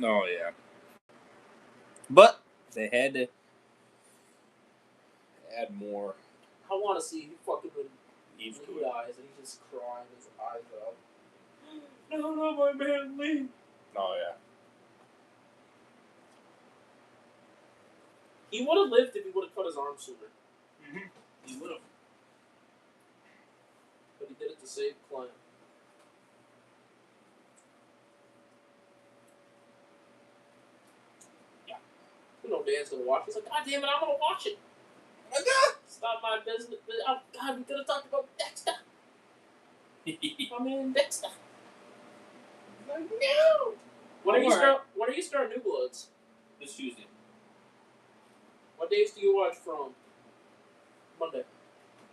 Oh, yeah. But they had to add more. I want to see he fucking when he Eve to dies it. and he's just crying his eyes out. No, not my man Lee. Oh, yeah. He would have lived if he would have cut his arm sooner. Mm-hmm. He would have. But he did it to save Clint. Yeah. You know Dan's gonna watch. He's like, God damn it, I'm gonna watch it. Stop my business. Oh, God, we could have talked about Dexter. I'm in Dexter. Like, no. When are you start New Bloods? This Tuesday. What days do you watch from? Monday.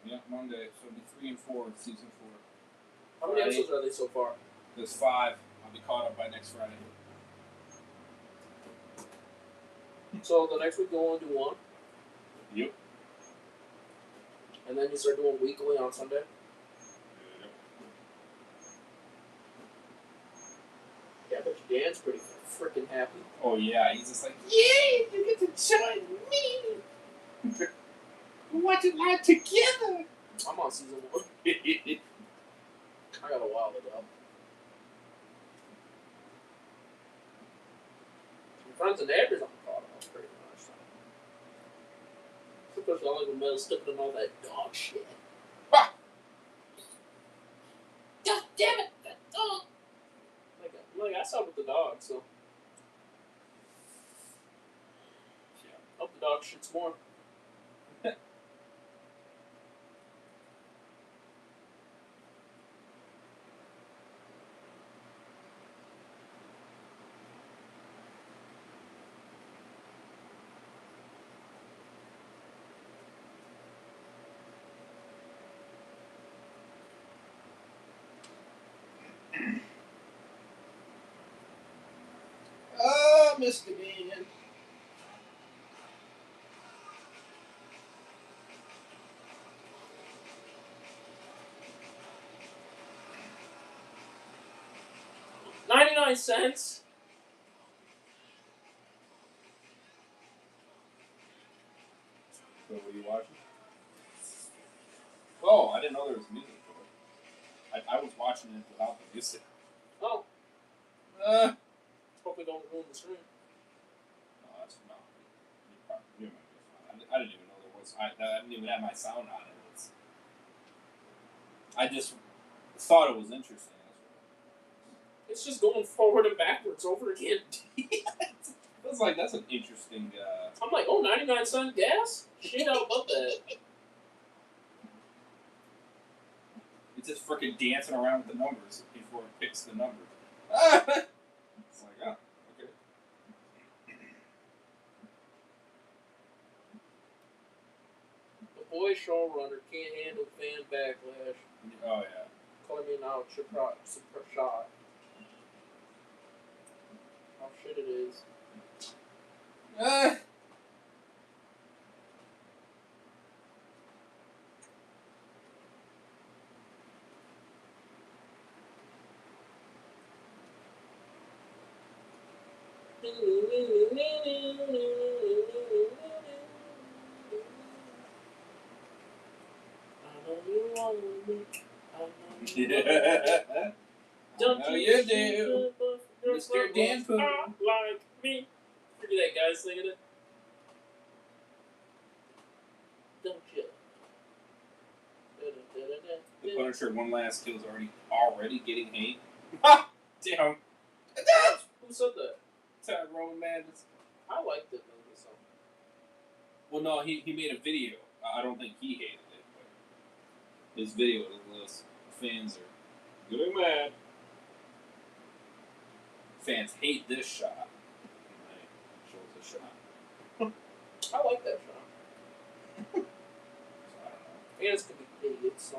Yeah, Monday. So it'll be 3 and 4 in season 4. How many episodes are they so far? There's 5. I'll be caught up by next Friday. So the next week you'll only do 1? Yep. And then you start doing weekly on Sunday? Yep. Yeah, but your Dan's pretty freaking happy. Oh, yeah. He's just like, yay, you get to join me. We'll watch it live together. I'm on season 1. I got a while to go. Friends and neighbors, I'm caught up pretty much. Especially I like when Mel's sticking in all that dog shit. Ha! God damn it! That dog! Like I saw with the dog, so. Yeah. Hope the dog shits more. Oh, Mr. Dan. $0.99. So, what are you watching? Oh, I didn't know there was music to it. I was watching it without the music. Oh. Hope we don't ruin the stream. No, that's no. You might be fine. I didn't even know there was. I didn't even have my sound on it. I just thought it was interesting. It's just going forward and backwards over again. That's like that's an interesting. I'm like, oh, 99-cent gas? Shit, how about that? It's just freaking dancing around with the numbers before it picks the numbers. It's like, oh, okay. The boy showrunner can't handle fan backlash. Oh, yeah. Claiming out super shot. How shit it is. Don't you do, Mr. Dan Pooh. Like me. Look at that guy singing it. Don't you? The Punisher one last kill is already getting hate. Ha! Damn. Who said that? Roman Madness. I liked it though. So. Well, no, he made a video. I don't think he hated it, but his video, the fans are getting mad. Fans hate this shot. Shows the shot. I like that shot. So, I don't know. Fans can be idiots, so.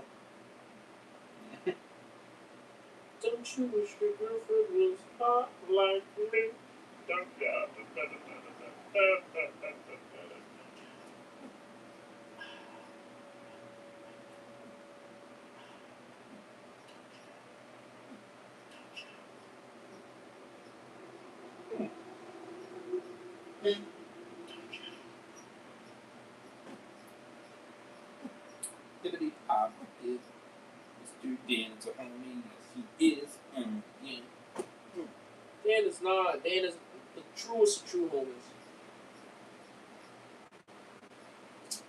Don't you wish your girlfriend was hot like me? Dippity pop is Mr. Dan. It's a homie. Yes, he is. Yeah. Dan is not. Dan is the truest of true homies.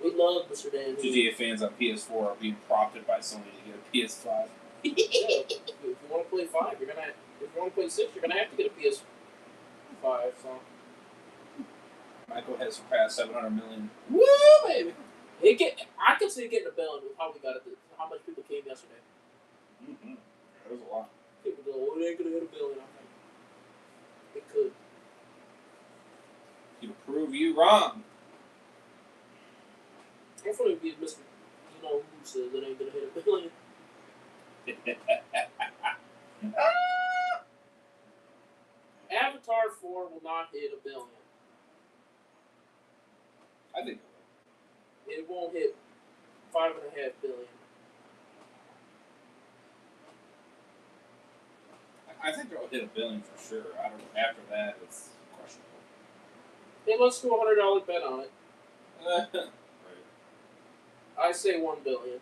We love Mr. Dan. GTA fans on PS4 are being prompted by Sony to get a PS5. Yeah, if you want to play 5, you're gonna. If you want to play 6, you're gonna have to get a PS5. So. Michael has surpassed 700 million. Woo, baby! I could see it getting a billion with how we got it. How much people came yesterday. Mm-hmm. That was a lot. People go, oh, it ain't gonna hit a billion. I'm like, it could. You prove you wrong. Hopefully, it'd be Mr. You know who says it ain't gonna hit a billion. Avatar 4 will not hit a billion. I think it won't hit 5.5 billion. I think it'll hit a billion for sure. I don't know. After that, it's questionable. Hey, let's do a $100 bet on it. Right. I say 1 billion.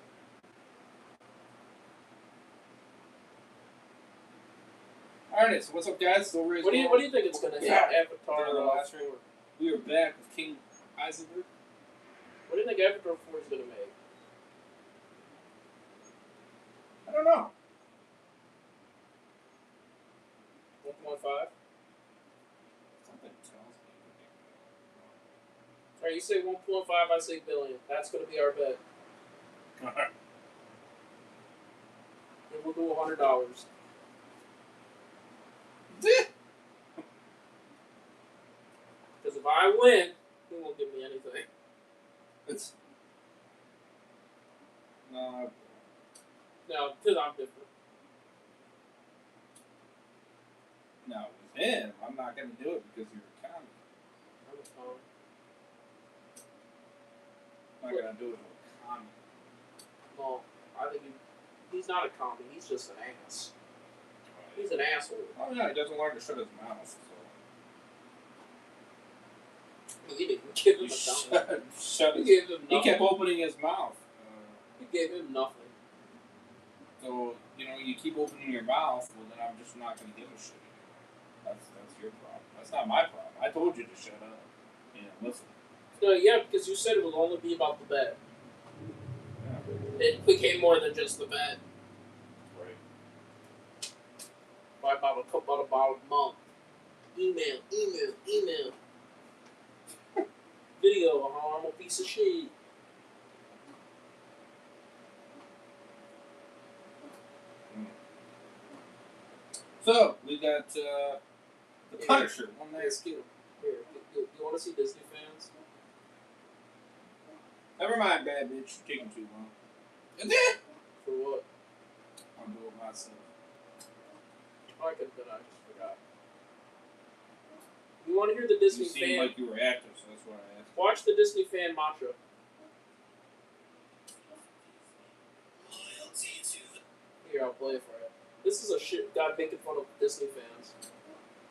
Alright, so what's up, guys? Still raising. What do you think it's gonna hit? Avatar the last rate. We are back with King Heisenberg. What do you think Avatar 4 is gonna make? I don't know. 1.5? Something tells me. Alright, you say 1.5, I say billion. That's gonna be our bet. Alright. And we'll do $100. Because if I win, he won't give me anything. It's no, because I'm different. No, with him, I'm not going to do it because you're a comic. I'm a comic. I'm not going to do it with a comic. Well, I think he's not a comic. He's just an ass. He's an asshole. Oh, yeah, he doesn't learn to shut his mouth. So. He didn't give him a dollar. He kept opening his mouth. He gave him nothing. So, you keep opening your mouth, well, then I'm just not going to give a shit. That's your problem. That's not my problem. I told you to shut up. Listen. No, yeah, because you said it would only be about the bet. Yeah. It became more than just the bet. Right. By about a month. Email. Video of how I'm a piece of shit. So, we got the Punisher. One last kill. Here, you want to see Disney fans? Never mind, bad bitch. You're taking too long. For what? I'm doing myself. I could have been, I just forgot. You want to hear the Disney fan? You seemed like you were active, so that's why I asked. Watch the Disney fan mantra. Here, I'll play it for you. This is a shit guy making fun of Disney fans.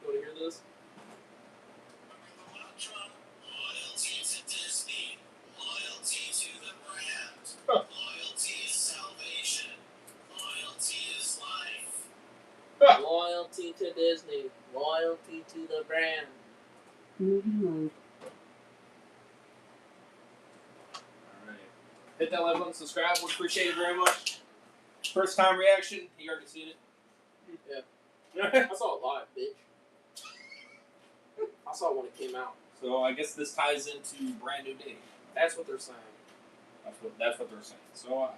You want to hear this? Loyalty to Disney. Loyalty to the brand. Loyalty is salvation. Loyalty is life. Loyalty to Disney. Loyalty to the brand. Alright. Hit that like button, subscribe. We appreciate it very much. First time reaction. You already seen it? Yeah. I saw it live, bitch. I saw it when it came out. So I guess this ties into Brand New Day. That's what they're saying. That's what they're saying. So I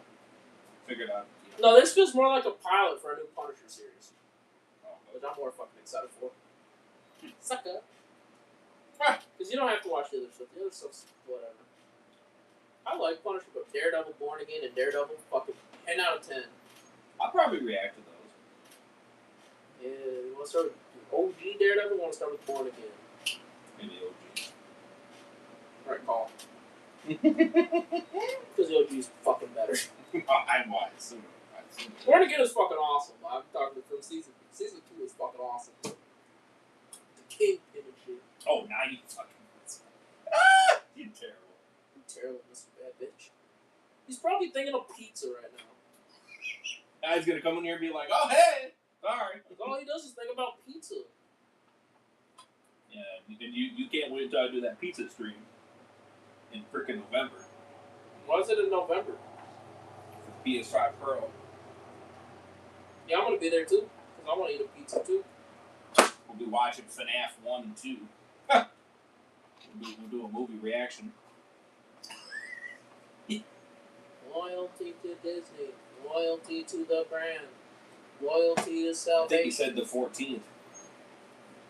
figured out. No, this feels more like a pilot for a new Punisher series. Which I'm more fucking excited for. Sucker. Because you don't have to watch the other stuff. The other stuff's whatever. I like Punisher, but Daredevil Born Again and Daredevil fucking 10 out of 10. I'll probably react to those. Yeah, you want to start with OG Daredevil or you want to start with Born Again? Maybe OG. Alright, call. Because the OG is fucking better. I was. Born Again is fucking awesome. I'm talking from season 2 is fucking awesome. The Kingpin and shit. Oh, now you fucking. terrible, Mr. Bad Bitch. He's probably thinking of pizza right now. Now he's gonna come in here and be like, "Oh hey, sorry." Like, all he does is think about pizza. Yeah, and you can't wait until I do that pizza stream in frickin' November Why is it in November? for PS5 Pro. Yeah, I'm gonna be there too, because I want to eat a pizza too. We'll be watching FNAF 1 and 2. We'll do a movie reaction. Loyalty to Disney. Loyalty to the brand. Loyalty to I think he salvation. said the 14th.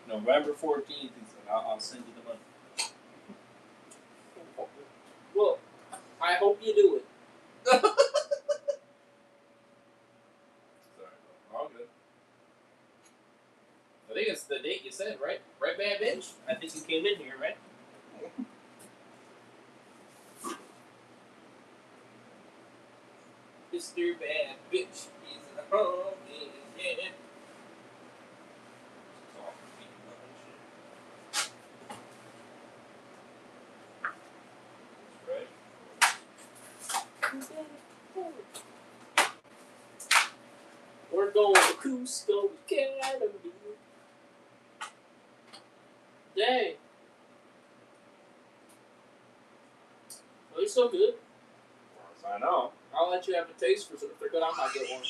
November 14th, he said, I'll send you the money. Well, I hope you do it. Sorry, all good. I think it's the date you said, right? Right, Bad Bitch? I think you came in here, right? Mr. Bad Bitch, he's a homie, yeah. We're going to Cusco Academy. Dang. Well, they're so good. I know. I'll let you have a taste for some. If they're good, I might get one.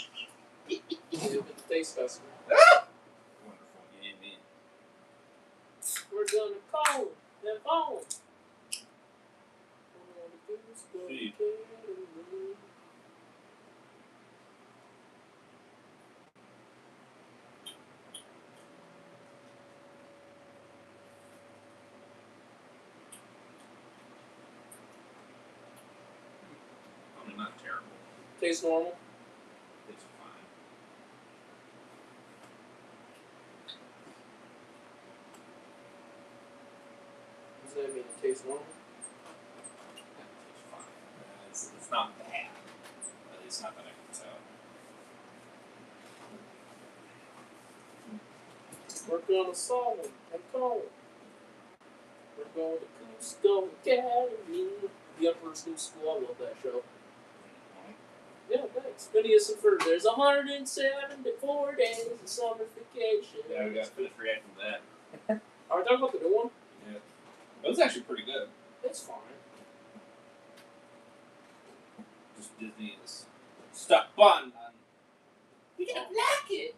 You'll get the taste tester. Wonderful, yeah, man. We're gonna call them phone. See. I mean, not terrible. Tastes normal. It's fine. Does that mean it tastes normal? It's fine. It's not bad. At least not that I can tell. We're gonna solve them and call them. We're going to Cusco Academy. The Emperor's New School. I love that show. Yeah, thanks. Phineas and Ferb. There's 174 days of summer vacation. Yeah, we got to finish reacting to that. Are we talking about the new one? Yeah. That was actually pretty good. It's fine. Just Disney is stuck on. We gonna block it.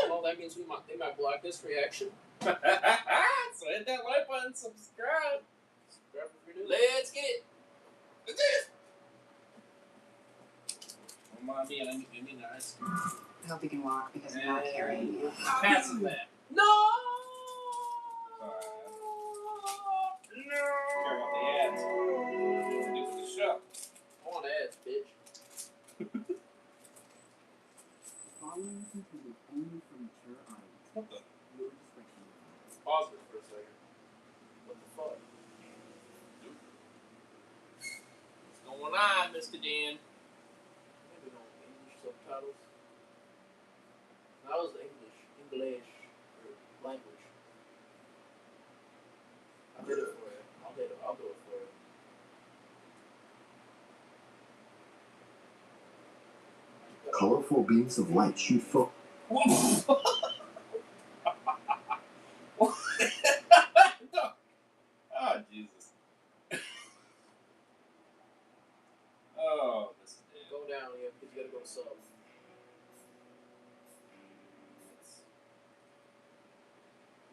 Well, that means they might block this reaction. So hit that like button, subscribe. Subscribe if you're new. Let's get it. Don't mind me, I mean nice. I hope you can walk because I'm not carrying you. Pass it back. No! No! Care about the ads. What do for the show? I want ads, bitch. Following is intended only for mature audience. What the? Viewer discretion advised. Pause it for a second. What the fuck? What's going on, Mr. Dan? Maybe no English subtitles. That was English or language. I did it for you. I'll do it for you. Colorful beams of light shoot forward. What? Oh, Jesus. Oh, this is it. Go down, yeah, because you gotta go to sub.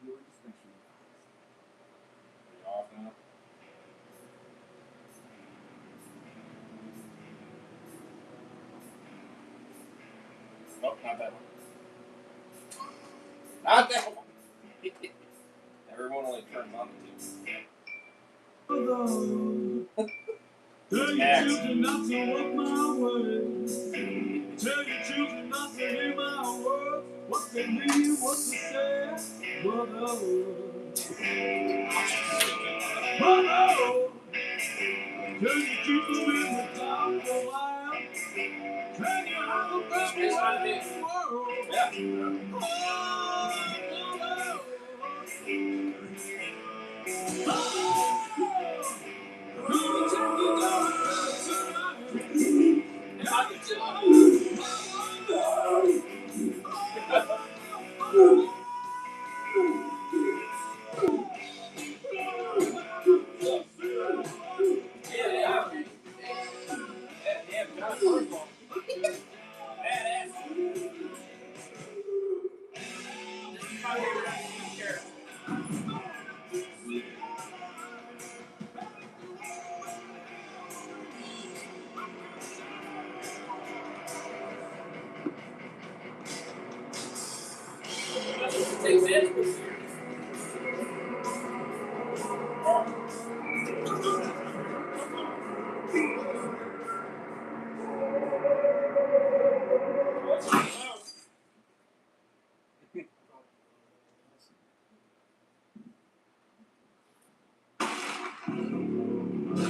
Viewer discretion advised. Are you off now? Nope, not that one. Not that one. Everyone only turns on the TV. Max. Tell your children not to walk my way. Tell your children not to hear my words. What they mean, what to say. Mother. Mother. Tell your children in the town for a while. Tell you how the best way in the world. Yeah. Oh, mother. Take examples.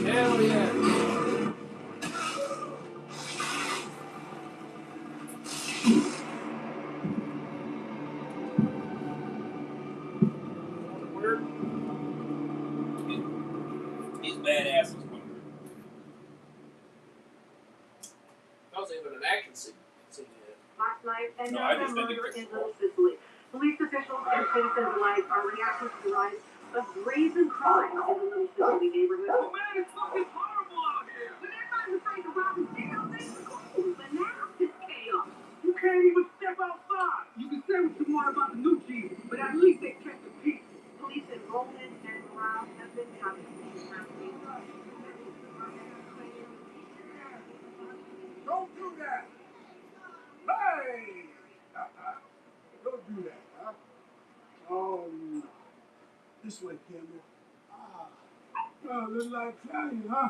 Hell yeah. Word. He's badass as one. That was even an action scene. Last night, No, I another just think murder it's in Little Sicily. Police officials and citizens alike are reacting to the rise of brazen crime in the Little Sicily neighborhood. Oh man, it's fucking horrible out here. When everybody's afraid to rob and steal, things are cool, but now it's chaos. You can't even step outside. You can say what you want about the new chief, but at least they kept the peace. Police enrollment and morale have been shot. Don't do that. Hey! Don't do that, huh? Oh, no. This way, Campbell. Oh, look like Italian, huh?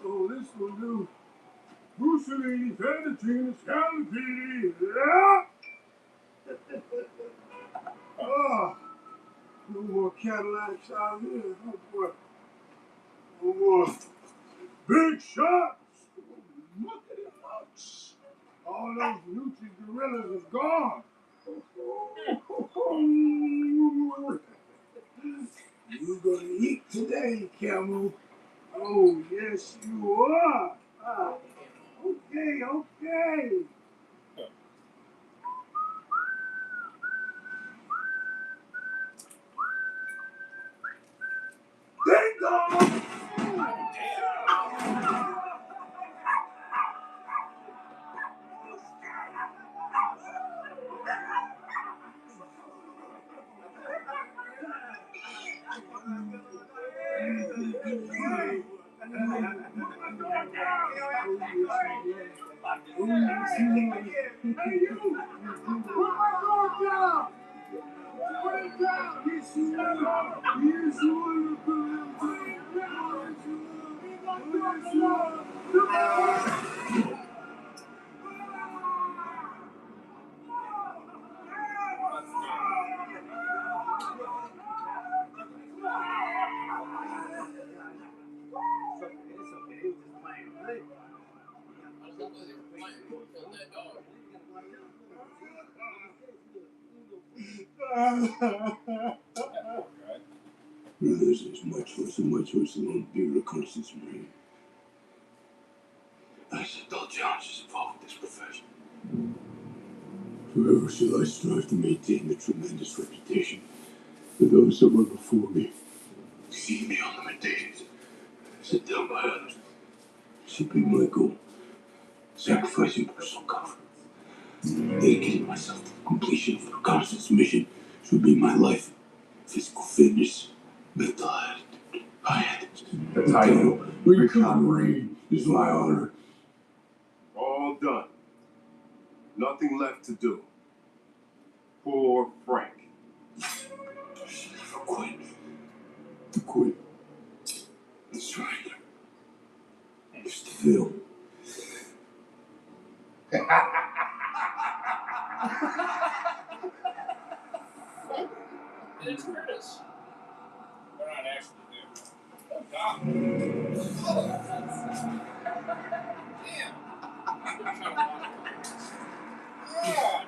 Oh, this will do. Mussolini, Fettuccine, Scalpini. Yeah! Oh, no more Cadillacs out here. Oh, boy. No more big shots. Look at it, folks. All those Nucci gorillas are gone. You gonna eat today, Camel? Oh, yes, you are. Ah, okay, okay. Ding dong! This is much worse than the reconnaissance marine. I accept all challenges involved with this profession. Forever shall I strive to maintain the tremendous reputation that those that were before me, exceeding beyond limitations, set down by others, should be my goal. Sacrificing personal comfort, dedicating myself to the completion of the reconnaissance mission should be my life. Physical fitness, mental attitude, high attitude. The title, Recon Marine, is my honor. all done. Nothing left to do. Poor Frank. Never quit. To quit. And surrender. Just to feel. It's Curtis. They're not actually there. Oh, God. Damn. Oh,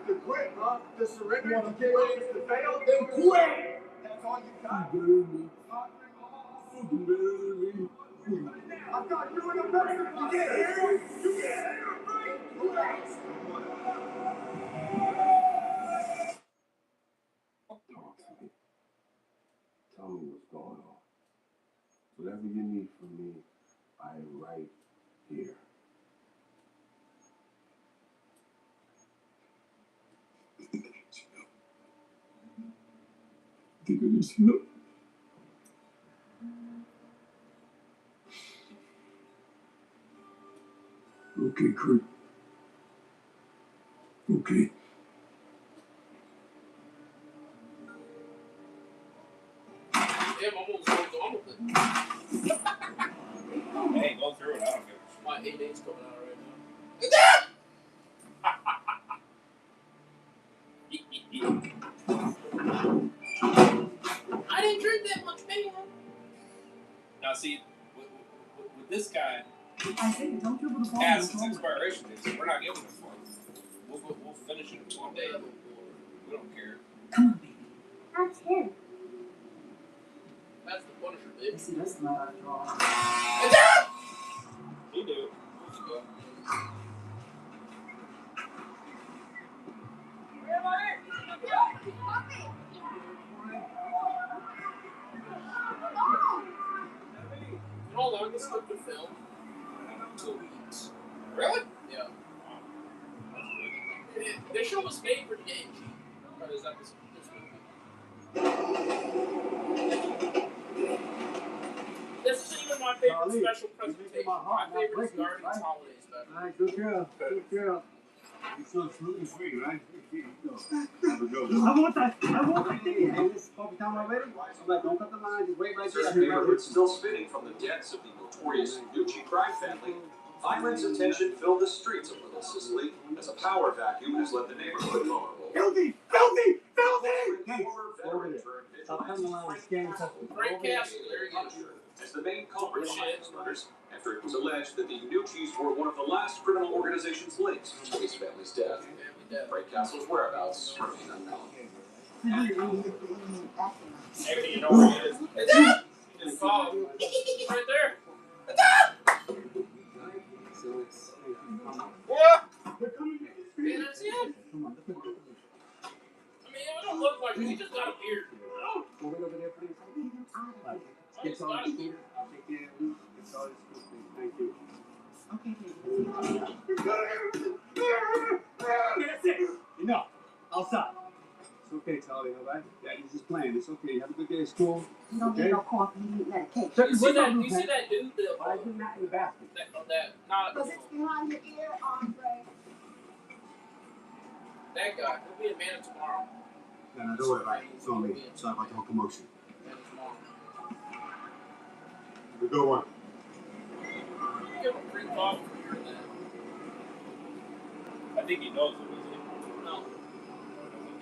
To quit, huh? To surrender? To give up? To fail? Then quit! That's all you got? Better than me. Fucking better than me. I thought you were the best. You can't hear him? You can't hear him, Frank? Relax. Talk to me. Tell me what's going on. Whatever you need from me, I am right here. They're gonna smell. Okay, Kurt. Okay. Damn, I'm almost going with it. Hey, go through it. I don't give a shit. My 8-8's coming out right now. I didn't drink that much, man. Now, see, with this guy, I think, don't dribble the ball. past its expiration date, so we're not giving it for him. We'll finish it in one day. We don't care. Come on, baby. That's him. That's the Punisher, baby. See, that's not our draw. You do. You know how long this took to film? 2 weeks. Really? Yeah. This show was made for the age. Or is that this movie? This isn't even my favorite Charlie, special you making presentation. my My heart not favorite is breaking, Guardians right? Holidays better. All right, good girl. Good girl. You're so gluten free, right? Here you go. Have a go. I want that. Hey, this is coffee time already? I'm like, don't cut the line. Just wait right Certain there. neighborhoods still spinning from the deaths of the notorious Nucci crime family. Violence and tension filled the streets of Little Sicily as a power vacuum has left the neighborhood vulnerable. Filthy! Filthy! Filthy! Hey, Former over veteran there. turned Stop cutting the line. It's scaring customers. Great casting. There you go. as the main culprit behind these murders, after it was alleged that the Nuccis were one of the last criminal organizations linked to his family's death. Frank Castle's whereabouts remain unknown. Maybe you know what it is. It's Bob. Right there. So it's. What? Man, that's him. Come on, look at this. I mean, I don't look like him. He just got a beard. Go wait over there, please. Like, gets all the scooter. Take care of you. Gets all the scooter. Thank you. Okay, that's it. Enough. I'll stop. It's okay, Charlie, all right? Daddy's just playing. It's okay. Have a good day at school. You don't need no coffee, you need medication. You see that dude I do not in the basket. not Because it's behind your ear, Andre. that guy. He'll be a man of tomorrow. No, no, don't worry about it. It's on me. Sorry about the whole commotion. Man of tomorrow. Have a good one. Give him a free coffee for hearing that. I think he knows it, isn't he? No.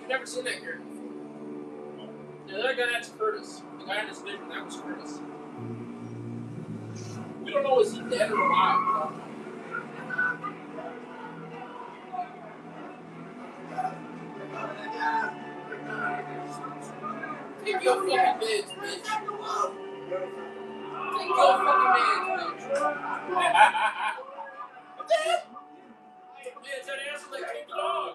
You've never seen that character before. The other guy, that's Curtis. The guy in his vision, that was Curtis. We don't know is he dead or alive. We don't know. Take your fucking meds, bitch. Take your fucking meds, bitch. Man, it's that asshole that kicked the dog.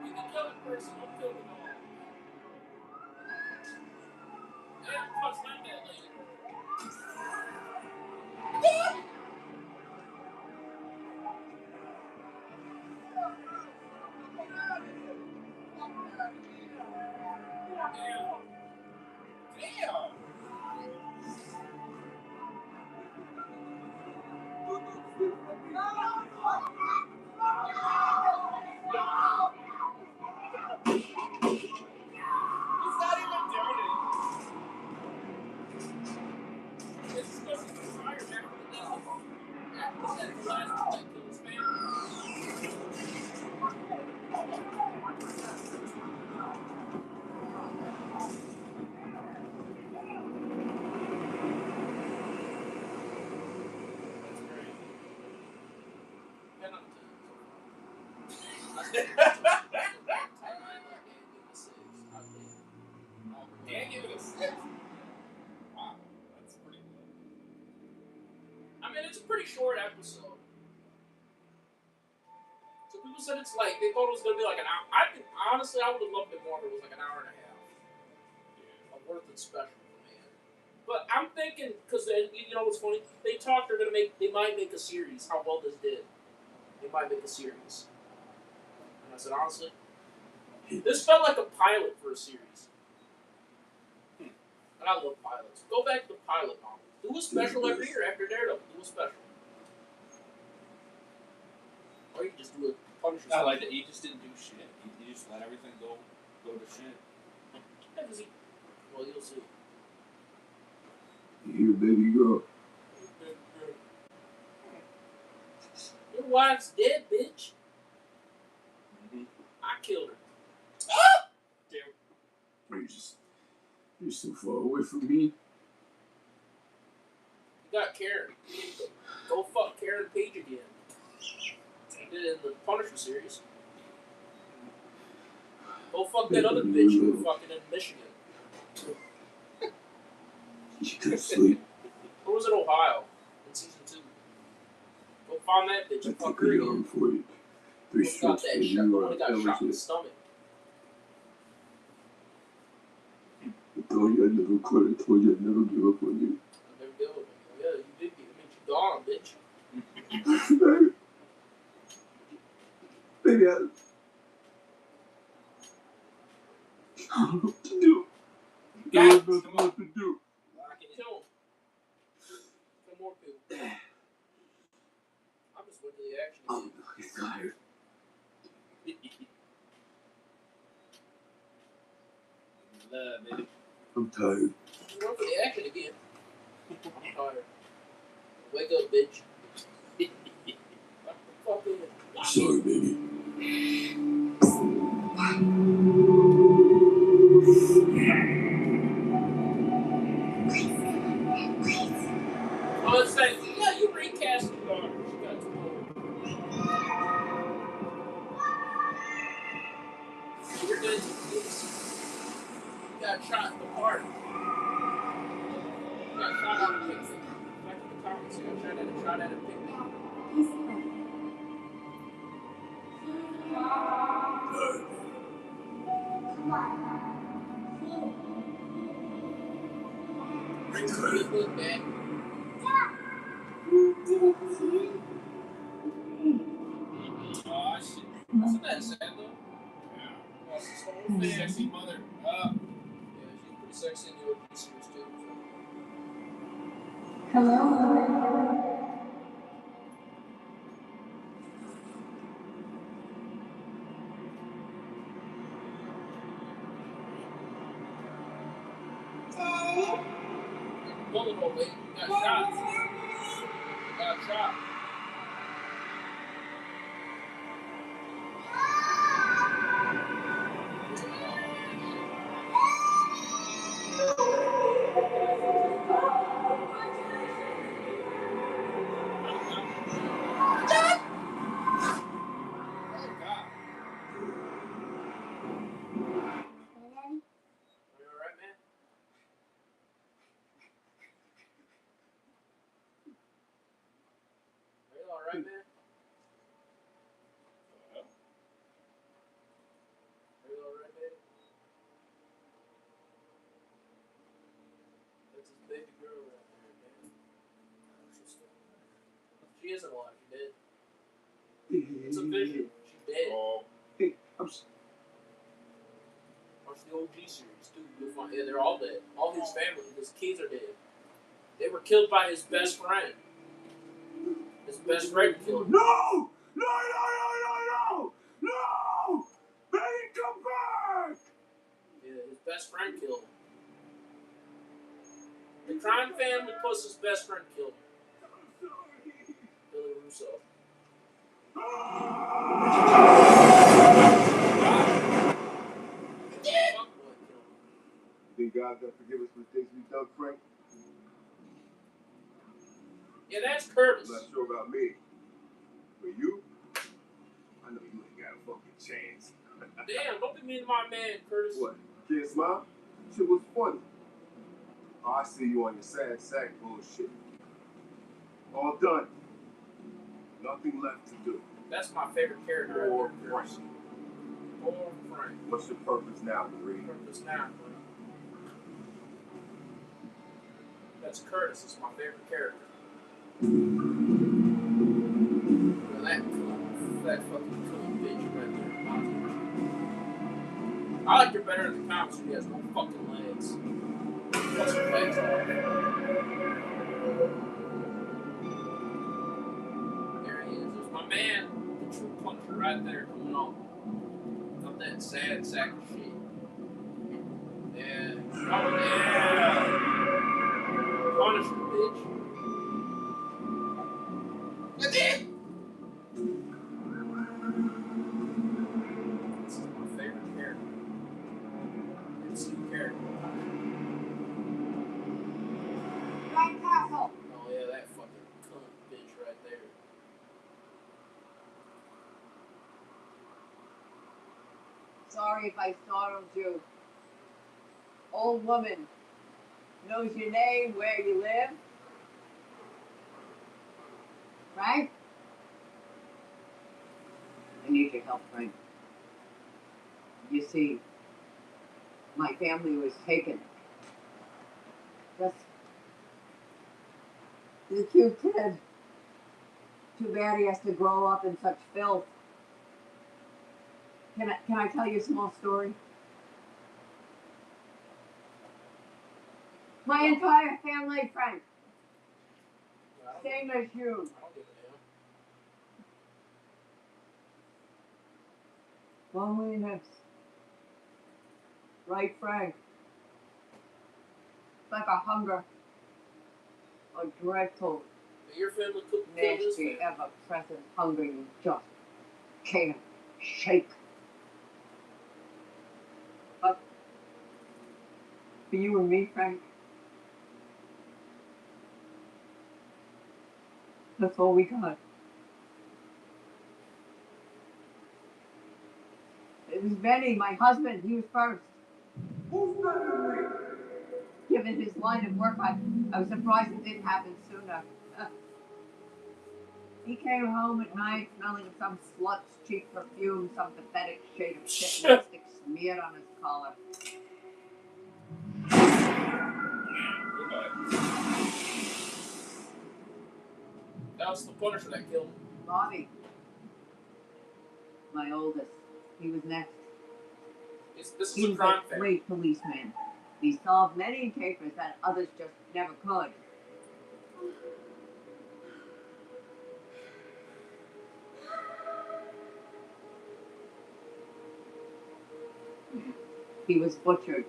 You can kill the person, don't kill the dog. I didn't touch like that lady. Damn. He's not even doing it. This is supposed to be fired after the death of the last one that killed his family. Can't give it a 6. Wow, that's pretty good. I mean, it's a pretty short episode. So people said it's like, they thought it was going to be like an hour. I think, honestly, I would have loved it more if it was like an hour and a half. A worth it special for me. But I'm thinking, because you know what's funny? They talked, they might make a series, how well this did. they might make a series. And I said, honestly, this felt like a pilot for a series. And I love pilots. Go back to the pilot novel. Do a special every year after Daredevil. Do a special. Or you can just do a Punisher. I like that he just didn't do shit. He just let everything go to shit. Yeah, well, you'll see. You hear, baby girl? Your wife's dead, bitch. Mm-hmm. I killed her. Damn. You're so far away from me. You got Karen. Go fuck Karen Page again. I did it in the Punisher series. Go fuck that other bitch you were fucking in Michigan. You couldn't sleep. Or was it Ohio in season 2? Go find that bitch I and fuck took her it on again. for you. 3 Got strokes for that you. shot. Only got That shot in the was it. stomach. I told you I'd never quit. I told you I'd never give up on you. I never dealt with it. Yeah, you did get me. You gone, bitch. Baby, I don't know what to do. I don't know what to do. I can kill him. Kill more people. I'm just waiting till the action I'm again. fucking tired. Love it. I'm tired. I'm going for the action again. I'm tired. Wake up, bitch. What the fuck is it? Sorry, baby. Oh, it's like, yeah, you recast the daughter. She got too old. You're good to this. You got shot in the party. You got shot at a picnic. Back in the comics, you got shot at a picnic. Good look, Dad. Oh, shit. Isn't that sad, though? Yeah. Lost his whole family. Sexy mother. Yeah, she's pretty sexy in the OG series, too. Bullet hole, lady. Got shot. Got shot. Oh, God. Are you alright, man? Are you alright, man? Are you alright, man? That's his baby girl right there, man. She isn't alive, she dead. It's a vision. She's dead. Oh. Hey, I'm sorry. Watch the OG series, too. You'll find, yeah, they're all dead. All his family, his kids are dead. They were killed by his best friend. His best friend killed him. No! No, no, no, no, no! No! Baby, come back! Yeah, his best friend killed him. The crime family plus his best friend killed him. Billy Russo. You think God's gonna forgive us for the things we've done, Frank? Yeah, that's Curtis. I'm not sure about me. But you, I know you ain't got a fucking chance. Damn, don't be mean to my man, Curtis. What? Can't smile? Shit was funny. Oh, I see you on your sad sack bullshit. All done. Nothing left to do. That's my favorite character. Poor right there, Frank. Curtis. Poor Frank. What's your purpose now, Marie? Purpose now, Frank. That's Curtis. It's my favorite character. Well, that He has no fucking legs. What's his legs off? There he is. There's my man, the true puncher, right there coming on. Not that sad sack of shit. Yeah. Oh, yeah. Punish him, bitch. That's it. This is my favorite character. It's a character. White Castle. Oh yeah, that fucking cunt bitch right there. Sorry if I startled you. Old woman. Knows your name, where you live. Frank? I need your help, Frank. You see, my family was taken. Just a cute kid. Too bad he has to grow up in such filth. Can I tell you a small story? My entire family, Frank. Same as you. I don't give a damn. Loneliness. Right, Frank? It's like a hunger. A dreadful, Your family could kill this nasty, family. ever-present hunger you just can't shake. But for you and me, Frank, that's all we got. It was Benny, my husband. He was first. Who's better than me? Given his line of work, I was surprised it didn't happen sooner. He came home at night smelling of some slut's cheap perfume, some pathetic shade of shit lipstick smeared on his collar. That was the Punisher that killed him. Bobby, my oldest, he was next. This is He a was crime a family. great policeman. He solved many cases that others just never could. He was butchered.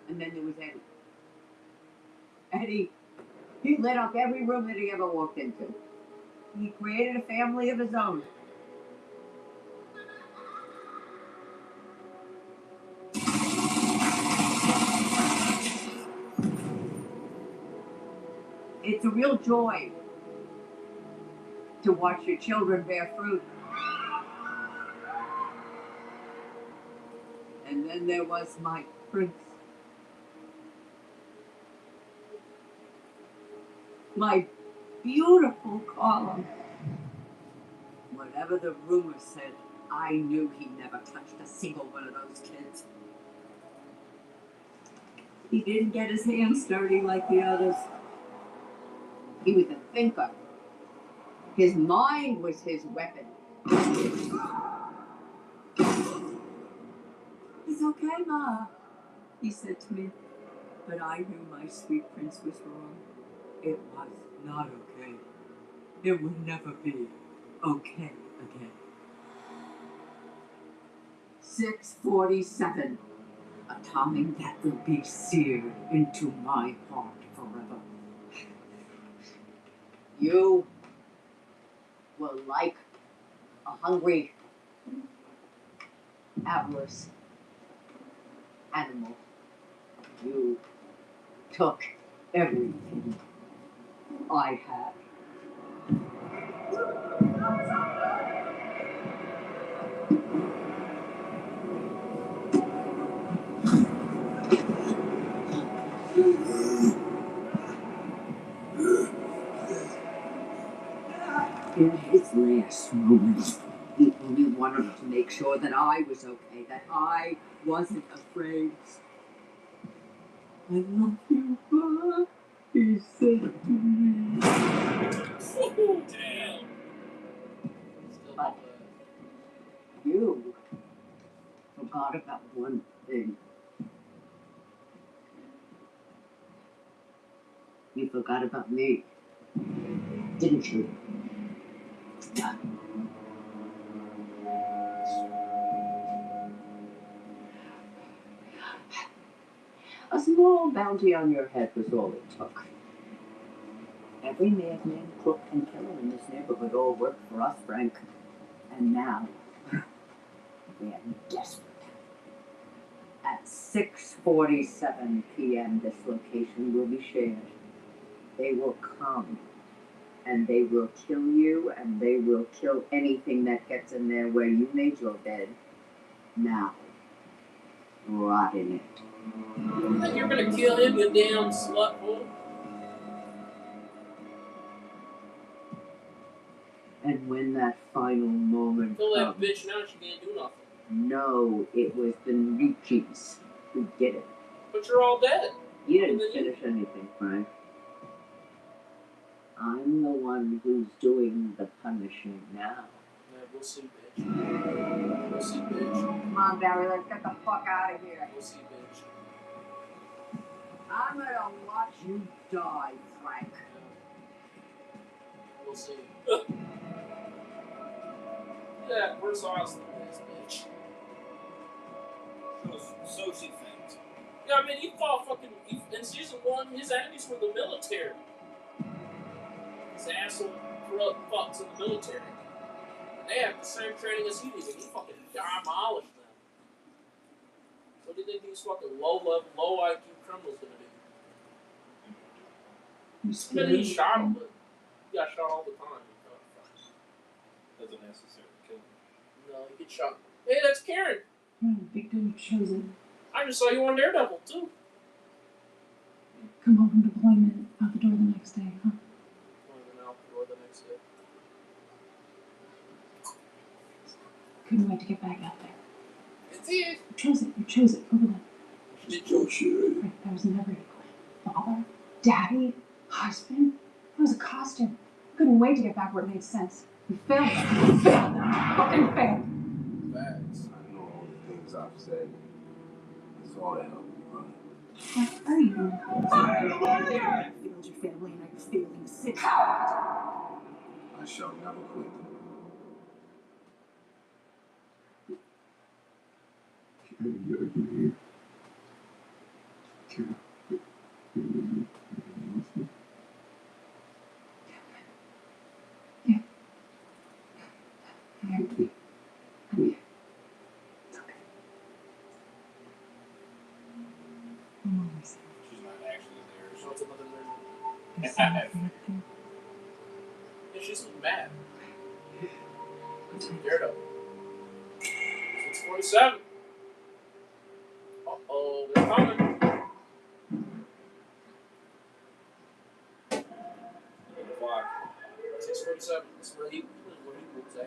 And then there was Eddie. Eddie, he lit up every room that he ever walked into. He created a family of his own. It's a real joy to watch your children bear fruit. And then there was my prince. My beautiful Colin. Whatever the rumor said, I knew he never touched a single one of those kids. He didn't get his hands dirty like the others. He was a thinker. His mind was his weapon. It's okay, Ma, he said to me. But I knew my sweet prince was wrong. It was not okay. It would never be okay again. 6:47. A time that will be seared into my heart forever. You were like a hungry, avarice animal. You took everything I had. In his last moments, he only wanted to make sure that I was okay, that I wasn't afraid. I love you, Ma. He said to me. Oh, damn. Still love that. You forgot about one thing. You forgot about me, didn't you? A small bounty on your head was all it took. Every madman, crook, and killer in this neighborhood all worked for us, Frank. And now, we are desperate. At 6:47 p.m., this location will be shared. They will come, and they will kill you, and they will kill anything that gets in there where you made your bed. Now, rot in it. You think you're gonna kill him, you damn slut hole? And when that final moment Kill that comes, bitch now, she can't do nothing. no, it was the Ritchie's who did it. But you're all dead. You didn't finish anything, Frank. I'm the one who's doing the punishing now. Yeah, we'll see, bitch. We'll see, bitch. Come on, Barry, let's get the fuck out of here. We'll see, bitch. I'm gonna watch you die, Frank. We'll see. Yeah, where's Austin, this bitch? So she thinks. Yeah, I mean, he fought fucking. In season 1, his enemies were the military. His asshole corrupt fucks in the military. And they have the same training as he did, and he fucking demolished them. What do you think these fucking low-level, low-IQ criminals gonna do? I mean, he shot him, but he got shot all the time. Doesn't necessarily kill him. No, he gets shot. Hey, that's Karen. Victim chosen. I just saw you on Daredevil, too. Come home from deployment, out the door the next day, huh? And then out the door the next day. Couldn't wait to get back out there. It's it. You chose it. You chose it over them. Bullshit. Right, that was never your plan. Father, daddy, husband. It was a costume. Couldn't wait to get back where it made sense. You failed them. You failed them. You fucking failed. Facts. I know all the things I've said. It's all to help you, brother. What are you? You failed your family and now you're failing the city. I shall never quit. Yeah. I'm here. I'm here. It's okay. I'm always here. She's not actually there. So it's another version. You saw everything. Yeah, she's mad. Daredevil. 6:47. Uh-oh, they're coming. 6:47. This is where he moves ass.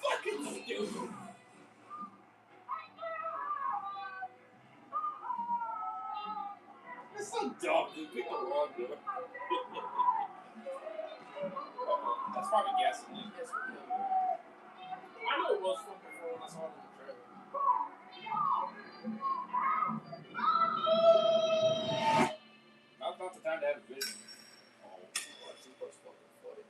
Fucking stupid. That's so dumb, dude. Pick the wrong door. That's probably gasoline. I know it was from before when I saw it in the trailer. Now's not the time to have a vision. Oh, she was fucking funny.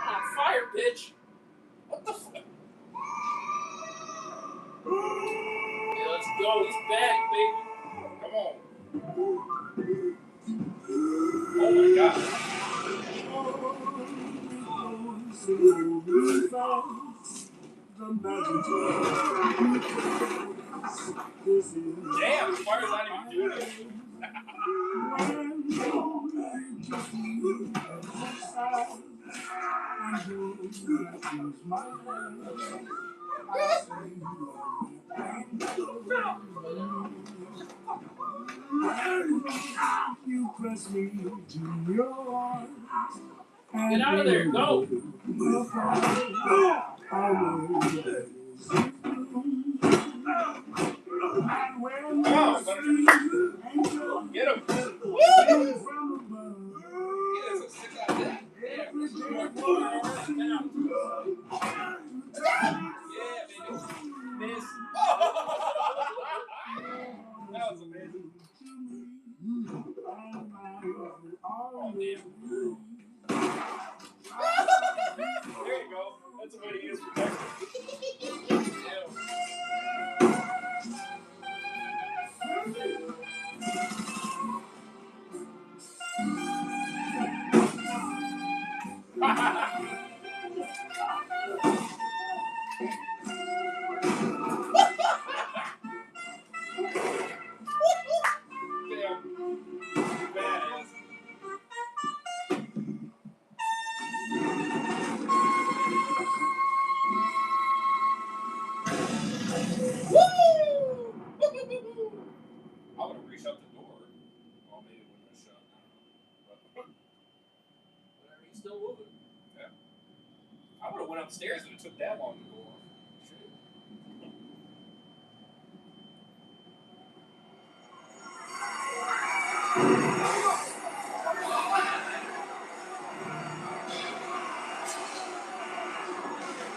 On fire, bitch! What the fuck? Oh, he's back, baby. Come on. Oh my God. Damn, the fire's not even doing it. You press me to your arms. Get out of there, go. Come on, get him. Woo! He has a 6 out of 10. Yeah, baby. Miss. Oh! That was amazing. Oh, damn. There you go. That's what he is for Texas. I would have reshut the door. Well, maybe it wouldn't have shut. I don't know. Whatever, he's still moving. Yeah. I would have went upstairs and it took that long to go off.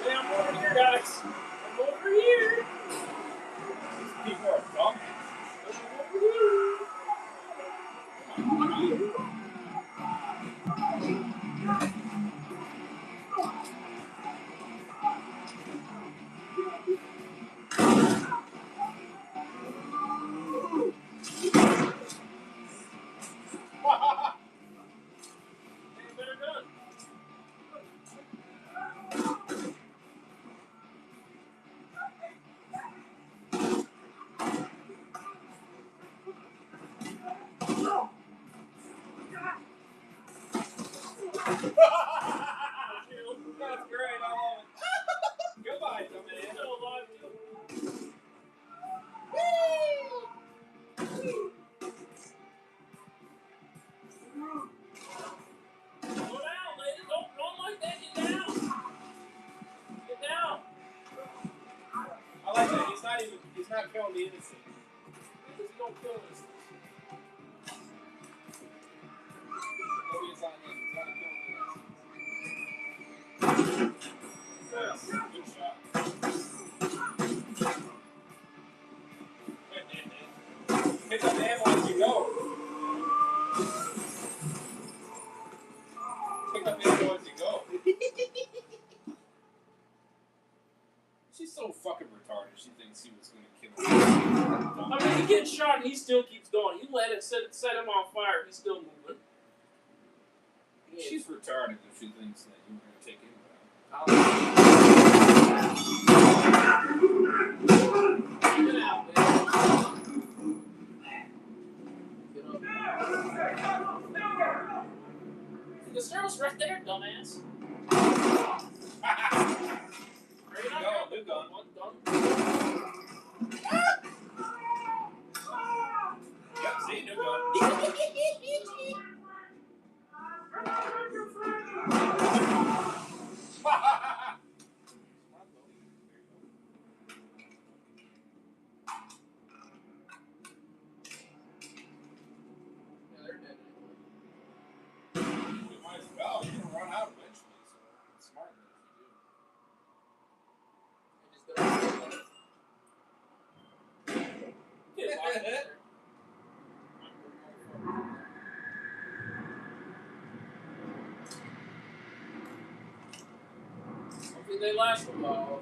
Hey, I'm over here, guys. I'm over here. These people are dumb. I'm over here. Better done. That's great. I love it. Goodbye, dumbass. Still alive, too. Go down, lady. Don't run like that. Get down. Get down. I like that. He's not killing the innocent. Because you don't kill this. Maybe it's on him. He's not killing the innocent. Yes, good shot. Pick up the ammo as you go. Pick up the ammo as you go. She's so fucking retarded. She thinks he was going to kill him. I mean, he gets shot and he still keeps going. You let it set him on fire, he's still moving. Yeah. She's retarded if she thinks that you're going to take him down. Get out, man. Get up. The service right there, dumbass. Good gun. One gun. Yep, see, new gun. Yeah, they're dead. You might as well. You're going to run out eventually, so it's smart if you do. Get locked in there. Hopefully they last a while.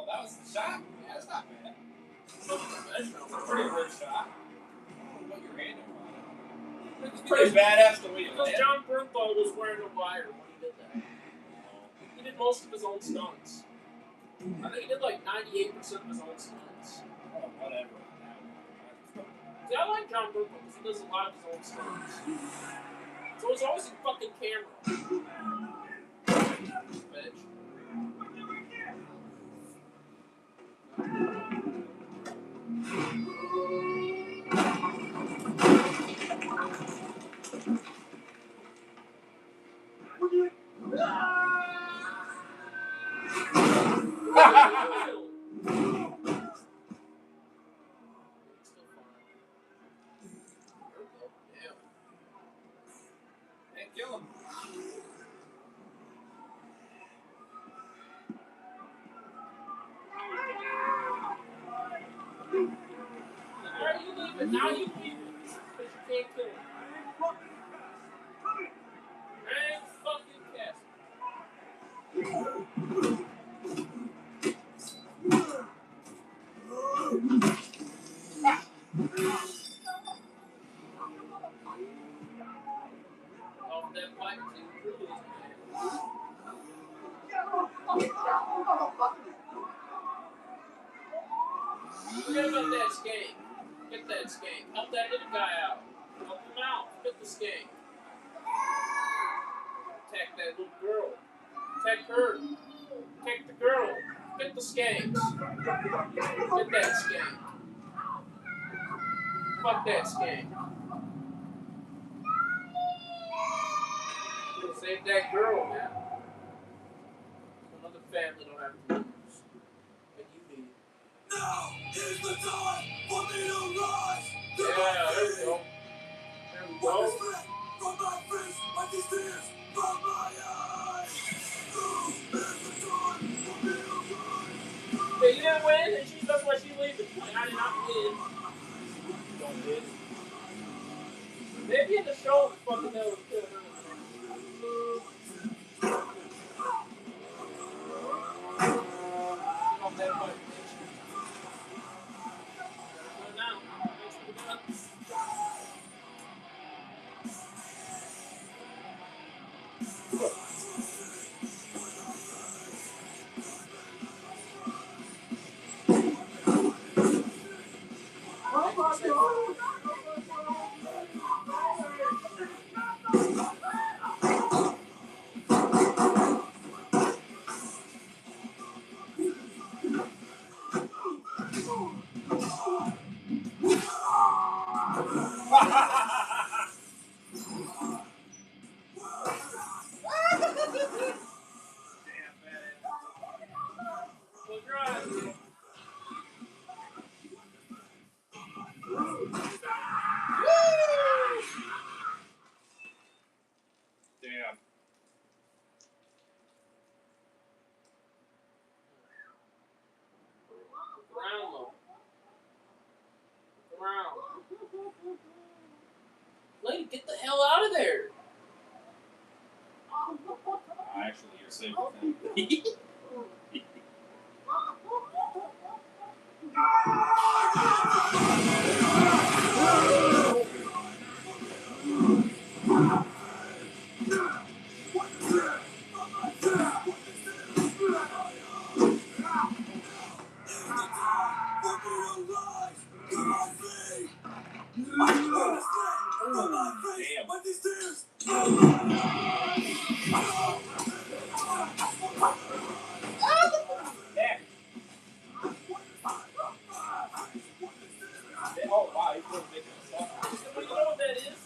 that was the shot? Yeah, that's not bad. Pretty good shot. Put your hand on it. It's pretty badass the way you Because land. John Bernthal was wearing a wire when he did that. He did most of his own stunts. I think he did like 98% of his own stunts. Oh, whatever. See, I like John Bernthal because he does a lot of his own stunts. So he's always in fucking camera. Bitch. Hey, kill him. Alright, you leave it. Now you leave it. Because you can't kill him. And fucking cast. Off that pipe to Cruz, man. Forget about that skank. Get that skank. Help that little guy out. Help him out. Get the skank. Attack that little girl. Attack her. Attack the girl. Get the skanks. Get that skank. Fuck that skank. Save that girl, man. Another family don't have to lose. And you need it. Now is the time for me to rise. Yeah, there we go. There we go. From my face, like these tears from my eyes. Now is the time for me to rise. Hey, you didn't win, and that's why she's leaving. Like, I did not win. Don't win. Maybe in the show, fucking hell would kill her. Off that fight, bitch. Go now. Thanks for the guns. Oh my God! Close your eyes. Damn. Look around, though. Look around. Lady, get the hell out of there. Actually, you're safe with him. Oh, wow, he's really making a stuff. But you know what that is?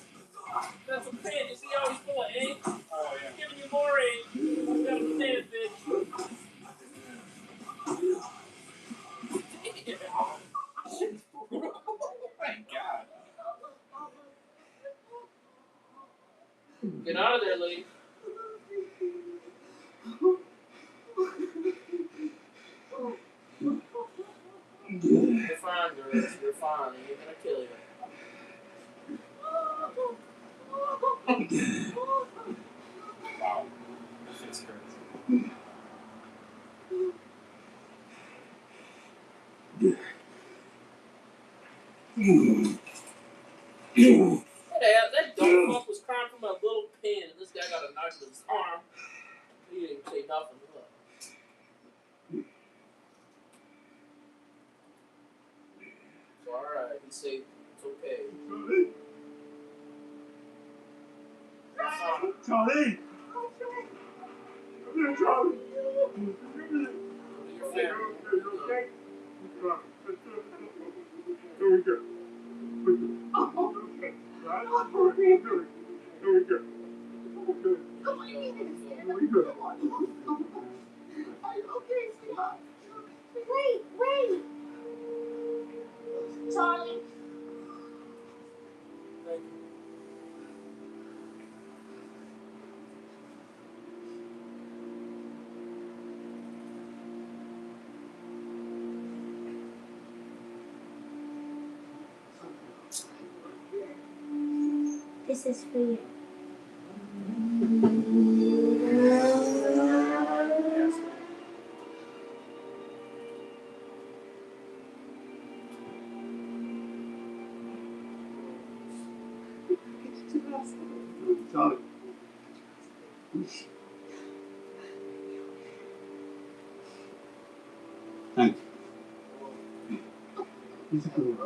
That's a pin. You see how he's full of ink? Oh, yeah. He's giving you more ink. You gotta stand, bitch. Oh, my God. Get out of there, lady. You're fine, girls. You're fine. He ain't gonna kill you. Wow. That shit's crazy. That dumb fuck was crying from a little pin, and this guy got a knife in his arm. He didn't even say nothing. Look. It's alright. He said it's okay. Charlie! Come here, Charlie! Your family. Okay? Here we go. Okay. Right? Here we go. Here we go. Are you okay, sweetheart? Wait! Charlie. Thank you. This is for you. Charlie. Thank you. He's a good one.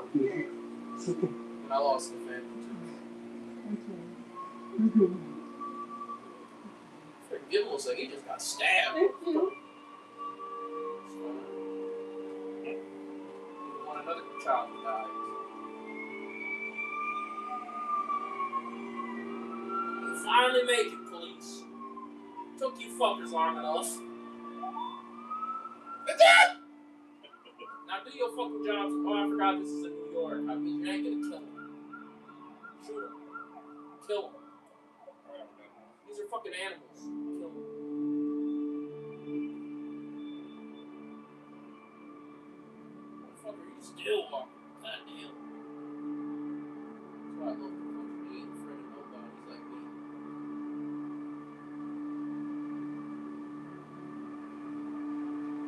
It's okay. And I lost the family too. Freaking Gibble looks like he just got stabbed. You want another child to die. You finally make it, police. Took you fuckers long enough. Now do your fucking jobs. Oh, I forgot this is in New York. I mean, you ain't gonna kill him. Shoot him. Kill him. These are fucking animals. Kill them. Motherfucker, you still walking. God damn. That's why I love the country. He ain't afraid of nobody. He's like me.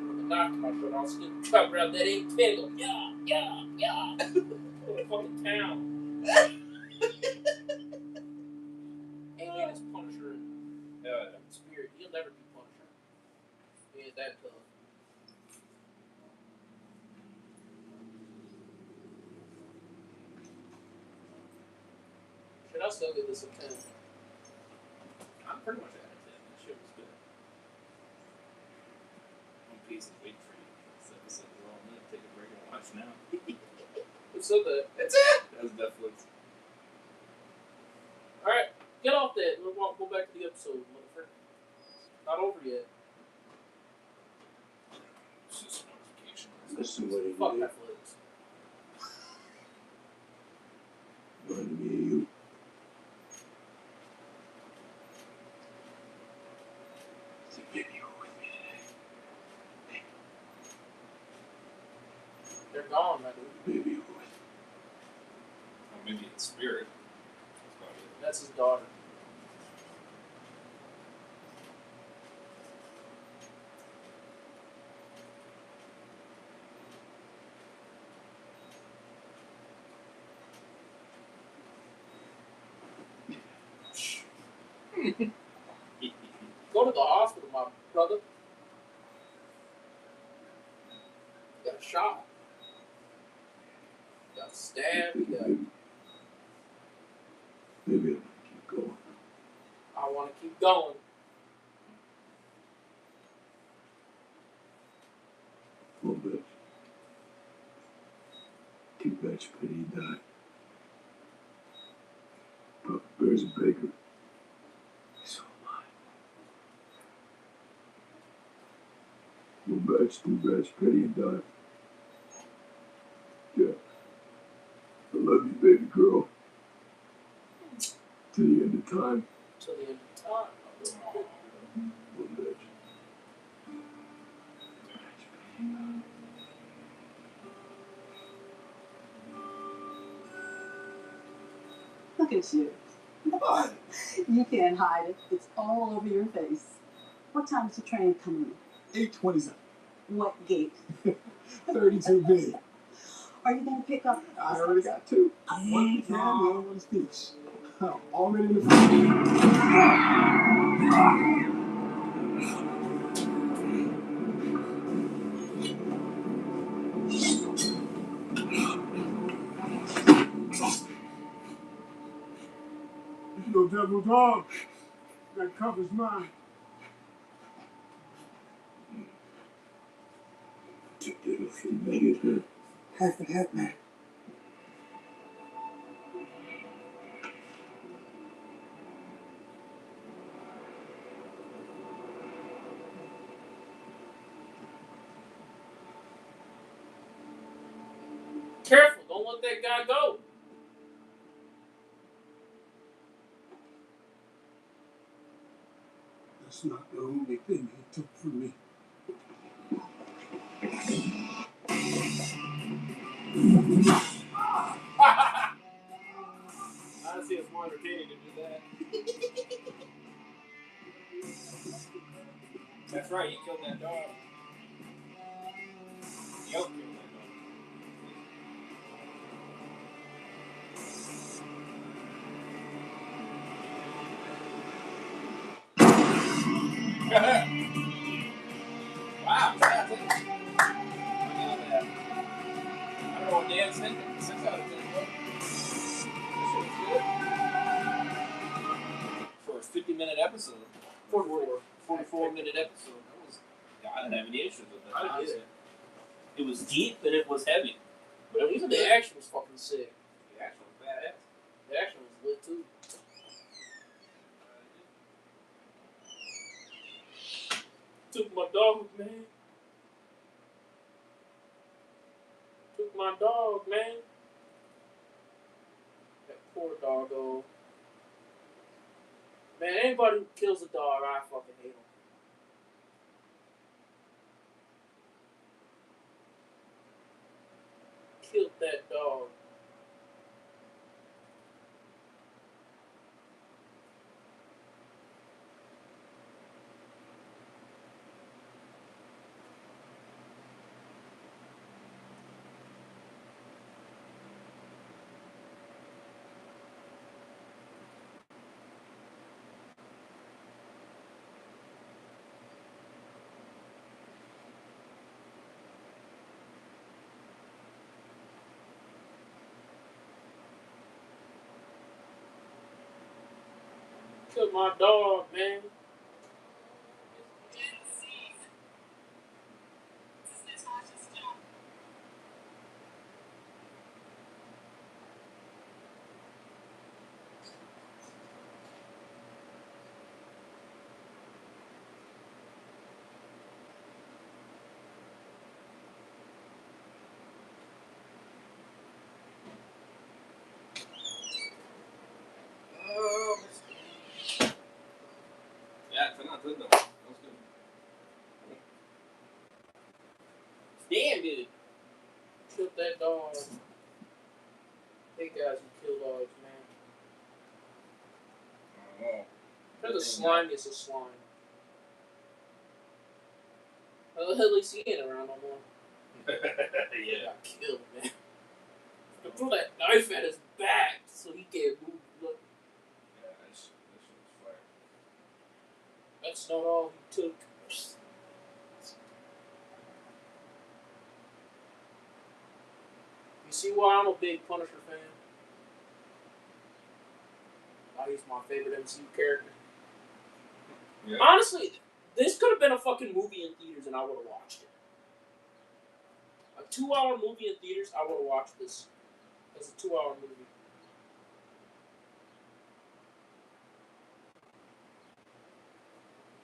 With a knife to my throat, I was getting trapped around that 810. Go, yeah. What a fucking town. Alien is Punisher in spirit. He'll never be Punisher. He ain't that tough. Should I still give this a 10? I'm pretty much at a 10. That shit was good. One Piece is waiting for you. This episode is all in. Take a break and watch now. Who said that? That's it! That's Netflix. Alright, get off that. We'll go back to the episode, motherfucker. Not over yet. It's just a notification. Listen, what Fuck you Netflix. reminded me of you. So maybe you were with me today. They're gone, man. Maybe you were with me. Or maybe in spirit. That's about it. That's his daughter. Go to the hospital, my brother. You got shot. You got stabbed. You got... Maybe I'm gonna keep going. I want to keep going. One bitch. Two batch Penny died. Papa Bear's a baker. So am I. One batch, two batch Penny died. Yeah. I love you, baby girl. To the end of time. Till the end of time. One batch. Look at you. What? You can't hide it. It's all over your face. What time does the train come in? 8:27. What gate? 32B. Are you going to pick up? I already got 2. One can, the other one's peach. Already in the fridge. No devil dog. That covers mine. Took it off and made it hurt. Half and half, man. Careful, don't let that guy go. That's not the only thing he took from me. Honestly, it's more entertaining to do that. That's right, he killed that dog. Yo killed that dog. Wow, that's it. Look at that. I don't know what Dan's thinking. 6 out of 10. Look. This shit was good. For a 50-minute episode. 44-minute episode. That was. I didn't have any issues with that. I did. It was deep and it was heavy. But it was Even good. the action was fucking sick. The action was badass. The action was lit too. Took my dog, man. Took my dog, man. That poor doggo. Man, anybody who kills a dog, I fucking hate him. Killed that dog. Killed my dog, man. Yeah, it's not good though. That was good. Damn, dude. Killed that dog. Hey guys who kill dogs, man. Oh. They're the slimiest of slime. How the hell is he ain't around no more? Yeah. Got killed, man. I threw that knife at his back so he can't move. Look, Yeah, that shit was fire. that's not all he took. You see why I'm a big Punisher fan? Why he's my favorite MCU character. Yeah. Honestly, this could have been a fucking movie in theaters and I would have watched it. A 2-hour movie in theaters, I would have watched this as a 2-hour movie.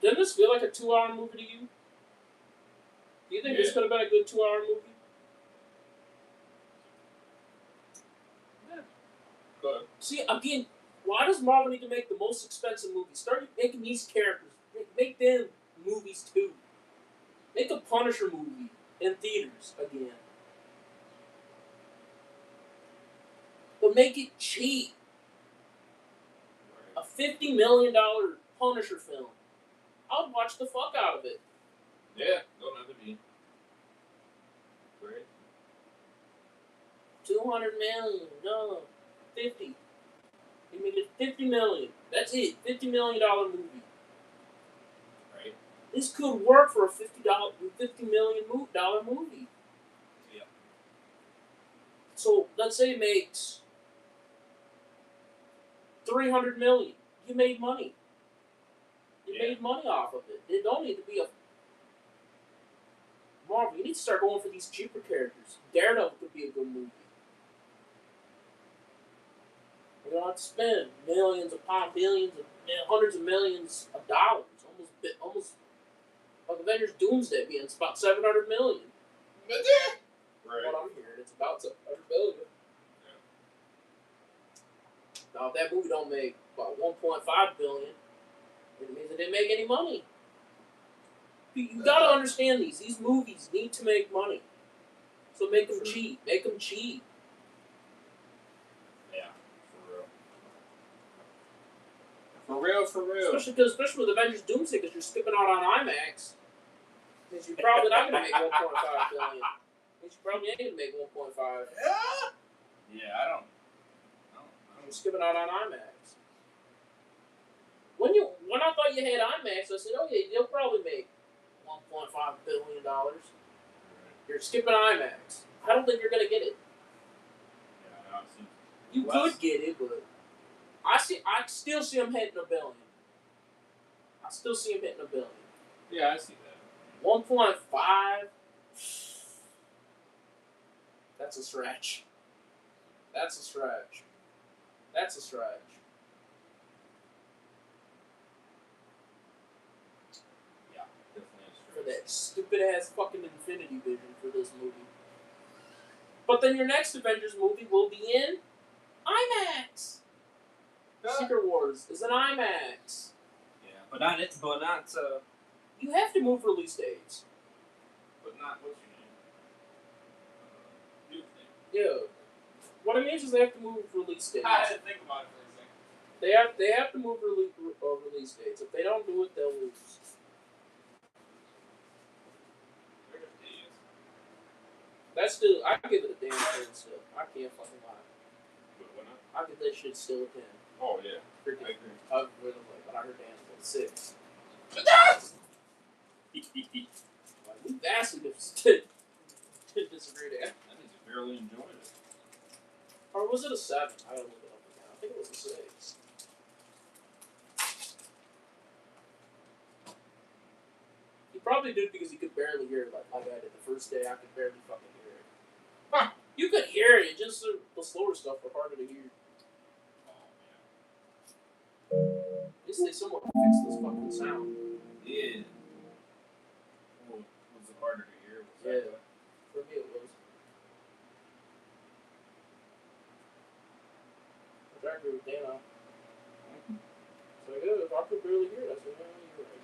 Didn't this feel like a 2-hour movie to you? Do you think this could have been a good 2-hour movie? Yeah. Good. See, again, why does Marvel need to make the most expensive movies? Start making these characters. Make them movies too. Make a Punisher movie in theaters again. But make it cheap. A $50 million Punisher film. I would watch the fuck out of it. Yeah, don't have to be. Great. 200 million. No, 50. He made it 50 million. That's it. $50 million movie. Right. This could work for a $50 million movie. Yeah. So let's say it makes 300 million. You made money. You made money off of it. It don't need to be a Marvel. You need to start going for these cheaper characters. Daredevil could be a good movie. You don't have to spend millions of pounds, hundreds of millions of dollars. Almost like Avengers Doomsday being it's about 700 million. Right. What I'm hearing, it's about 700 million. Yeah. Now, if that movie don't make about 1.5 billion, it means it didn't make any money. You gotta understand these. These movies need to make money. So make them cheap. Make them cheap. Yeah, for real. Especially with Avengers Doomsday, because you're skipping out on IMAX. Because you're probably not going to make 1.5 billion. Because you probably ain't going to make 1.5. Yeah, I don't. You're skipping out on IMAX. When I thought you had IMAX, I said, oh yeah, you'll probably make $1.5 billion. You're skipping IMAX. I don't think you're going to get it. Yeah, you could get it, but I still see him hitting $1 billion. I still see him hitting $1 billion. Yeah, I see that. 1.5. That's a stretch. That's a stretch. That's a stretch. Yeah, definitely a stretch. For that stupid ass fucking Infinity Vision for this movie. But then your next Avengers movie will be in IMAX. Secret Wars is an IMAX. Yeah, but not. You have to move release dates. But not what's your name? Yeah. What it means is they have to move release dates. I had to think about it for a second. They have to move release dates. If they don't do it, they'll lose. That's still, I give it a damn 10 still. I can't fucking lie. What not? I give that shit still a 10. Oh yeah, Freaking, I agree. I really like when I heard Dan was 6. Like, we vastly disagree there. I think you barely enjoyed it. Or was it a 7? I gotta look it up again. I think it was a 6. He probably did because he could barely hear it like I did the first day. I could barely fucking hear it. Huh. You could hear it, just the slower stuff were harder to hear. Oh man. At least they somewhat fixed this fucking sound. Yeah. Well, was it harder to hear? Yeah. For me it was. I agree with Dana. So yeah, if I could barely hear it, I said, yeah, you're right,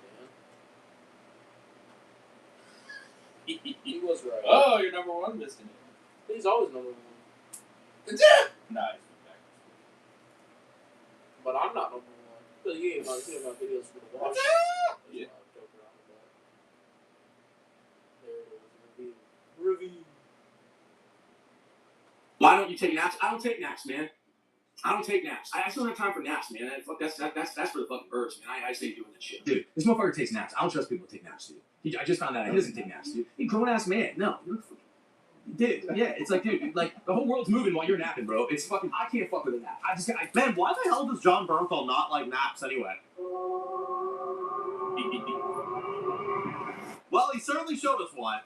Dan. He was right. Oh, you're number one missing it. He's always number 1. Nice. But I'm not number 1. Because you ain't my videos for the watch. Yeah. There it is. Review. Why don't you take naps? I don't take naps, man. I don't take naps. I still don't have time for naps, man. That's for the fucking birds, man. I stay doing that shit. Dude, this motherfucker takes naps. I don't trust people who take naps, dude. I just found out he doesn't take naps, dude. He's a grown-ass man. No. Dude, yeah, it's like, dude, like, the whole world's moving while you're napping, bro. It's fucking, I can't fuck with a nap. Man, why the hell does John Bernthal not like naps anyway? Well, he certainly showed us why.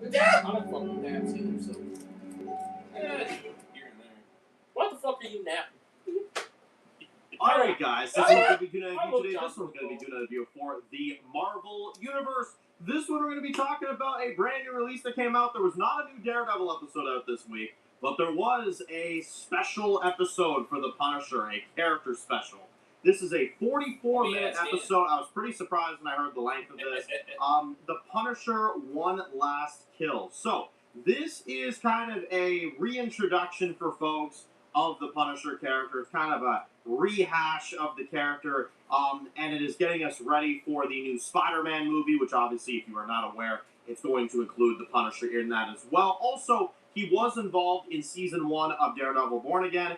I don't fuck with naps either, so. What the fuck are you napping? Alright, guys, this one's going to be good today. This one's going to be good review for the Marvel Universe. This one we're going to be talking about a brand new release that came out. There was not a new Daredevil episode out this week, but there was a special episode for The Punisher, a character special. This is a 44-minute episode. I was pretty surprised when I heard the length of this. The Punisher One Last Kill. So, this is kind of a reintroduction for folks of the Punisher character. It's kind of a rehash of the character, and it is getting us ready for the new Spider-Man movie, which obviously, if you are not aware, it's going to include the Punisher in that as well. Also, he was involved in season 1 of Daredevil Born Again.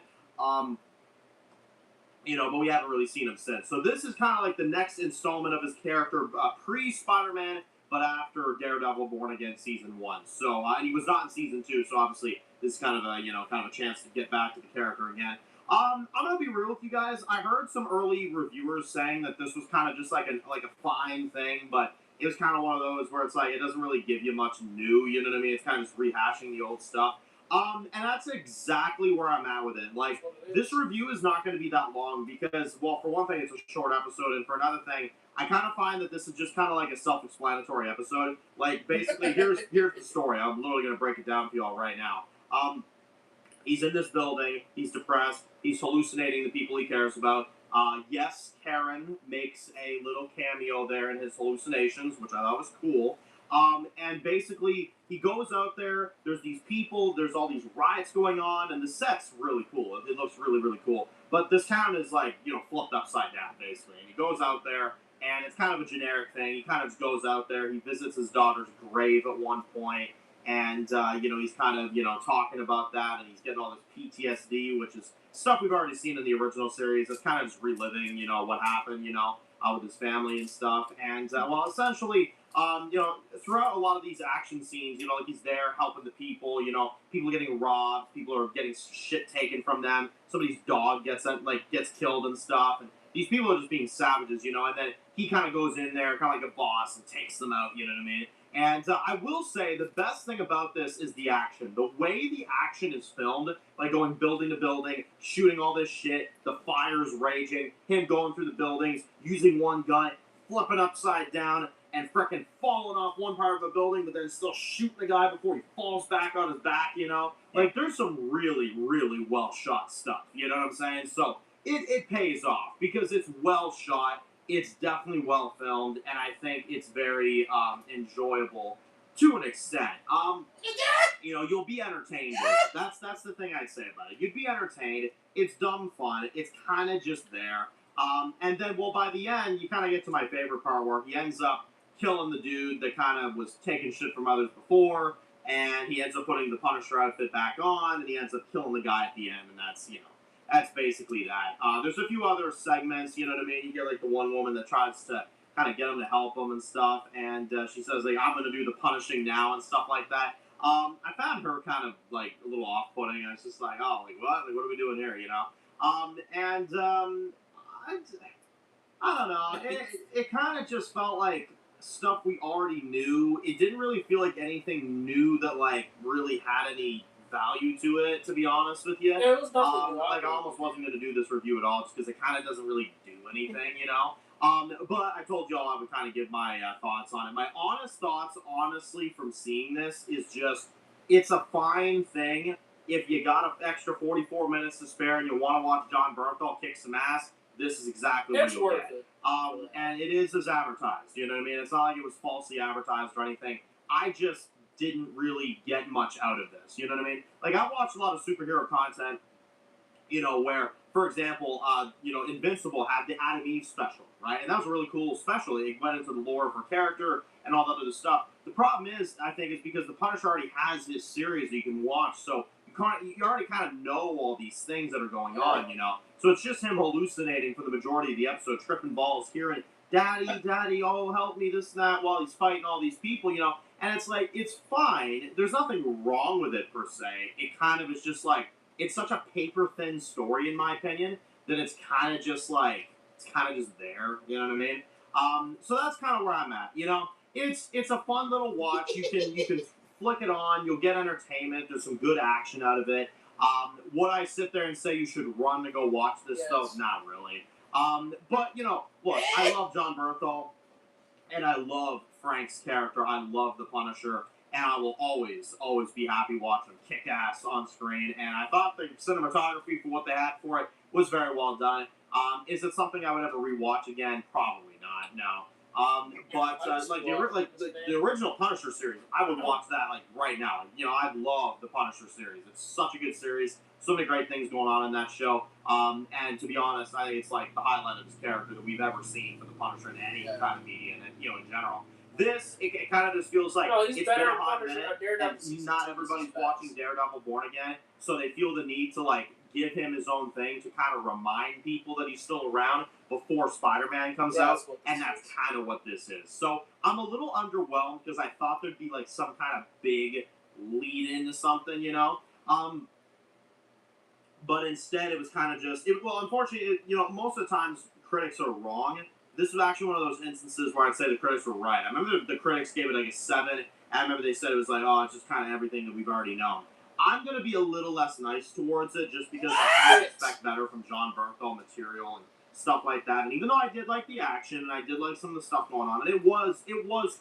But we haven't really seen him since. So this is kind of like the next installment of his character, pre-Spider-Man, but after Daredevil Born Again season 1. So, and he was not in season 2, so obviously this is kind of a chance to get back to the character again. I'm gonna be real with you guys. I heard some early reviewers saying that this was kind of just like a fine thing, but it was kind of one of those where it's like it doesn't really give you much new. You know what I mean? It's kind of just rehashing the old stuff. And that's exactly where I'm at with it. Like, this review is not going to be that long because, well, for one thing, it's a short episode, and for another thing, I kind of find that this is just kind of like a self-explanatory episode. Like, basically, here's the story. I'm literally going to break it down for y'all right now. He's in this building. He's depressed. He's hallucinating the people he cares about. Yes, Karen makes a little cameo there in his hallucinations, which I thought was cool. And basically, he goes out there, there's these people, there's all these riots going on, and the set's really cool. It looks really, really cool. But this town is flipped upside down, basically. And he goes out there, and it's kind of a generic thing. He kind of just goes out there, he visits his daughter's grave at one point, and, he's kind of, talking about that, and he's getting all this PTSD, which is stuff we've already seen in the original series. It's kind of just reliving, what happened, with his family and stuff. And, essentially, throughout a lot of these action scenes, like he's there helping the people, people getting robbed, people are getting shit taken from them, somebody's dog gets killed and stuff, and these people are just being savages, and then he kind of goes in there, kind of like a boss, and takes them out, you know what I mean? And I will say the best thing about this is the action. The way the action is filmed, like going building to building, shooting all this shit, the fire's raging, him going through the buildings, using one gun, flipping upside down, and frickin' falling off one part of a building, but then still shooting the guy before he falls back on his back, Like, there's some really, really well-shot stuff, you know what I'm saying? So, it pays off, because it's well shot, it's definitely well filmed, and I think it's very enjoyable to an extent. You'll be entertained with it. That's the thing I'd say about it. You'd be entertained, it's dumb fun, it's kind of just there. And then, by the end, you kind of get to my favorite part where he ends up killing the dude that kind of was taking shit from others before, and he ends up putting the Punisher outfit back on, and he ends up killing the guy at the end, and that's basically that. There's a few other segments, you know what I mean? You get, like, the one woman that tries to kind of get him to help him and stuff, and she says, like, I'm going to do the punishing now and stuff like that. I found her kind of, like, a little off-putting. I was just like, oh, like, what? Like, what are we doing here, I don't know. It kind of just felt like stuff we already knew. It didn't really feel like anything new that, like, really had any value to it, to be honest with you. Yeah, it was nothing I almost wasn't going to do this review at all just because it kind of doesn't really do anything, But I told y'all I would kind of give my thoughts on it. My honest thoughts, honestly, from seeing this is just, it's a fine thing. If you got an extra 44 minutes to spare and you want to watch John Bernthal kick some ass, this is exactly what you'll get. And it is as advertised, you know what I mean? It's not like it was falsely advertised or anything. I just didn't really get much out of this, you know what I mean? Like, I watched a lot of superhero content, where, for example, Invincible had the Adam Eve special, right? And that was a really cool special. It went into the lore of her character and all that other stuff. The problem is, I think, is because the Punisher already has this series that you can watch, so you already kind of know all these things that are going on, So it's just him hallucinating for the majority of the episode, tripping balls, hearing, Daddy, oh, help me, this and that, while he's fighting all these people, And it's like, it's fine. There's nothing wrong with it, per se. It kind of is just like, it's such a paper-thin story, in my opinion, that it's kind of just like, it's kind of just there, you know what I mean? So that's kind of where I'm at, It's a fun little watch. You can flick it on. You'll get entertainment. There's some good action out of it. Would I sit there and say you should run to go watch this stuff? Not really. But, look, I love John Bernthal, and I love Frank's character. I love the Punisher, and I will always, always be happy watching him kick ass on screen, and I thought the cinematography for what they had for it was very well done. Is it something I would ever rewatch again? Probably not, no. But the original Punisher series, I would watch that like right now. I love the Punisher series. It's such a good series. So many great things going on in that show. And to be honest, I think it's like the highlight of his character that we've ever seen for the Punisher in any kind of media, and in general. This, it kind of just feels like No, he's it's better been a on hot Punisher. minute, Daredevil and season not two everybody's is watching Daredevil Born Again, so they feel the need to like give him his own thing to kind of remind people that he's still around before Spider-Man comes out, and that's kind of what this is. So I'm a little underwhelmed because I thought there'd be like some kind of big lead into something, you know. But instead, it was kind of just well. Unfortunately, you know, most of the times critics are wrong. This was actually one of those instances where I'd say the critics were right. I remember the critics gave it like a 7. And I remember they said it was like, oh, it's just kind of everything that we've already known. I'm going to be a little less nice towards it just because I kind of expect better from Jon Bernthal material and stuff like that. And even though I did like the action and I did like some of the stuff going on, and it was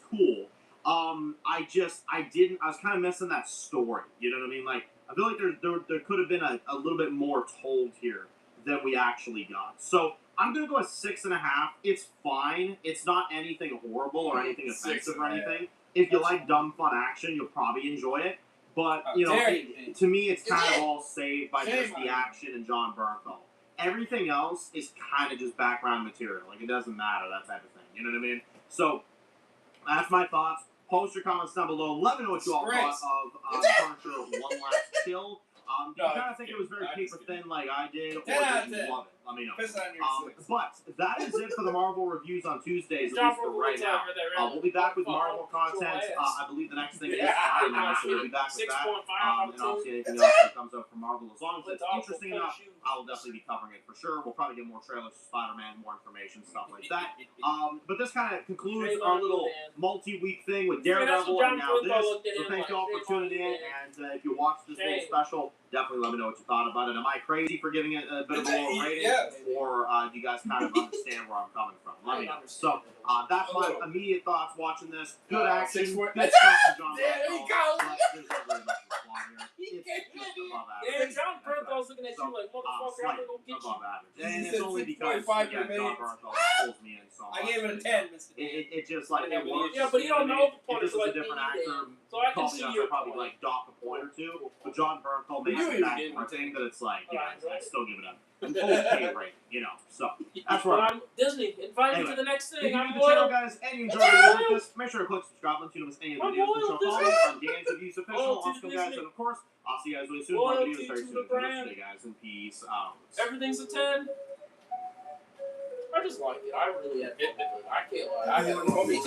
cool. I was kind of missing that story. You know what I mean? Like, I feel like there could have been a little bit more told here than we actually got. So I'm going to go a 6.5. It's fine. It's not anything horrible or anything offensive or anything. If you like dumb, fun action, you'll probably enjoy it. But, you know, to me, it's kind of all saved by just the action and Jon Bernthal. Everything else is kind of just background material. Like, it doesn't matter, that type of thing. You know what I mean? So, that's my thoughts. Post your comments down below. Let me know what you all thought of Punisher One Last Kill. Do you kind of think it was very paper thin like I did, or did you love it? Let me know. But that is it for the Marvel reviews on Tuesdays, at least for right now. We'll be back with Marvel content. I believe the next thing is Friday night, so we'll be back with that. And obviously anything else that comes up from Marvel, as long as it's interesting enough, I will definitely be covering it for sure. We'll probably get more trailers for Spider-Man, more information, stuff like that. But this kind of concludes our little multi-week thing with Daredevil and now this. So thank you all for tuning in, and if you watched this little special, definitely let me know what you thought about it. Am I crazy for giving it a bit of a lower rating? Or do you guys kind of understand where I'm coming from? Let me know. So, that's my immediate thoughts watching this. Good action, good stuff from Jon Bernthal. There you go! But there's not really much flaw here. It's just above average. Jon Bernthal's looking at you like, motherfucker, I'm gonna go get you. Above average. And it's only because, again, Jon Bernthal pulls me in so much. I gave it a 10, Mr. It just, like, it works. Yeah, but you don't know the If this was a different actor, so I can see your probably like dock a point or two. But Jon Bernthal makes it that thing that it's like, yeah, I still give it an okay rate, you know. So that's where I'm. Disney, invite me to the next thing. If you I'm do the channel, guys, and you enjoy the video, make sure to click subscribe so you don't miss any of the videos. So follow on Games Reviews Official, also guys, and of course, I'll see you guys really soon. More videos very soon. Today, guys, and peace out. Everything's a 10. I just like it. I really admit it. I can't lie. I have homie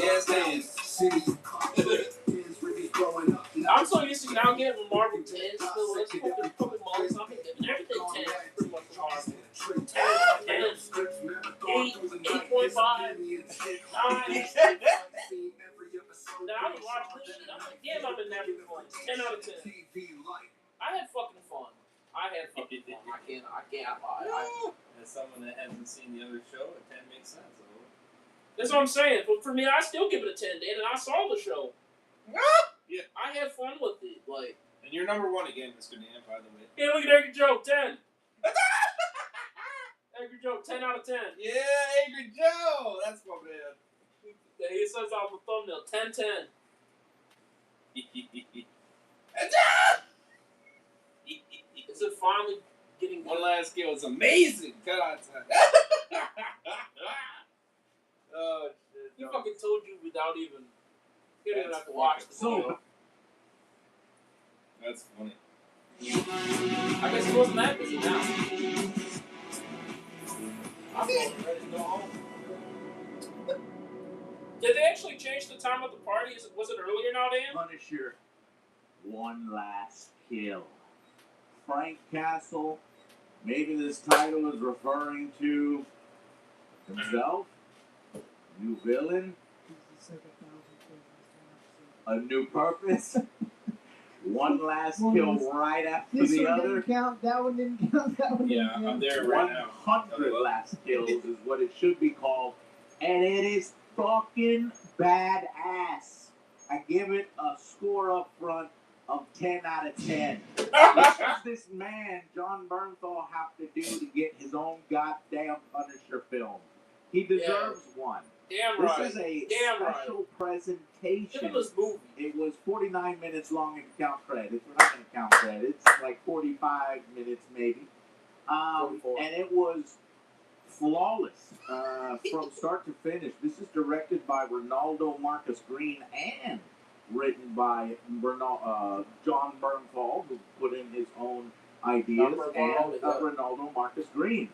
I'm so used to now getting Marvel 10s. So let's put the fucking months. I'm giving everything 10. Pretty much Marvel. 10, 8, 8.5, 9. Now I would watch this shit. I'm like, damn, I'm in that fun. 10 out of 10. I had fucking fun. I can't lie. As someone that hasn't seen the other show, a 10 makes sense. That's what I'm saying. But for me, I still give it a 10, Dan, and I saw the show. Yeah. I had fun with it. Like, and you're number 1 again, Mr. Dan, by the way. Hey, look at Angry Joe, 10. Angry Joe, 10 out of 10. Yeah, Angry Joe. That's my man. He says on the thumbnail, 10-10. Is it finally getting One Last Kill? It's amazing. Cut out time. Oh shit! He fucking told you without even. You didn't have to watch the video. That's funny. I guess he wasn't that busy now. I'm ready to go home. Did they actually change the time of the party? Was it earlier now, Dan? Punisher One Last Kill. Frank Castle. Maybe this title is referring to himself. New villain. A new purpose. One last kill right after the other. That one didn't count. That one didn't count. I'm there right now. 100 last kills is what it should be called. And it is fucking badass. I give it a score up front of 10 out of 10. What does this man, Jon Bernthal, have to do to get his own goddamn Punisher film? He deserves one. Damn this right. is a Damn special presentation. Give him this movie. It was 49 minutes long if you count credits. We're not going to count credits. Like 45 minutes maybe. And it was flawless from start to finish. This is directed by Ronaldo Marcus Green and written by John Bernthal, who put in his own ideas, and Ronaldo Marcus Green.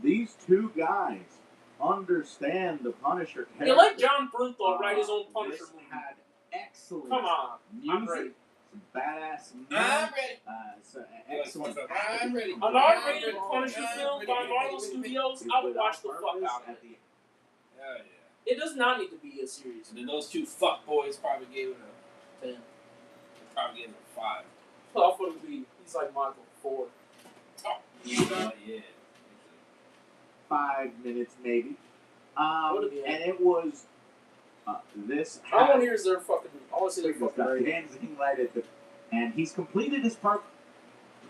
These two guys understand the Punisher character. You let John Bernthal write his own Punisher movie. Had excellent Come on, I'm music, ready. some badass music. I'm ready. Excellent. I'm ready. An R-rated Punisher film by Marvel Studios, I would watch the fuck out of it. Yeah. It does not need to be a series. And then those two fuck boys probably gave it a 10. They probably gave it a 5. Well, I would be. He's like Michael 4. Oh, yeah. 5 minutes maybe. And it was this. I want to hear their fucking. I want to see their fucking. Dancing right at the, and he's completed his part.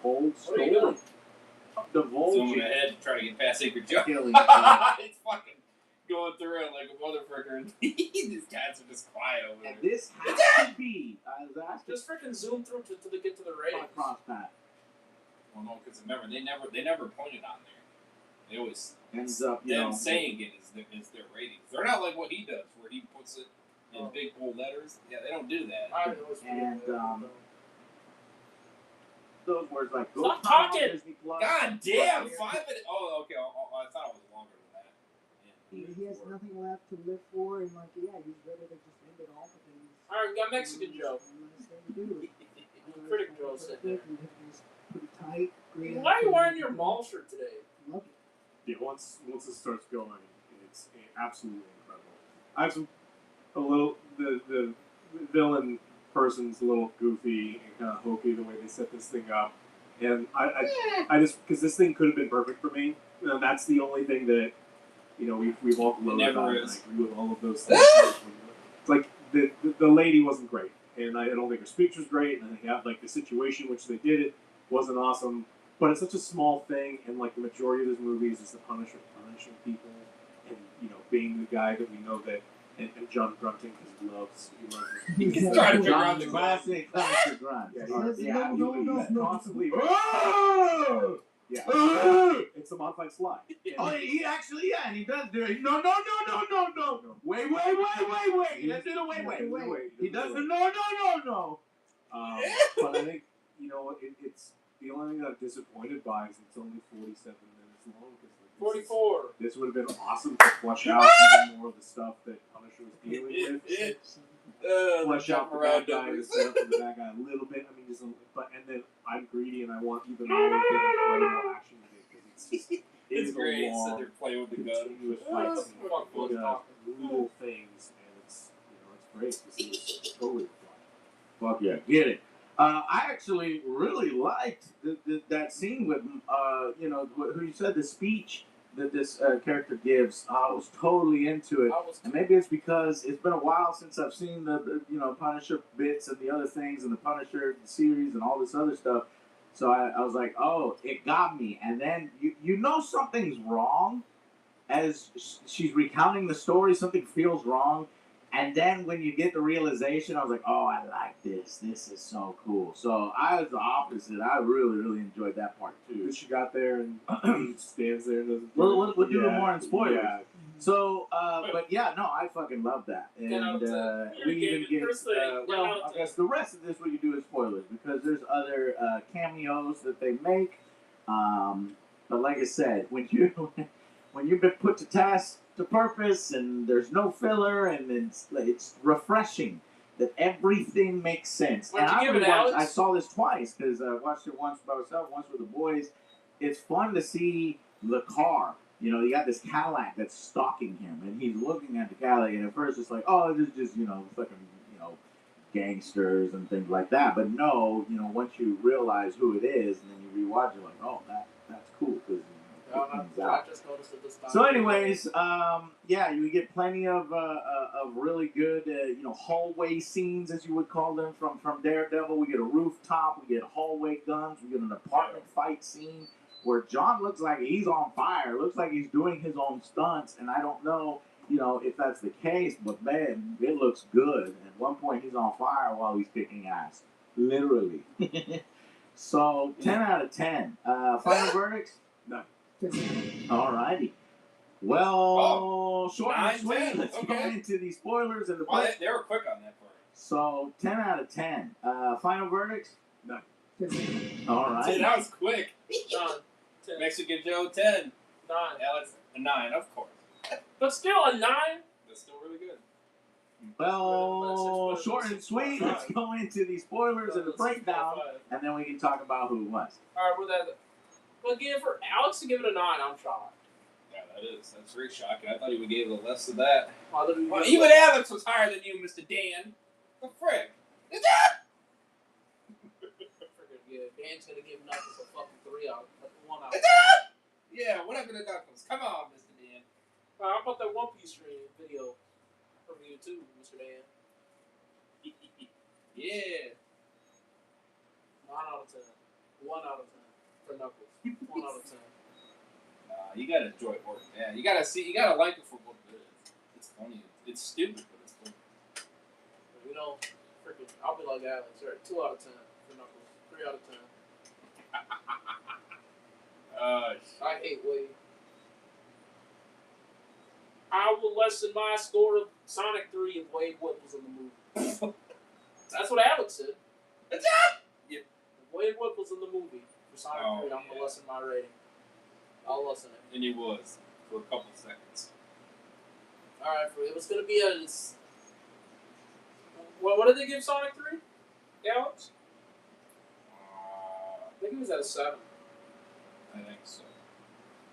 Told What are you doing? Divulging. Zooming ahead to try to get past Sacred Joe. Killing. It's fucking going through it like a motherfucker. These cats are just quiet over there. And this has to be. Just freaking zoom through to get to the ratings. Across that. Well, no, because remember they never pointed on there. They always ends up them saying it is their ratings. They're not like what he does, where he puts it in big bold letters. Yeah, they don't do that. And those words like go stop talking. Disney Plus. God damn, 5 minutes. Oh, okay. I thought it was longer than that. Yeah. He has nothing left to live for, and like, yeah, he's ready to just end it all. But All right, we got Mexican Joe. Critic Joe said that. Pretty tight. Why are you wearing your mall shirt today? Love it. Yeah, once it starts going, it's absolutely incredible. I have the villain person's a little goofy and kind of hokey the way they set this thing up, and I just because this thing could have been perfect for me, and that's the only thing that we've all gloated on. And I agree with all of those things. It's like the lady wasn't great, and I don't think her speech was great, and they have like the situation which they did it wasn't awesome. But it's such a small thing, and like the majority of this movie is just the Punisher punishing people, and being the guy that we know that, and John grunting because he loves He's trying to figure out the classic Punisher grunt. No. Constantly. Yeah, it's a modified slide. Oh, he actually, and he does do it. No. Wait. He doesn't do the wait. He doesn't. No. But I think it's. The only thing that I'm disappointed by is it's only 47 minutes long. 44. This would have been awesome to flesh out even more of the stuff that Punisher was dealing with. Flesh out the bad guy, the setup of the bad guy a little bit. I mean, and then I'm greedy and I want even more action in it because it's great. A long, so they're playing with the gun. Continuous fight scene. Little things, and it's great. It's totally fun. Fuck yeah, get it. I actually really liked that scene with, who you said the speech that this character gives. I was totally into it. And maybe it's because it's been a while since I've seen the Punisher bits and the other things and the Punisher series and all this other stuff. So I was like, oh, it got me. And then something's wrong as she's recounting the story. Something feels wrong. And then when you get the realization, I was like, oh, I like this. This is so cool. So I was the opposite. I really, really enjoyed that part, too. She got there and he stands there and doesn't We'll do it more in spoilers. Yeah. So, but yeah, no, I fucking love that. And we even get, I guess the rest of this we can do is spoilers because there's other cameos that they make. But like I said, when you've been put to task, to purpose, and there's no filler, and it's refreshing that everything makes sense. And I saw this twice because I watched it once by myself, once with the boys. It's fun to see the car. You got this Cadillac that's stalking him, and he's looking at the Cadillac, and at first it's like, oh, this is just fucking gangsters and things like that. But no, once you realize who it is, and then you rewatch it, like, oh, that's cool because. So, anyways, you get plenty of really good, hallway scenes, as you would call them, from Daredevil. We get a rooftop, we get hallway guns, we get an apartment fight scene where John looks like he's on fire, looks like he's doing his own stunts, and I don't know, if that's the case, but man, it looks good. At one point, he's on fire while he's kicking ass, literally. So, 10 out of 10. Final verdicts? No. Alrighty. Well, short and 9, sweet. 10. Let's go Okay. into the spoilers and the Well, play. they were quick on that part. So 10 out of 10. Final verdicts? None. All right. Dude, that was quick. 9. 10. Mexican Joe, 10. 9. Alex, a 9, of course. But still, a 9? That's still really good. Well, short and sweet. Let's go into the spoilers and the breakdown, and then we can talk about who it was. All right, with that. But again, for Alex to give it a 9, I'm shocked. Yeah, that is. That's very shocking. I thought he would give it less than that. Well, even Alex was higher than you, Mr. Dan. The frick? Is that? Yeah, Dan's gonna give Knuckles a fucking 3 out of 1 out. Yeah, what happened to Knuckles? Come on, Mr. Dan. How about that One Piece video from you too, Mr. Dan? Yeah. 9 out of 10. 1 out of 10 for Knuckles. 1 out of 10. You gotta enjoy work, man. You gotta like it for what it is. It's funny. It's stupid, but it's funny. You know, freaking, I'll be like Alex. All right, 2 out of 10 for Knuckles. 3 out of 10. I hate Wade. I will lessen my score of Sonic 3 if Wade Wood was in the movie. That's what Alex said. Yeah. If Wade Wood was in the movie for Sonic 3, I'm going to lessen my rating. I'll lessen it. And he was for a couple seconds. Alright, it was going to be a... What did they give Sonic 3? Alex? I think it was at a 7. I think so.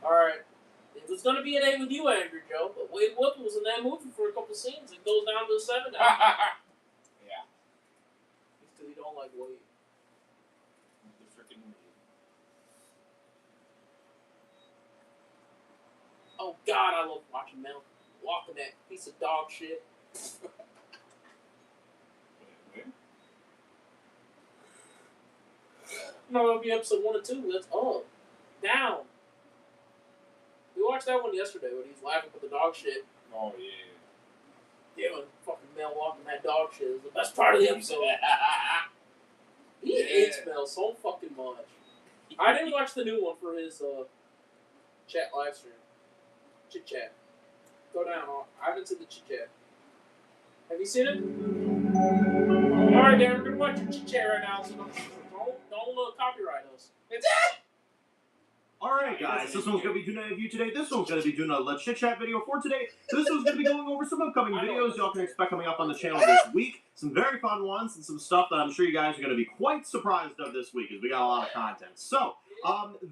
Alright. It was going to be an 8 with you, Andrew Joe, but Wade Wood was in that movie for a couple scenes. It goes down to a 7 now. Yeah. Because you don't like Wade. The freaking Wade. Oh, God, I love watching Mel walking that piece of dog shit. No, it'll be episode 1 and 2. That's up. Down. We watched that one yesterday when he's laughing with the dog shit. Oh, yeah. Yeah, when fucking Mel walking that dog shit is the best part of the episode. He hates Mel so fucking much. I didn't watch the new one for his chat live stream. Chit chat. Go down. I haven't seen the chit chat. Have you seen it? Alright, Darren, we're gonna watch your chit chat right now, so don't copyright us. It's it! Alright guys, this one's going to be doing a review today. This one's going to be doing a Let's Chit Chat video for today. This one's going to be going over some upcoming videos y'all can expect coming up on the channel this week. Some very fun ones and some stuff that I'm sure you guys are going to be quite surprised of this week as we got a lot of content. So,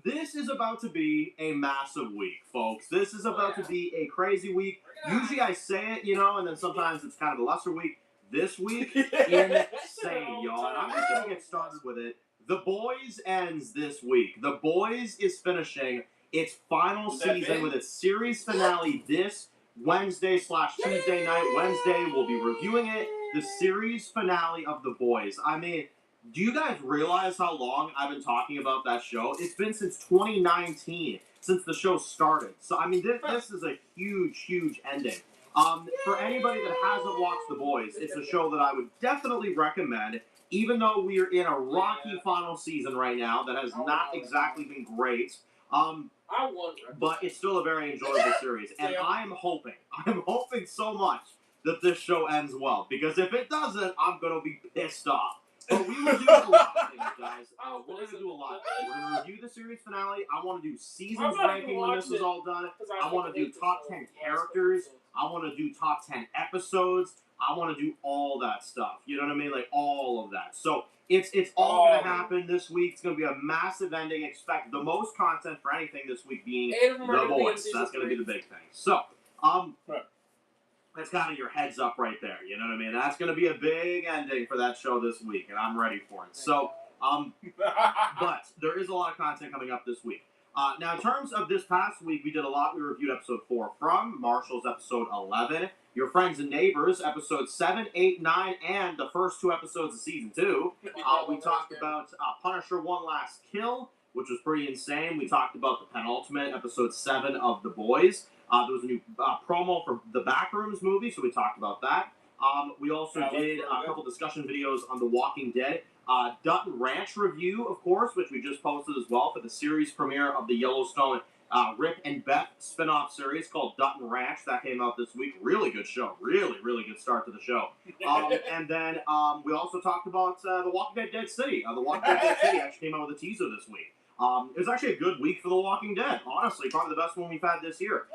this is about to be a massive week, folks. This is about to be a crazy week. Usually I say it, you know, and then sometimes it's kind of a lesser week. This week, insane, y'all. And I'm just going to get started with it. The Boys ends this week. The Boys is finishing its final season with its series finale this Wednesday/Tuesday night. Wednesday, we'll be reviewing it. The series finale of The Boys. I mean, do you guys realize how long I've been talking about that show? It's been since 2019, since the show started. So, I mean, this is a huge, huge ending. For anybody that hasn't watched The Boys, it's a show that I would definitely recommend. Even though we're in a rocky final season right now that has not exactly been great, but it's still a very enjoyable series. And I'm hoping so much that this show ends well. Because if it doesn't, I'm going to be pissed off. But we will do a lot of things, guys. We're going to do a lot. We're going to review the series finale. I want to do seasons ranking when this is all done. I want to do top 10 characters. I want to do top 10 episodes. I want to do all that stuff. You know what I mean? Like, all of that. So, it's all going to happen this week. It's going to be a massive ending. Expect the most content for anything this week being The Boys. That's going to be the big thing. So, that's kind of your heads up right there. You know what I mean? That's going to be a big ending for that show this week, and I'm ready for it. So, but there is a lot of content coming up this week. Now, in terms of this past week, we did a lot. We reviewed episode 4 from Marshall's episode 11. Your Friends and Neighbors, episodes 7, 8, 9, and the first 2 episodes of season 2. We talked about Punisher One Last Kill, which was pretty insane. We talked about the penultimate, episode 7 of The Boys. There was a new promo for the Backrooms movie, so we talked about that. We also did a couple discussion videos on The Walking Dead. Dutton Ranch review, of course, which we just posted as well for the series premiere of the Yellowstone Rick and Beth spin-off series called Dutton Ranch. That came out this week. Really good show. Really, really good start to the show. And then we also talked about The Walking Dead City. The Walking Dead City actually came out with a teaser this week. It was actually a good week for The Walking Dead. Honestly, probably the best one we've had this year.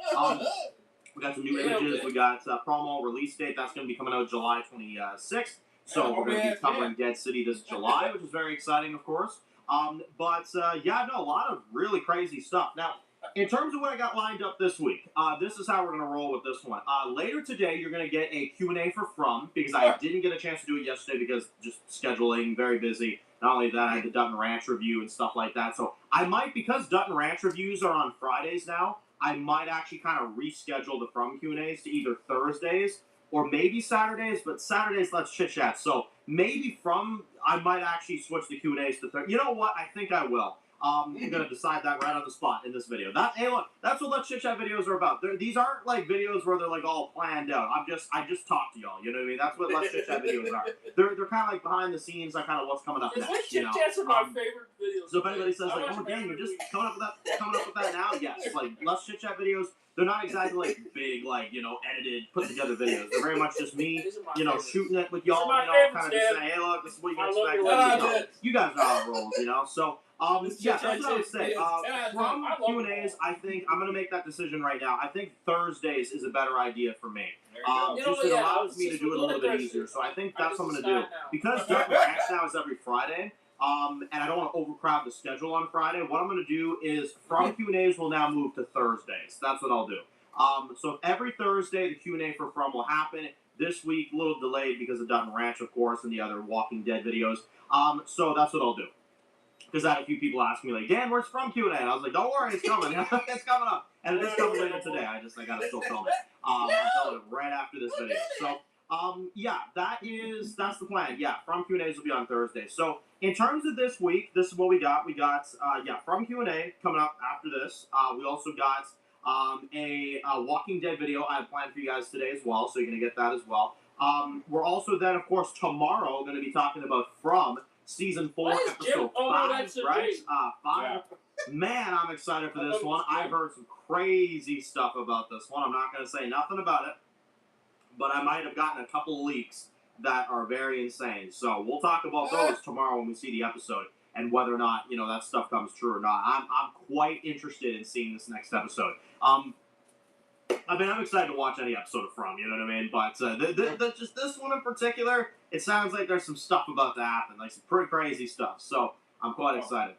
We got some new images. We got promo release date. That's going to be coming out July 26th. So we're going to be covering Dead City this July, which is very exciting, of course. A lot of really crazy stuff. Now, in terms of what I got lined up this week, this is how we're going to roll with this one. Later today, you're going to get a Q&A for From, because I didn't get a chance to do it yesterday because just scheduling, very busy. Not only that, I had the Dutton Ranch review and stuff like that. So I might, because Dutton Ranch reviews are on Fridays now, I might actually kind of reschedule the From Q&As to either Thursdays or maybe Saturdays, but Saturdays, let's chit-chat. So maybe I might actually switch the Q&As to Thursday. You know what? I think I will. I'm going to decide that right on the spot in this video. Hey, look, that's what Let's Chit Chat videos are about. These aren't like videos where they're like all planned out. I just talk to y'all. You know what I mean? That's what Let's Chit Chat videos are. They're kind of like behind the scenes, like kind of what's coming up next. Let's Chit Chats are my favorite videos. So if anybody says like, oh dang, you're just coming up with that now, yes. Like Let's Chit Chat videos. They're not exactly like big, like, edited, put together videos. They're very much just me, shooting it with y'all, kind of just saying, hey, look, this is what you can expect. You guys know how it rolls, So, that's what I would say. From Q&As, I think I'm going to make that decision right now. I think Thursdays is a better idea for me. Just it allows me to do it a little bit easier. So I think that's what I'm going to do. Because Dutton Ranch now is every Friday, and I don't want to overcrowd the schedule on Friday, what I'm going to do is From Q&As will now move to Thursdays. That's what I'll do. So every Thursday, the Q&A for From will happen. This week, a little delayed because of Dutton Ranch, of course, and the other Walking Dead videos. So that's what I'll do. Because I had a few people ask me, like, Dan, where's From Q&A? And I was like, don't worry, it's coming. It's coming up. And it is coming later today. I got to still film it. I'll tell it right after this video. So, that's the plan. Yeah, From Q&As will be on Thursday. So, in terms of this week, this is what we got. We got, From Q&A coming up after this. We also got a Walking Dead video I have planned for you guys today as well, so you're going to get that as well. We're also then, of course, tomorrow going to be talking about From Season 4, Episode 5, right? 5. Man, I'm excited for this one. I've heard some crazy stuff about this one. I'm not going to say nothing about it, but I might have gotten a couple leaks that are very insane. So we'll talk about those tomorrow when we see the episode and whether or not, that stuff comes true or not. I'm quite interested in seeing this next episode. I'm excited to watch any episode of From, you know what I mean? But just this one in particular, it sounds like there's some stuff about to happen, like some pretty crazy stuff. So I'm quite excited.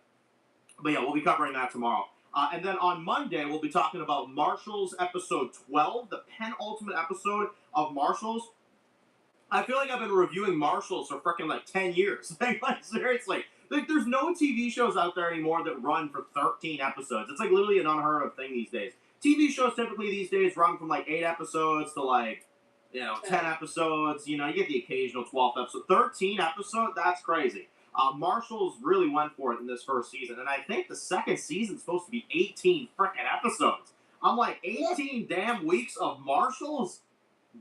But yeah, we'll be covering that tomorrow. And then on Monday, we'll be talking about Marshall's episode 12, the penultimate episode of Marshall's. I feel like I've been reviewing Marshall's for freaking like 10 years. like seriously. Like, there's no TV shows out there anymore that run for 13 episodes. It's like literally an unheard of thing these days. TV shows typically these days run from like 8 episodes to like, 10 episodes. You get the occasional 12th episode. 13 episodes? That's crazy. Marshall's really went for it in this first season. And I think the second season's supposed to be 18 freaking episodes. I'm like, 18 damn weeks of Marshall's?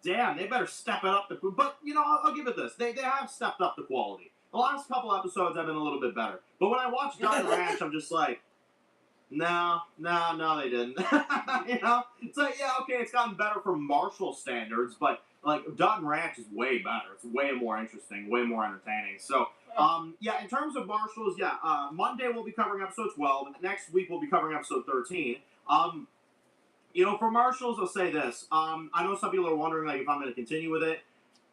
Damn, they better step it up. But, I'll give it this. They have stepped up the quality. The last couple episodes have been a little bit better. But when I watch Dutton Ranch, I'm just like, no, they didn't. It's like, yeah, okay, it's gotten better from Marshall standards, but like Dutton Ranch is way better. It's way more interesting, way more entertaining. So, in terms of Marshall's, Monday we'll be covering episode 12. Next week we'll be covering episode 13. For Marshall's, I'll say this. I know some people are wondering like if I'm going to continue with it.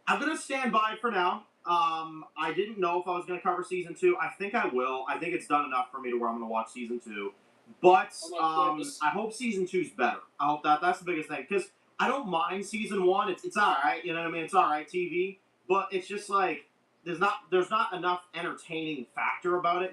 I'm going to stand by it for now. I didn't know if I was going to cover season 2. I think I will. I think it's done enough for me to where I'm going to watch season 2. But I hope season 2's better. I hope that's the biggest thing. Because I don't mind season 1. It's alright. You know what I mean? It's alright TV. But it's just like, there's not enough entertaining factor about it,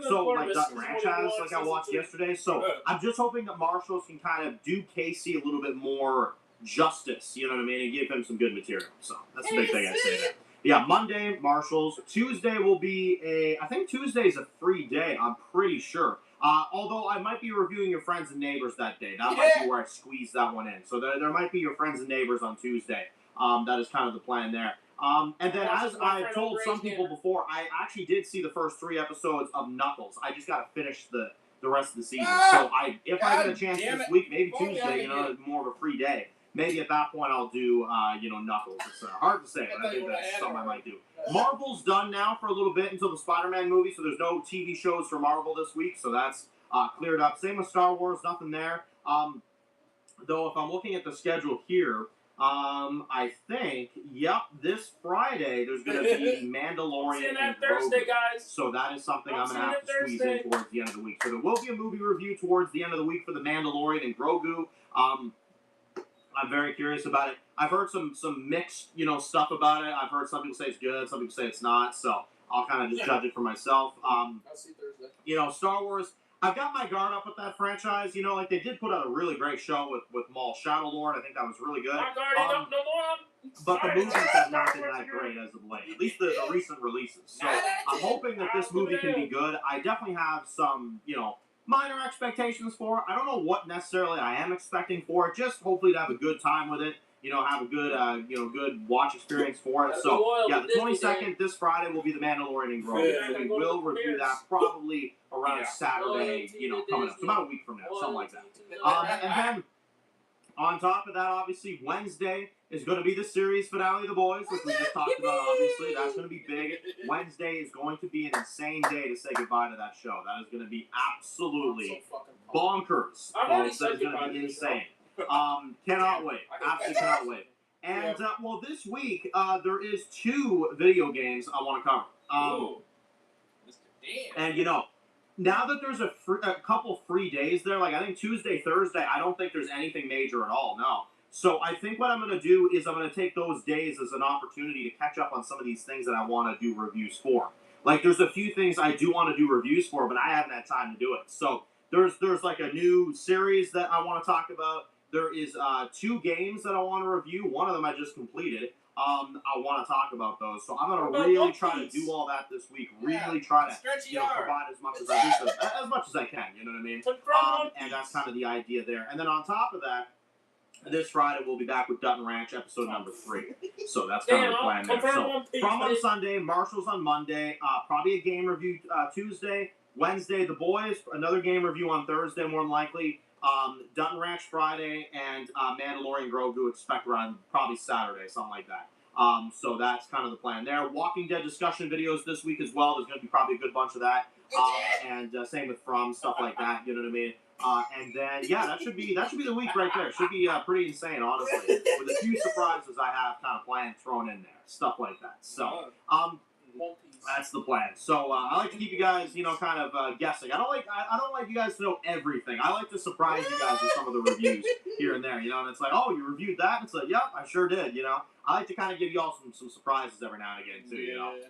So, like Dutton Ranch has, like I watched yesterday. So, I'm just hoping that Marshalls can kind of do Casey a little bit more justice, you know what I mean? And give him some good material. So, that's the big thing I say there. Yeah, Monday, Marshalls. Tuesday will be I think Tuesday's a free day, I'm pretty sure. Although I might be reviewing Your Friends and Neighbors that day. That might be where I squeeze that one in. So there might be Your Friends and Neighbors on Tuesday. That is kind of the plan there. And then as I've told some people before, I actually did see the first 3 episodes of Knuckles. I just got to finish the the rest of the season. So if I get a chance damn this it. week, maybe Call me Tuesday, more of a free day. Maybe at that point I'll do, Knuckles. It's hard to say, but I think that's something I might do. Marvel's done now for a little bit until the Spider-Man movie, so there's no TV shows for Marvel this week, so that's cleared up. Same with Star Wars, nothing there. Though if I'm looking at the schedule here, I think, this Friday there's going to be Mandalorian and Thursday, Grogu. guys. So that is something I'm going to have to squeeze in towards the end of the week. So there will be a movie review towards the end of the week for the Mandalorian and Grogu. I'm very curious about it. I've heard some mixed, stuff about it. I've heard some people say it's good, some people say it's not. So I'll kind of just judge it for myself. I'll see Thursday. Star Wars. I've got my guard up with that franchise. They did put out a really great show with Maul Shadowlord. I think that was really good. My guard ain't up no more. But the movies have not been that great as of late. At least the recent releases. So I'm hoping that this movie can be good. I definitely have some, minor expectations for it. I don't know what necessarily I am expecting for it. Just hopefully to have a good time with it. Have a good, good watch experience for it. So, the 22nd, this Friday, will be the Mandalorian and Grogu. So we will review that probably around Saturday, coming up. So about a week from now, something like that. And then, on top of that, obviously, Wednesday is going to be the series finale of The Boys, which we just talked about, obviously. That's going to be big. Wednesday is going to be an insane day to say goodbye to that show. That is going to be absolutely bonkers. Folks. That is going to be insane. Cannot wait. Absolutely cannot wait. And, this week, there is 2 video games I want to cover. And, now that there's a couple free days there, like I think Tuesday, Thursday, I don't think there's anything major at all, no. So I think what I'm going to do is I'm going to take those days as an opportunity to catch up on some of these things that I want to do reviews for. Like, there's a few things I do want to do reviews for, but I haven't had time to do it. So there's like a new series that I want to talk about. There is 2 games that I want to review. One of them I just completed. I want to talk about those. So I'm going to really try to do all that this week. Really try to provide as much as I do, as much as I can. You know what I mean? And that's kind of the idea there. And then on top of that, this Friday we'll be back with Dutton Ranch episode number 3. So that's kind of the plan there. So From on Sunday, Marshall's on Monday, probably a game review Tuesday. Wednesday, The Boys, another game review on Thursday more than likely. Dutton Ranch Friday, and Mandalorian Grogu expect around probably Saturday, something like that. So that's kind of the plan there. Walking Dead discussion videos this week as well. There's going to be probably a good bunch of that. And same with From, stuff like that, you know what I mean? And then, that should be the week right there. Should be pretty insane, honestly. With a few surprises I have kind of planned thrown in there. Stuff like that. So, that's the plan. So I like to keep you guys, kind of guessing. I don't like you guys to know everything. I like to surprise you guys with some of the reviews here and there, and it's like, oh, you reviewed that? It's like, yep, I sure did, I like to kind of give you all some surprises every now and again, too,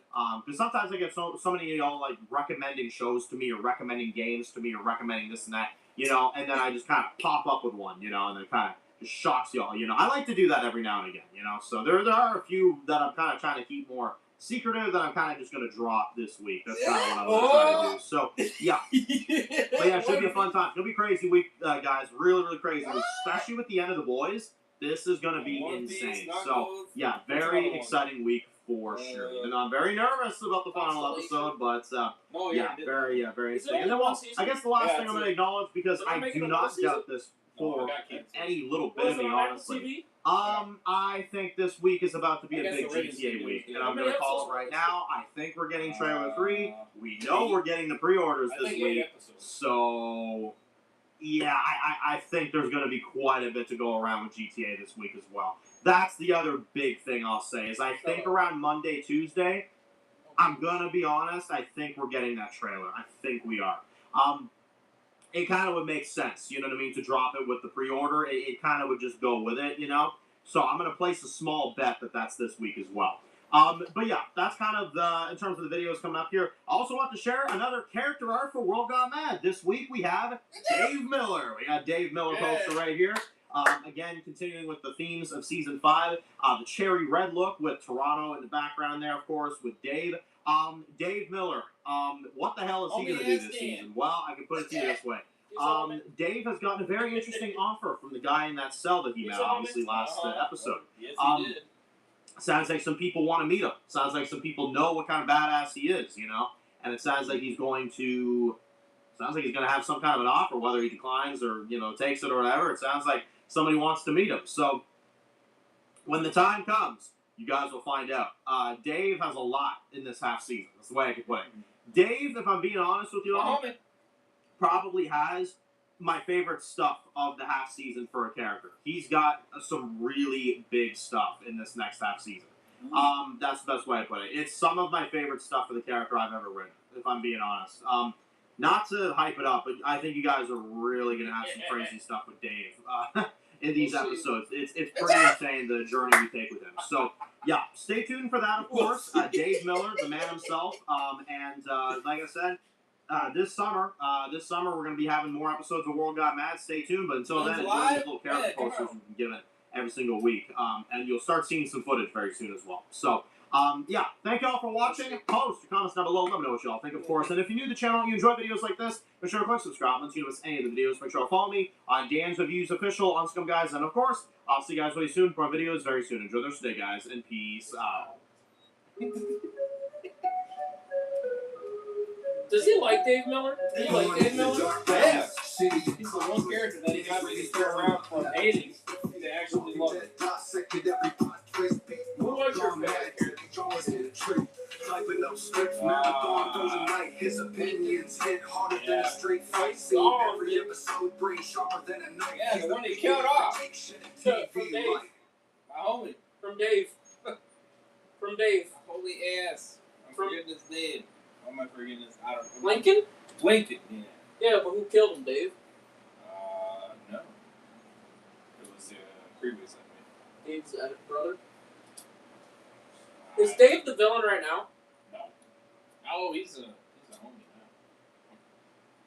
Because sometimes I get so many of y'all, like, recommending shows to me or recommending games to me or recommending this and that, and then I just kind of pop up with one, and then it kind of just shocks y'all, I like to do that every now and again, So there are a few that I'm kind of trying to keep more secretive that I'm kind of just going to drop this week. That's kind of what I'm going to try to do. So, yeah. But yeah, it should be a fun time. It'll be a crazy week, guys. Really, really crazy week. Especially with the end of The Boys. This is going to be insane. So, yeah, very exciting week for sure. And I'm very nervous about the final episode, but, very exciting. And then, I guess the last thing I'm going to acknowledge, because I do not doubt this for any little bit of me, honestly. I think this week is about to be a big GTA week, and I'm going to call it right now. I think we're getting trailer 3. We know we're getting the pre-orders this week, so I think there's going to be quite a bit to go around with GTA this week as well. That's the other big thing I'll say, is I think around Monday, Tuesday, I'm going to be honest, I think we're getting that trailer. I think we are. It kind of would make sense, you know what I mean, to drop it with the pre-order. It kind of would just go with it, So I'm going to place a small bet that that's this week as well. But yeah, that's kind of in terms of the videos coming up here. I also want to share another character art for World Gone Mad. This week we have Dave Miller. We got Dave Miller poster right here. Again, continuing with the themes of Season 5. The cherry red look with Toronto in the background there, of course, with Dave. Dave Miller, what the hell is he going to do this season? Well, I can put it to you this way. Dave has gotten a very interesting offer from the guy in that cell that he met, obviously, last episode. Yes, he did. Sounds like some people want to meet him. Sounds like some people know what kind of badass he is, And it sounds like he's going to Sounds like he's going to have some kind of an offer, whether he declines or, takes it or whatever. It sounds like somebody wants to meet him. So when the time comes, you guys will find out. Dave has a lot in this half season. That's the way I can put it. Dave, if I'm being honest with you all, probably has my favorite stuff of the half season for a character. He's got some really big stuff in this next half season. That's the best way to put it. It's some of my favorite stuff for the character I've ever written, if I'm being honest. Not to hype it up, but I think you guys are really going to have some crazy stuff with Dave in these episodes. It's pretty insane, the journey we take with him. So, yeah, stay tuned for that, of course. Dave Miller, the man himself. And like I said, this summer we're going to be having more episodes of World Got Mad. Stay tuned, but until then, enjoy these little character posters we can give it every single week. And you'll start seeing some footage very soon as well. So, yeah, thank y'all for watching. Post your comments down below. Let me know what y'all think, of course. And if you're new to the channel and you enjoy videos like this, make sure to click subscribe so you don't miss any of the videos. Make sure to follow me on Dan's Reviews Official on Scum Guys. And, of course, I'll see you guys really soon for more videos very soon. Enjoy the rest of the day, guys, and peace out. Does he like Dave Miller? Do you like Dave Miller? Yeah. He's the one character that he got me to stay around from the 80s to actually love it. Who was your favorite character? Typing up scripts, marathon goes a night. His opinions hit harder than a street fight scene. Every episode brings sharper than a knife. Yeah, the one he killed off. From Dave. My homie. From Dave. From Dave. Holy ass. I'm forgetting his name. How am I forgetting his? I don't know. Lincoln? Lincoln, yeah. Yeah, but who killed him, Dave? No. It was previous, I Dave's brother? Is Dave the villain right now? No. Oh, he's a homie now.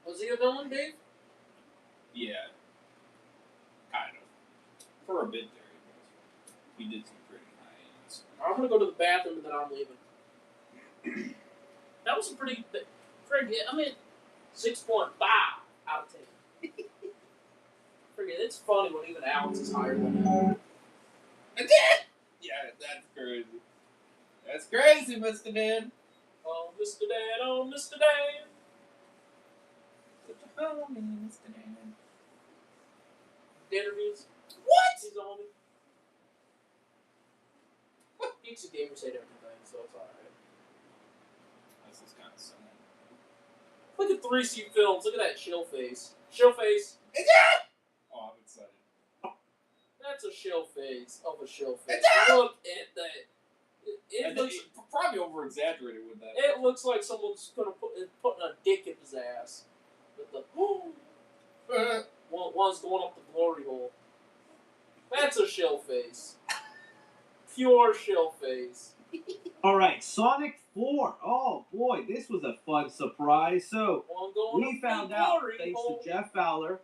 Was he a villain, Dave? Yeah. Kind of. For a bit there, he did some pretty nice. I'm gonna go to the bathroom and then I'm leaving. That was a pretty, I mean, 6.5 out of 10. It's funny when even Alex is higher than him. Yeah, that's crazy. That's crazy, Mr. Dan. Oh, Mr. Dan, oh, Mr. Dan. Such a homie, Mr. Dan. Dan reviews? What? He's a homie. Geeks and gamers hate everything, so it's alright. This is kind of sad. Look at 3C Films. Look at that shill face. Shill face. Oh, I'm excited. That's a shill face of a shill face. Look at that. It looks probably over exaggerated with that. It looks like someone's gonna putting a dick in his ass. With the one's going up the glory hole. That's a shill face. Pure shill face. All right, Sonic 4. Oh boy, this was a fun surprise. So we found out, thanks to Jeff Fowler,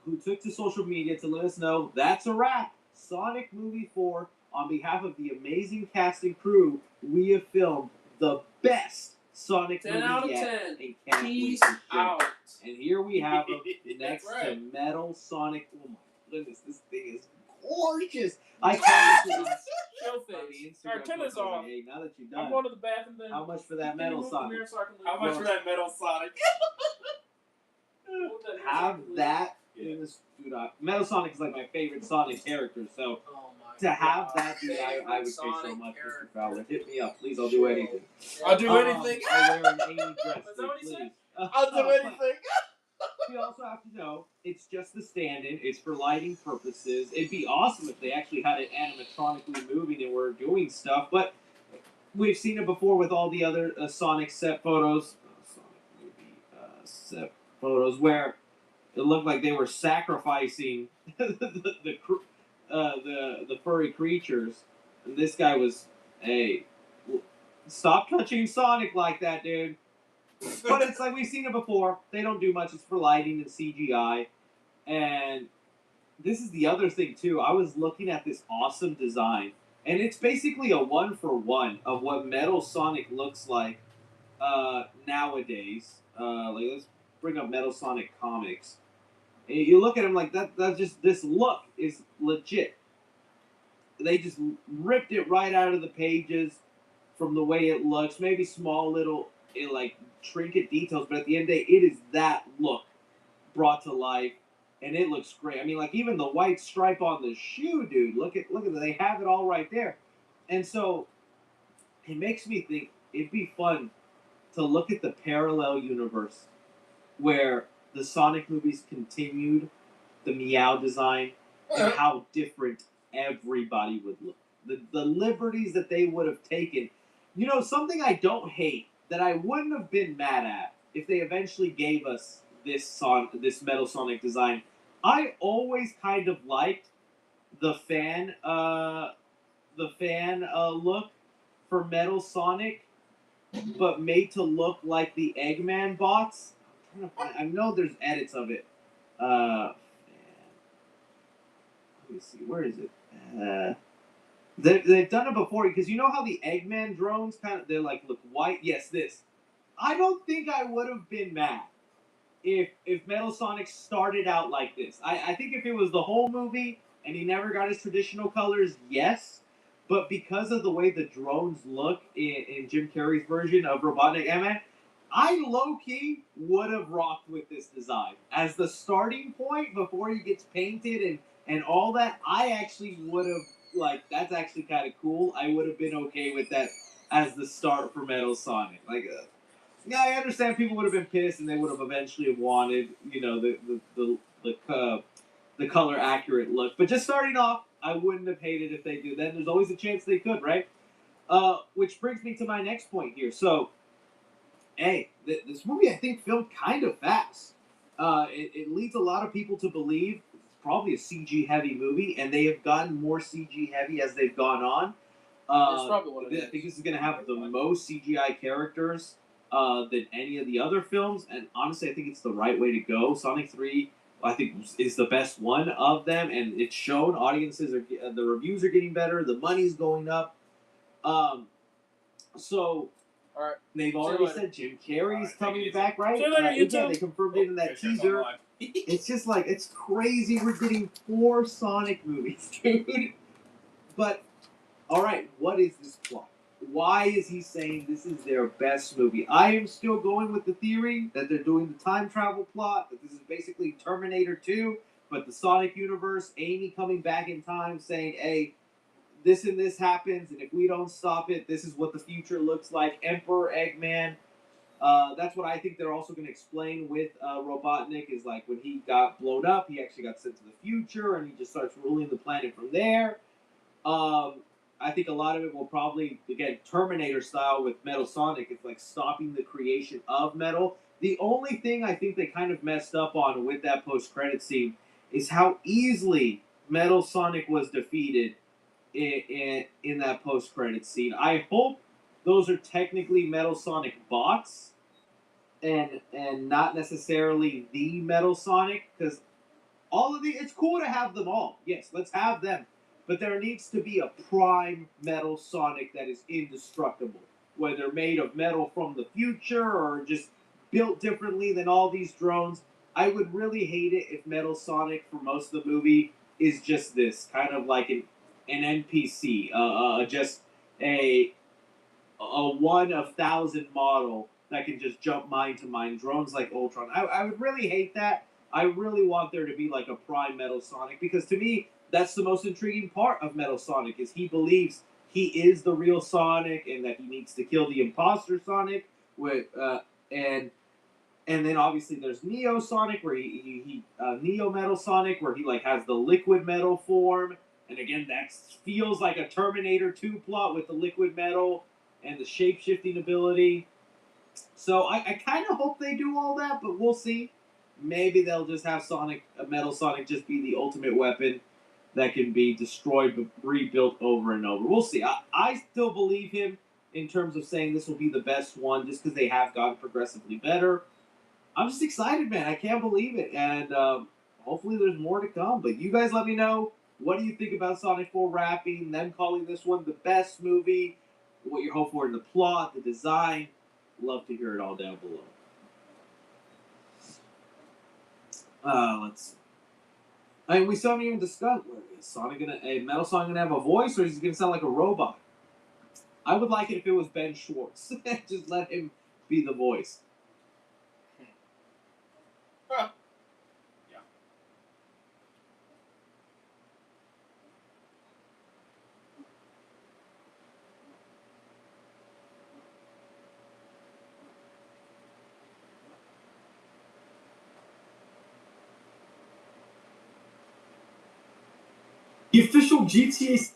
who took to social media to let us know that's a wrap. Sonic Movie 4. On behalf of the amazing cast and crew, we have filmed the best Sonic 10 movie out of yet. 10. And can't Peace wait to share it. out. And here we have them next right. to Metal Sonic. Oh my goodness, this thing is gorgeous. I commented on Show the face. Instagram Alright, turn this post, off. hey, now that you've I'm done, going to the bathroom then. how much for that Metal Sonic? How much for that Metal Sonic? Have that in this, dude. Metal Sonic is like my favorite Sonic character, so to have that, dude, I would pay so much, Mr. Fowler. Hit me up, please. I'll do anything. I'll do anything. I'll wear an Amy dress, Is that what he please. said? I'll do anything. You also have to know, it's just the stand-in. It's for lighting purposes. It'd be awesome if they actually had it animatronically moving and were doing stuff, but we've seen it before with all the other Sonic set photos. Sonic movie set photos where it looked like they were sacrificing the furry creatures, and this guy was, hey, stop touching Sonic like that, dude. But it's like we've seen it before. They don't do much. It's for lighting and CGI. And this is the other thing, too. I was looking at this awesome design, and it's basically a 1-for-1 of what Metal Sonic looks like nowadays. Let's bring up Metal Sonic comics. And you look at him like that. That's just, this look is legit. They just ripped it right out of the pages from the way it looks. Maybe small little trinket details, but at the end of the day, it is that look brought to life, and it looks great. I mean, like even the white stripe on the shoe, dude. Look at that. They have it all right there, and so it makes me think it'd be fun to look at the parallel universe where the Sonic movies continued, the Meow design, and how different everybody would look. The liberties that they would have taken. You know, something I don't hate that I wouldn't have been mad at if they eventually gave us this Metal Sonic design. I always kind of liked the fan look for Metal Sonic, but made to look like the Eggman bots. I know there's edits of it. Let me see, where is it? They've done it before, because you know how the Eggman drones they're like look white. Yes, this. I don't think I would have been mad if Metal Sonic started out like this. I think if it was the whole movie and he never got his traditional colors, yes. But because of the way the drones look in Jim Carrey's version of Robotnik Eggman, I low-key would have rocked with this design. As the starting point before he gets painted and all that, I actually would have, like, that's actually kind of cool. I would have been okay with that as the start for Metal Sonic. Like, yeah, I understand people would have been pissed and they would have eventually wanted, you know, the color accurate look. But just starting off, I wouldn't have hated if they do. Then there's always a chance they could, right? Which brings me to my next point here. So, hey, this movie I think filmed kind of fast. It leads a lot of people to believe it's probably a CG heavy movie, and they have gotten more CG heavy as they've gone on. That's probably what it is. I think this is going to have the most CGI characters than any of the other films, and honestly, I think it's the right way to go. Sonic 3, I think, is the best one of them, and it's shown. The reviews are getting better, the money's going up. So, all right. They've already said Jim Carrey's coming back, right? See you later, Yeah, they confirmed it in that teaser. It's just like, it's crazy. We're getting 4 Sonic movies, dude. But, alright, what is this plot? Why is he saying this is their best movie? I am still going with the theory that they're doing the time travel plot, that this is basically Terminator 2, but the Sonic universe, Amy coming back in time saying, hey, this and this happens, and if we don't stop it, this is what the future looks like. Emperor Eggman. That's what I think they're also going to explain with Robotnik, is like when he got blown up, he actually got sent to the future, and he just starts ruling the planet from there. I think a lot of it will probably, again, Terminator style with Metal Sonic. It's like stopping the creation of Metal. The only thing I think they kind of messed up on with that post-credit scene is how easily Metal Sonic was defeated in that post-credit scene. I hope those are technically Metal Sonic bots and not necessarily the Metal Sonic, because it's cool to have them all. Yes, let's have them. But there needs to be a prime Metal Sonic that is indestructible, whether made of metal from the future or just built differently than all these drones. I would really hate it if Metal Sonic for most of the movie is just this, kind of like an NPC, just a 1 of 1,000 model that can just jump mine to mine, drones like Ultron. I would really hate that. I really want there to be like a prime Metal Sonic, because to me, that's the most intriguing part of Metal Sonic, is he believes he is the real Sonic and that he needs to kill the imposter Sonic. And then obviously there's Neo Sonic, where he Neo Metal Sonic, where he like has the liquid metal form. And again, that feels like a Terminator 2 plot with the liquid metal and the shape-shifting ability. So I kind of hope they do all that, but we'll see. Maybe they'll just have Metal Sonic just be the ultimate weapon that can be destroyed but rebuilt over and over. We'll see. I still believe him in terms of saying this will be the best one, just because they have gotten progressively better. I'm just excited, man. I can't believe it. And hopefully there's more to come. But you guys let me know, what do you think about Sonic 4 wrapping, them calling this one the best movie, what you hope for in the plot, the design. Love to hear it all down below. Let's see. I mean, we still haven't even discussed, is Metal Sonic gonna have a voice, or is he gonna sound like a robot? I would like it if it was Ben Schwartz. Just let him be the voice. The official GTA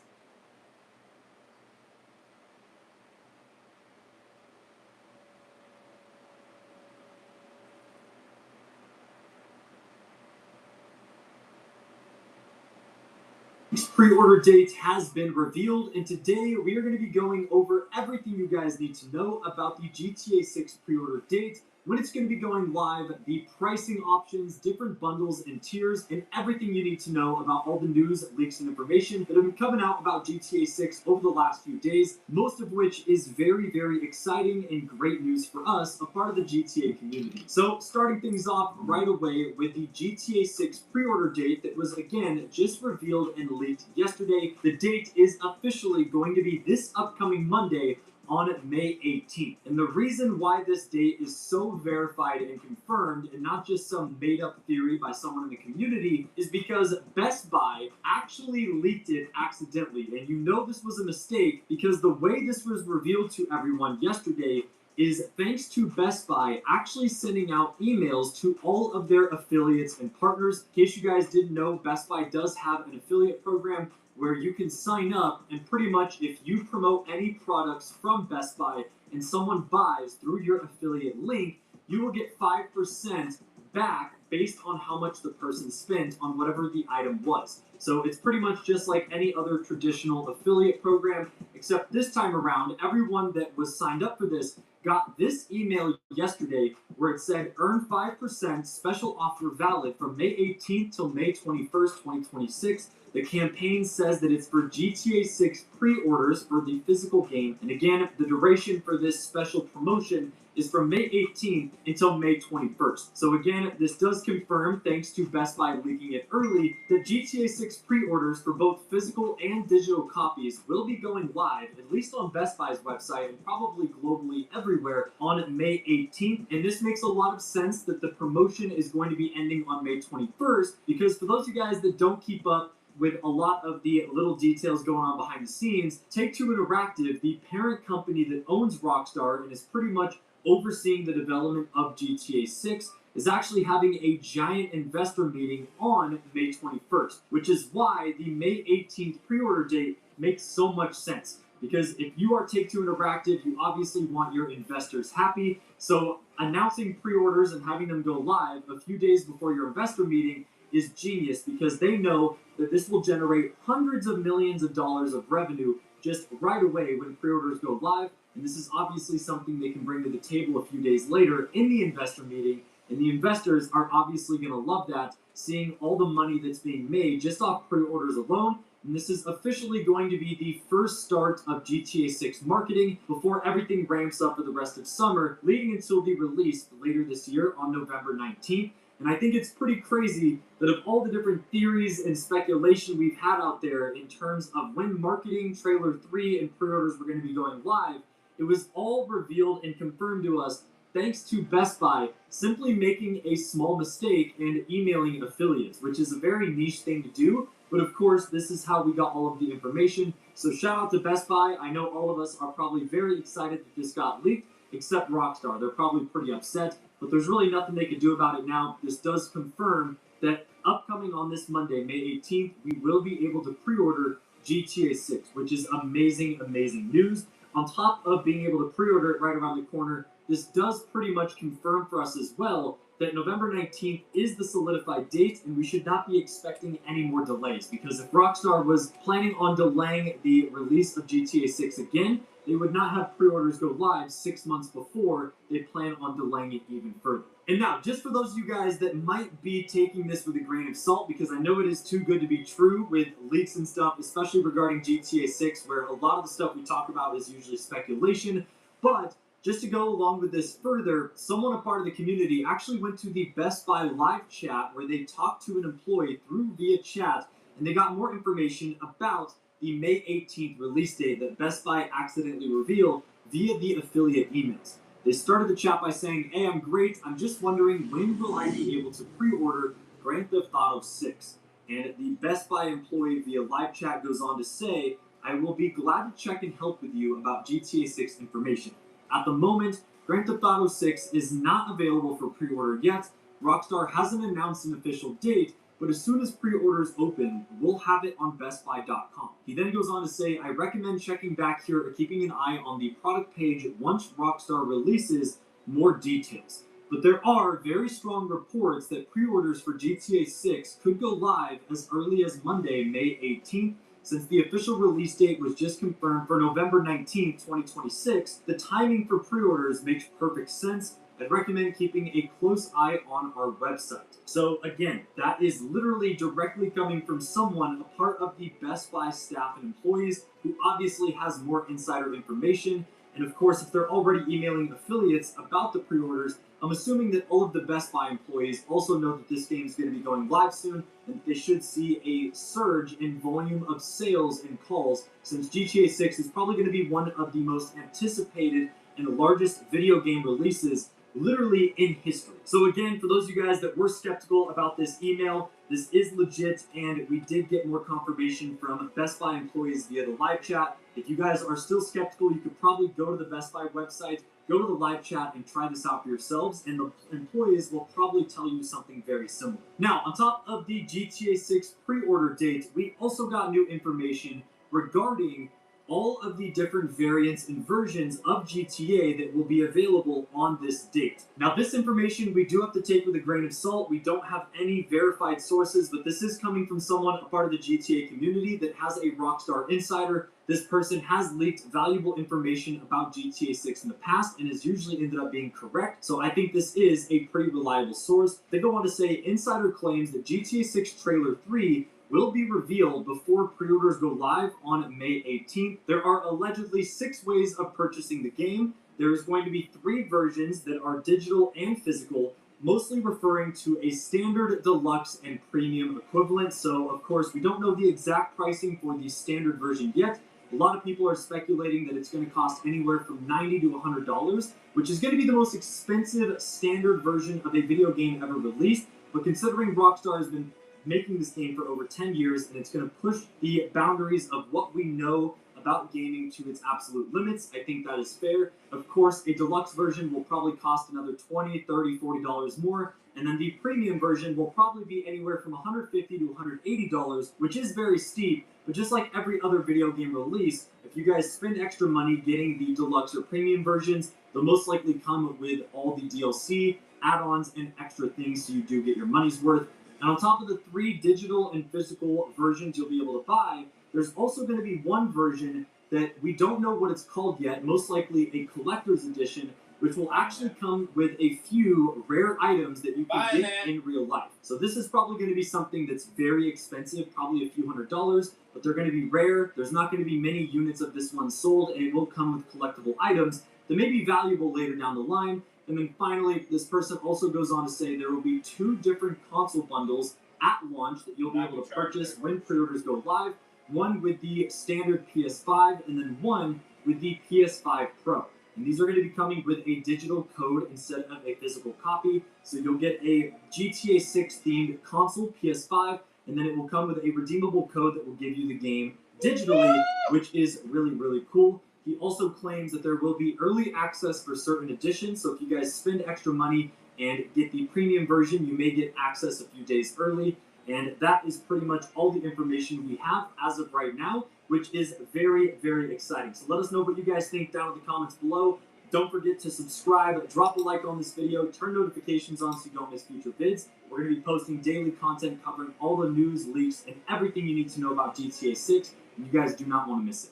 pre-order date has been revealed, and today we are going to be going over everything you guys need to know about the GTA 6 pre-order date, when it's going to be going live, the pricing options, different bundles and tiers, and everything you need to know about all the news, leaks, and information that have been coming out about GTA 6 over the last few days, most of which is very, very exciting and great news for us, a part of the GTA community. So, starting things off right away with the GTA 6 pre-order date that was, again, just revealed and leaked yesterday. The date is officially going to be this upcoming Monday, on May 18th. And the reason why this date is so verified and confirmed, and not just some made-up theory by someone in the community, is because Best Buy actually leaked it accidentally. And you know this was a mistake because the way this was revealed to everyone yesterday is thanks to Best Buy actually sending out emails to all of their affiliates and partners. In case you guys didn't know, Best Buy does have an affiliate program where you can sign up, and pretty much if you promote any products from Best Buy and someone buys through your affiliate link, you will get 5% back based on how much the person spent on whatever the item was. So it's pretty much just like any other traditional affiliate program, except this time around, everyone that was signed up for this got this email yesterday where it said earn 5% special offer valid from May 18th till May 21st, 2026. The campaign says that it's for GTA 6 pre-orders for the physical game. And again, the duration for this special promotion is from May 18th until May 21st. So again, this does confirm, thanks to Best Buy leaking it early, that GTA 6 pre-orders for both physical and digital copies will be going live, at least on Best Buy's website and probably globally everywhere, on May 18th. And this makes a lot of sense that the promotion is going to be ending on May 21st, because for those of you guys that don't keep up with a lot of the little details going on behind the scenes, Take-Two Interactive, the parent company that owns Rockstar and is pretty much overseeing the development of GTA 6, is actually having a giant investor meeting on May 21st, which is why the May 18th pre-order date makes so much sense. Because if you are Take-Two Interactive, you obviously want your investors happy, so announcing pre-orders and having them go live a few days before your investor meeting is genius, because they know that this will generate hundreds of millions of dollars of revenue just right away when pre-orders go live, and this is obviously something they can bring to the table a few days later in the investor meeting, and the investors are obviously going to love that, seeing all the money that's being made just off pre-orders alone. And this is officially going to be the first start of GTA 6 marketing before everything ramps up for the rest of summer, leading until the release later this year on November 19th. And I think it's pretty crazy that of all the different theories and speculation we've had out there in terms of when marketing Trailer 3 and pre-orders were going to be going live, it was all revealed and confirmed to us thanks to Best Buy simply making a small mistake and emailing affiliates, which is a very niche thing to do. But of course, this is how we got all of the information. So shout out to Best Buy. I know all of us are probably very excited that this got leaked, except Rockstar. They're probably pretty upset, but there's really nothing they can do about it now. This does confirm that upcoming on this Monday, May 18th, we will be able to pre-order GTA 6, which is amazing, amazing news. On top of being able to pre-order it right around the corner, this does pretty much confirm for us as well that November 19th is the solidified date, and we should not be expecting any more delays, because if Rockstar was planning on delaying the release of GTA 6 again, they would not have pre-orders go live 6 months before. They plan on delaying it even further. And now, just for those of you guys that might be taking this with a grain of salt, because I know it is too good to be true with leaks and stuff, especially regarding GTA 6, where a lot of the stuff we talk about is usually speculation, but just to go along with this further, someone a part of the community actually went to the Best Buy live chat where they talked to an employee via chat, and they got more information about the May 18th release date that Best Buy accidentally revealed via the affiliate emails. They started the chat by saying, "Hey, I'm great. I'm just wondering, when will I be able to pre-order Grand Theft Auto 6? And the Best Buy employee via live chat goes on to say, "I will be glad to check and help with you about GTA 6 information. At the moment, Grand Theft Auto 6 is not available for pre-order yet. Rockstar hasn't announced an official date, but as soon as pre-orders open, we'll have it on BestBuy.com. He then goes on to say, I recommend checking back here or keeping an eye on the product page once Rockstar releases more details. But there are very strong reports that pre-orders for GTA 6 could go live as early as Monday, May 18th. Since the official release date was just confirmed for November 19th, 2026, the timing for pre-orders makes perfect sense. I'd recommend keeping a close eye on our website. So again, that is literally directly coming from someone, a part of the Best Buy staff and employees, who obviously has more insider information. And of course, if they're already emailing affiliates about the pre-orders, I'm assuming that all of the Best Buy employees also know that this game is going to be going live soon, and they should see a surge in volume of sales and calls, since GTA 6 is probably going to be one of the most anticipated and largest video game releases literally in history. So again, for those of you guys that were skeptical about this email, this is legit, and we did get more confirmation from Best Buy employees via the live chat. If you guys are still skeptical, you could probably go to the Best Buy website, go to the live chat, and try this out for yourselves, and the employees will probably tell you something very similar. Now, on top of the GTA 6 pre-order date, we also got new information regarding all of the different variants and versions of GTA that will be available on this date. Now, this information we do have to take with a grain of salt. We don't have any verified sources, but this is coming from someone, a part of the GTA community, that has a Rockstar insider. This person has leaked valuable information about GTA 6 in the past and has usually ended up being correct, so I think this is a pretty reliable source. They go on to say, insider claims that GTA 6 Trailer 3 will be revealed before pre-orders go live on May 18th. There are allegedly 6 ways of purchasing the game. There is going to be 3 versions that are digital and physical, mostly referring to a standard, deluxe, and premium equivalent. So, of course, we don't know the exact pricing for the standard version yet. A lot of people are speculating that it's going to cost anywhere from $90 to $100, which is going to be the most expensive standard version of a video game ever released. But considering Rockstar has been making this game for over 10 years, and it's going to push the boundaries of what we know about gaming to its absolute limits, I think that is fair. Of course, a deluxe version will probably cost another $20, $30, $40 more, and then the premium version will probably be anywhere from $150 to $180, which is very steep, but just like every other video game release, if you guys spend extra money getting the deluxe or premium versions, they'll most likely come with all the DLC, add-ons, and extra things, so you do get your money's worth. And on top of the 3 digital and physical versions you'll be able to buy, there's also going to be one version that we don't know what it's called yet, most likely a collector's edition, which will actually come with a few rare items that you can get in real life. So this is probably going to be something that's very expensive, probably a few $100s, but they're going to be rare. There's not going to be many units of this one sold, and it will come with collectible items that may be valuable later down the line. And then finally, this person also goes on to say there will be 2 different console bundles at launch that you'll be able to purchase when pre-orders go live. One with the standard PS5, and then one with the PS5 Pro. And these are going to be coming with a digital code instead of a physical copy. So you'll get a GTA 6 themed console, PS5, and then it will come with a redeemable code that will give you the game digitally, which is really, really cool. He also claims that there will be early access for certain editions, so if you guys spend extra money and get the premium version, you may get access a few days early. And that is pretty much all the information we have as of right now, which is very, very exciting. So let us know what you guys think down in the comments below. Don't forget to subscribe, drop a like on this video, turn notifications on so you don't miss future vids. We're going to be posting daily content covering all the news, leaks, and everything you need to know about GTA 6. And you guys do not want to miss it.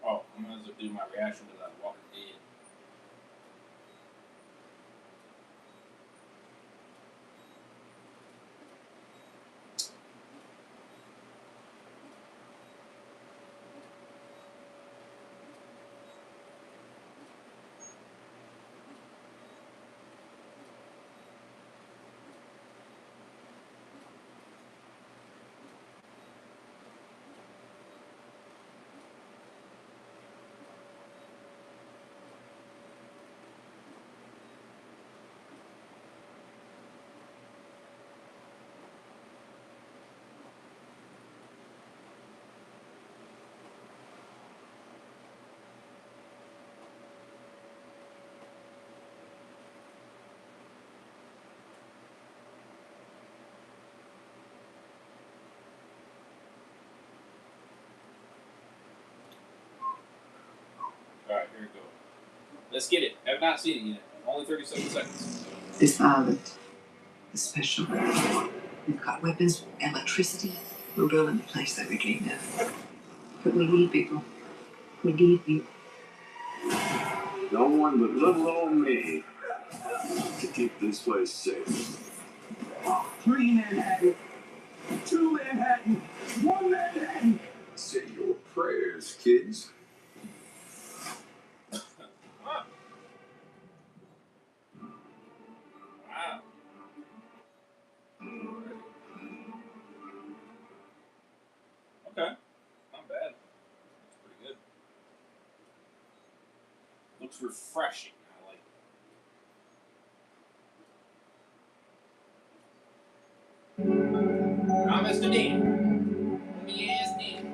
Oh, I'm gonna do my reaction to that Walking Dead. Here we go. Let's get it. I've not seen it yet. Only 37 seconds. This island is special. We've got weapons, electricity. We're building the place that we dreamed of. But we need people. We need you. No one but little old me to keep this place safe. 3 Manhattan, 2 Manhattan, 1 Manhattan. Say your prayers, kids. Wow. Okay. Not bad. That's pretty good. Looks refreshing. I like it. Now, Mr. Dan. Yes, Dan.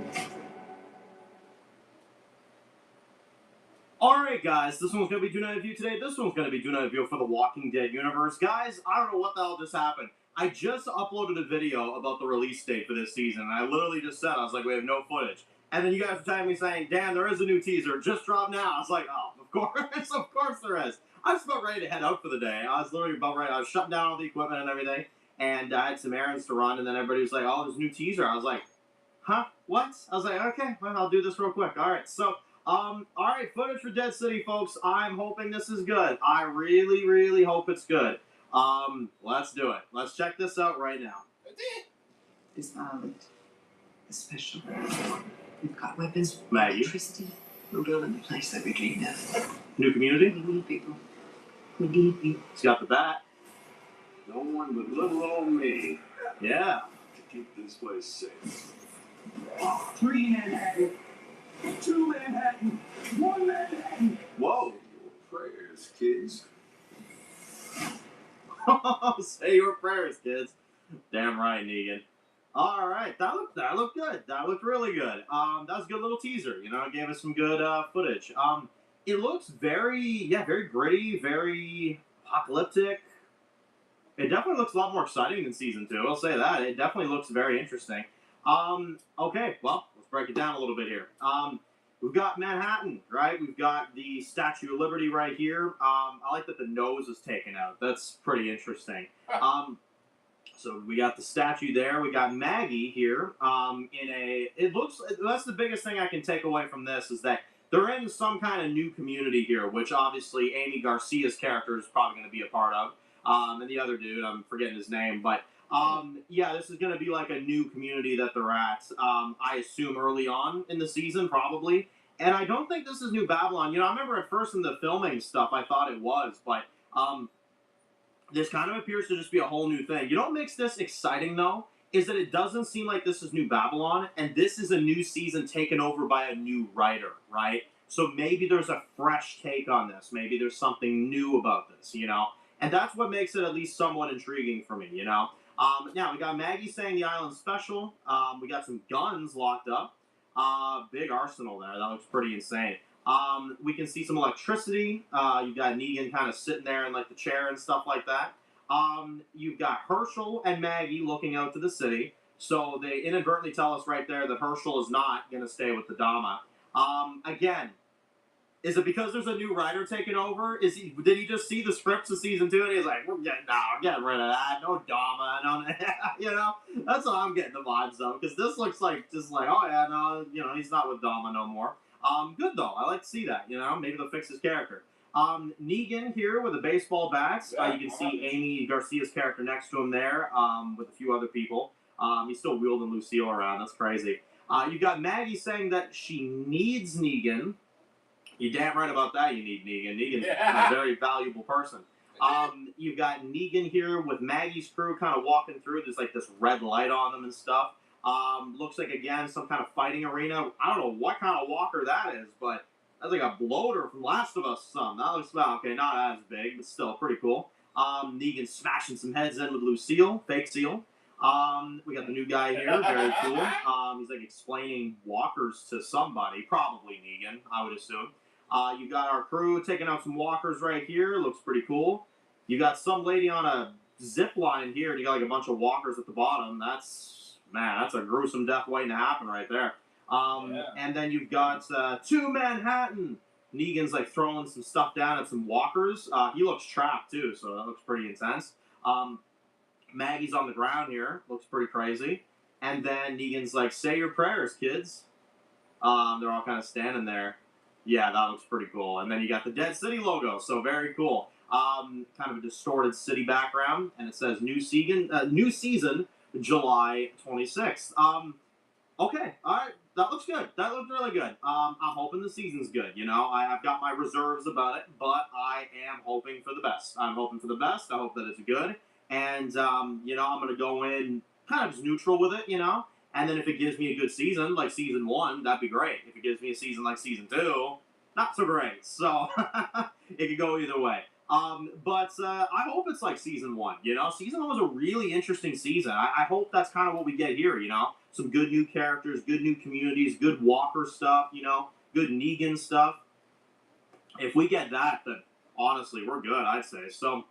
Alright guys, this one's going to be Do Not Review today. This one's going to be Do Not Review for the Walking Dead universe. Guys, I don't know what the hell just happened. I just uploaded a video about the release date for this season, and I literally just said, I was like, we have no footage. And then you guys were tagging me saying, Dan, there is a new teaser. It just dropped now. I was like, oh, of course there is. I was about ready to head out for the day. I was literally about ready. I was shutting down all the equipment and everything, and I had some errands to run, and then everybody was like, oh, there's a new teaser. I was like, huh? What? I was like, okay, well, I'll do this real quick. Alright, so... alright, footage for Dead City, folks. I'm hoping this is good. I really, really hope it's good. Let's do it. Let's check this out right now. This island is special. We've got weapons, Maggie. electricity. We're building the place that we dreamed of. New community? We need people. We need you. He's got the bat. No one but little old me. Yeah. To keep this place safe. 3 Manhattan, 2 Manhattan, 1 Manhattan. Whoa. Your prayers, kids. Say your prayers, kids. Damn right, Negan. Alright, that looked good. That looked really good. That was a good little teaser, you know, it gave us some good footage. It looks very gritty, very apocalyptic. It definitely looks a lot more exciting than season 2, I'll say that. It definitely looks very interesting. Okay, well, let's break it down a little bit here. We've got Manhattan, right? We've got the Statue of Liberty right here. I like that the nose is taken out. That's pretty interesting. So we got the statue there. We got Maggie here. That's the biggest thing I can take away from this is that they're in some kind of new community here, which obviously Amy Garcia's character is probably going to be a part of. And the other dude, I'm forgetting his name, but yeah, this is going to be like a new community that they're at. I assume early on in the season, probably. And I don't think this is New Babylon. You know, I remember at first in the filming stuff, I thought it was, but this kind of appears to just be a whole new thing. You know what makes this exciting, though, is that it doesn't seem like this is New Babylon, and this is a new season taken over by a new writer, right? So maybe there's a fresh take on this. Maybe there's something new about this, you know? And that's what makes it at least somewhat intriguing for me, you know? Now, we got Maggie saying the island's special. We got some guns locked up. Big arsenal there. That looks pretty insane. We can see some electricity. You've got Negan kind of sitting there in like the chair and stuff like that. You've got Herschel and Maggie looking out to the city. So they inadvertently tell us right there that Herschel is not going to stay with the Dama. Again, is it because there's a new writer taking over? Did he just see the scripts of season 2 and he's like, we're getting rid of that. No Dama. No, you know, that's what I'm getting the vibes of. Because this looks like just like, oh yeah, no, you know, he's not with Dama no more. Good though. I like to see that. You know, maybe they'll fix his character. Negan here with a baseball bat. You can see Amy Garcia's character next to him there, with a few other people. He's still wielding Lucille around. That's crazy. You got Maggie saying that she needs Negan. You're damn right about that. You need Negan. Negan's a very valuable person. You've got Negan here with Maggie's crew kind of walking through. There's like this red light on them and stuff. Looks like, again, some kind of fighting arena. I don't know what kind of walker that is, but that's like a bloater from Last of Us or something. That looks about, okay, not as big, but still pretty cool. Negan smashing some heads in with Lucille, fake seal. We got the new guy here, very cool. He's like explaining walkers to somebody, probably Negan, I would assume. You got our crew taking out some walkers right here, looks pretty cool. You got some lady on a zip line here, and you got like a bunch of walkers at the bottom. That's a gruesome death waiting to happen right there. And then you've got 2 Manhattan, Negan's like throwing some stuff down at some walkers. He looks trapped too, so that looks pretty intense. Maggie's on the ground here, looks pretty crazy. And then Negan's like, "Say your prayers, kids." They're all kind of standing there. Yeah, that looks pretty cool. And then you got the Dead City logo, so very cool. Kind of a distorted city background, and it says new season, July 26th. Okay, all right, that looks good. That looked really good. I'm hoping the season's good. You know, I've got my reserves about it, but I am hoping for the best. I'm hoping for the best. I hope that it's good, and you know, I'm gonna go in kind of just neutral with it. You know, and then if it gives me a good season, like season 1, that'd be great. If it gives me a season like season 2, not so great. So it could go either way. But I hope it's like season 1. You know, season 1 was a really interesting season. I hope that's kind of what we get here. You know, some good new characters, good new communities, good Walker stuff. You know, good Negan stuff. If we get that, then honestly, we're good. I'd say. So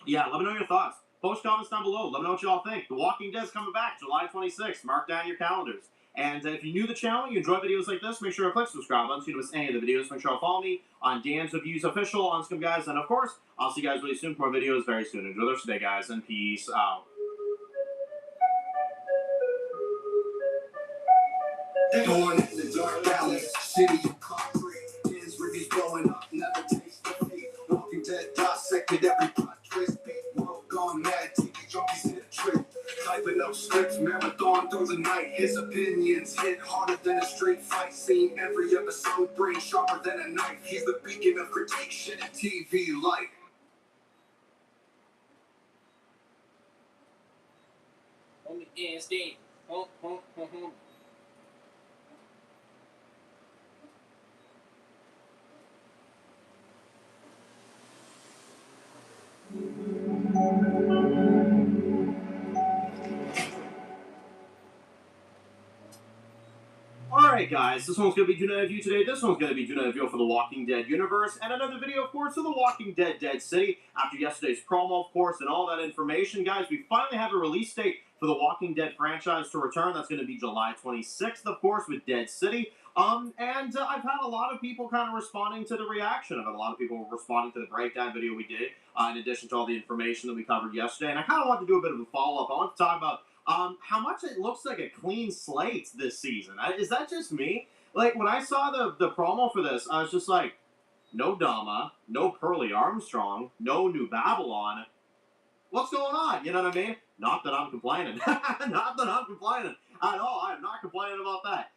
yeah, let me know your thoughts. Post comments down below. Let me know what y'all think. The Walking Dead's coming back July 26th. Mark down your calendars. And if you're new to the channel, you enjoy videos like this, make sure to click subscribe button so you don't miss any of the videos. Make sure to follow me on Dan's Reviews Official on Scum Guys. And of course, I'll see you guys really soon for more videos very soon. Enjoy the rest of the day, guys, and peace out. Going in the dark alleys, city of concrete, Dan's reviews blowing up, never taste defeat. Walking Dead dissected every plot twist, beat world gone mad, TV junkies in a trip. Typing up scripts, marathon through the night. His opinions hit harder than a street fight scene. Every episode, brain sharper than a knife. He's the beacon of critique, shit and TV light. Homie, yeah, stay. Alright guys, this one's going to be June Review today, this one's going to be June Review for the Walking Dead universe, and another video, of course, of the Walking Dead Dead City. After yesterday's promo, of course, and all that information, guys, we finally have a release date for the Walking Dead franchise to return. That's going to be July 26th, of course, with Dead City. And I've had a lot of people kind of responding to the reaction of it. A lot of people were responding to the breakdown video we did, in addition to all the information that we covered yesterday. And I kind of want to do a bit of a follow-up. I want to talk about how much it looks like a clean slate this season. Is that just me? Like, when I saw the promo for this, I was just like, no Dama, no Pearly Armstrong, no New Babylon. What's going on? You know what I mean? Not that I'm complaining. Not that I'm complaining at all. I'm not complaining about that.